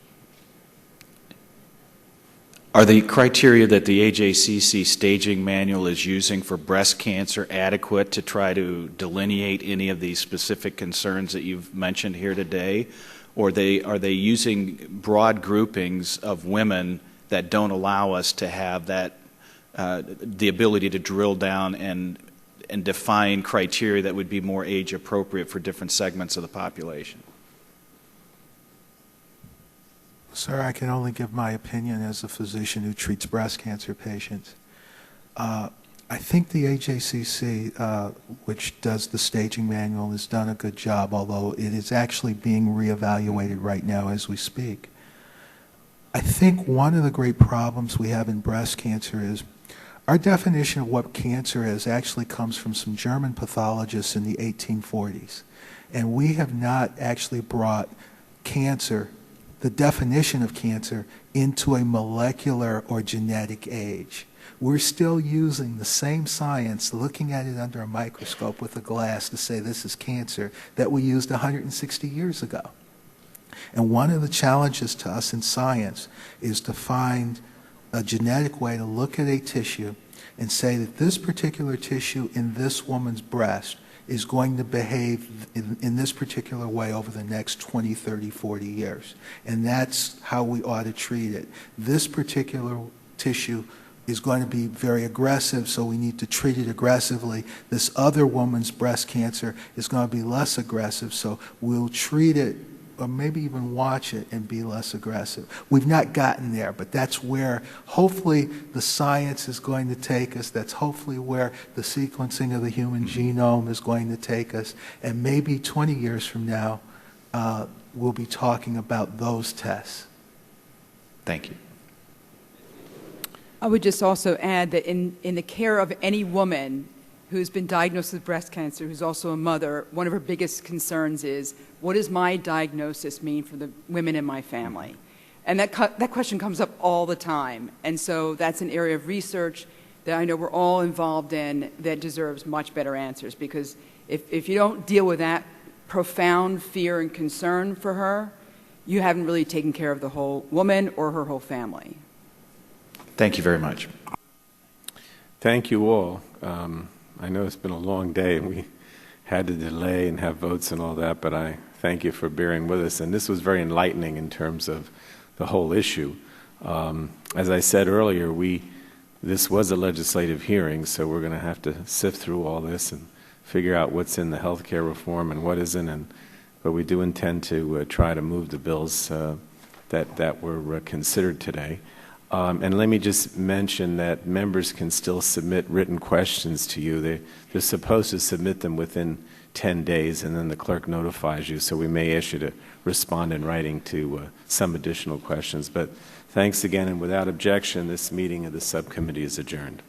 Are the criteria that the AJCC staging manual is using for breast cancer adequate to try to delineate any of these specific concerns that you've mentioned here today? Or are they using broad groupings of women that don't allow us to have that the ability to drill down and define criteria that would be more age appropriate for different segments of the population? Sir, I can only give my opinion as a physician who treats breast cancer patients. I think the AJCC, which does the staging manual, has done a good job, although it is actually being reevaluated right now as we speak. I think one of the great problems we have in breast cancer is our definition of what cancer is actually comes from some German pathologists in the 1840s. And we have not actually brought cancer, the definition of cancer, into a molecular or genetic age. We're still using the same science, looking at it under a microscope with a glass to say this is cancer, that we used 160 years ago. And one of the challenges to us in science is to find a genetic way to look at a tissue and say that this particular tissue in this woman's breast is going to behave in this particular way over the next 20, 30, 40 years. And that's how we ought to treat it. This particular tissue is going to be very aggressive, so we need to treat it aggressively. This other woman's breast cancer is going to be less aggressive, so we'll treat it or maybe even watch it and be less aggressive. We've not gotten there, but that's where hopefully the science is going to take us. That's hopefully where the sequencing of the human genome is going to take us. And maybe 20 years from now, we'll be talking about those tests. Thank you. I would just also add that in the care of any woman who's been diagnosed with breast cancer, who's also a mother, one of her biggest concerns is, what does my diagnosis mean for the women in my family? And that question comes up all the time. And so that's an area of research that I know we're all involved in that deserves much better answers, because if you don't deal with that profound fear and concern for her, you haven't really taken care of the whole woman or her whole family. Thank you very much. Thank you all. I know it's been a long day and we had to delay and have votes and all that, but I thank you for bearing with us. And this was very enlightening in terms of the whole issue. As I said earlier, this was a legislative hearing, so we're going to have to sift through all this and figure out what's in the health care reform and what isn't. But we do intend to try to move the bills that were considered today. And let me just mention that members can still submit written questions to you. They're supposed to submit them within 10 days, and then the clerk notifies you, so we may ask you to respond in writing to some additional questions. But thanks again, and without objection, this meeting of the subcommittee is adjourned.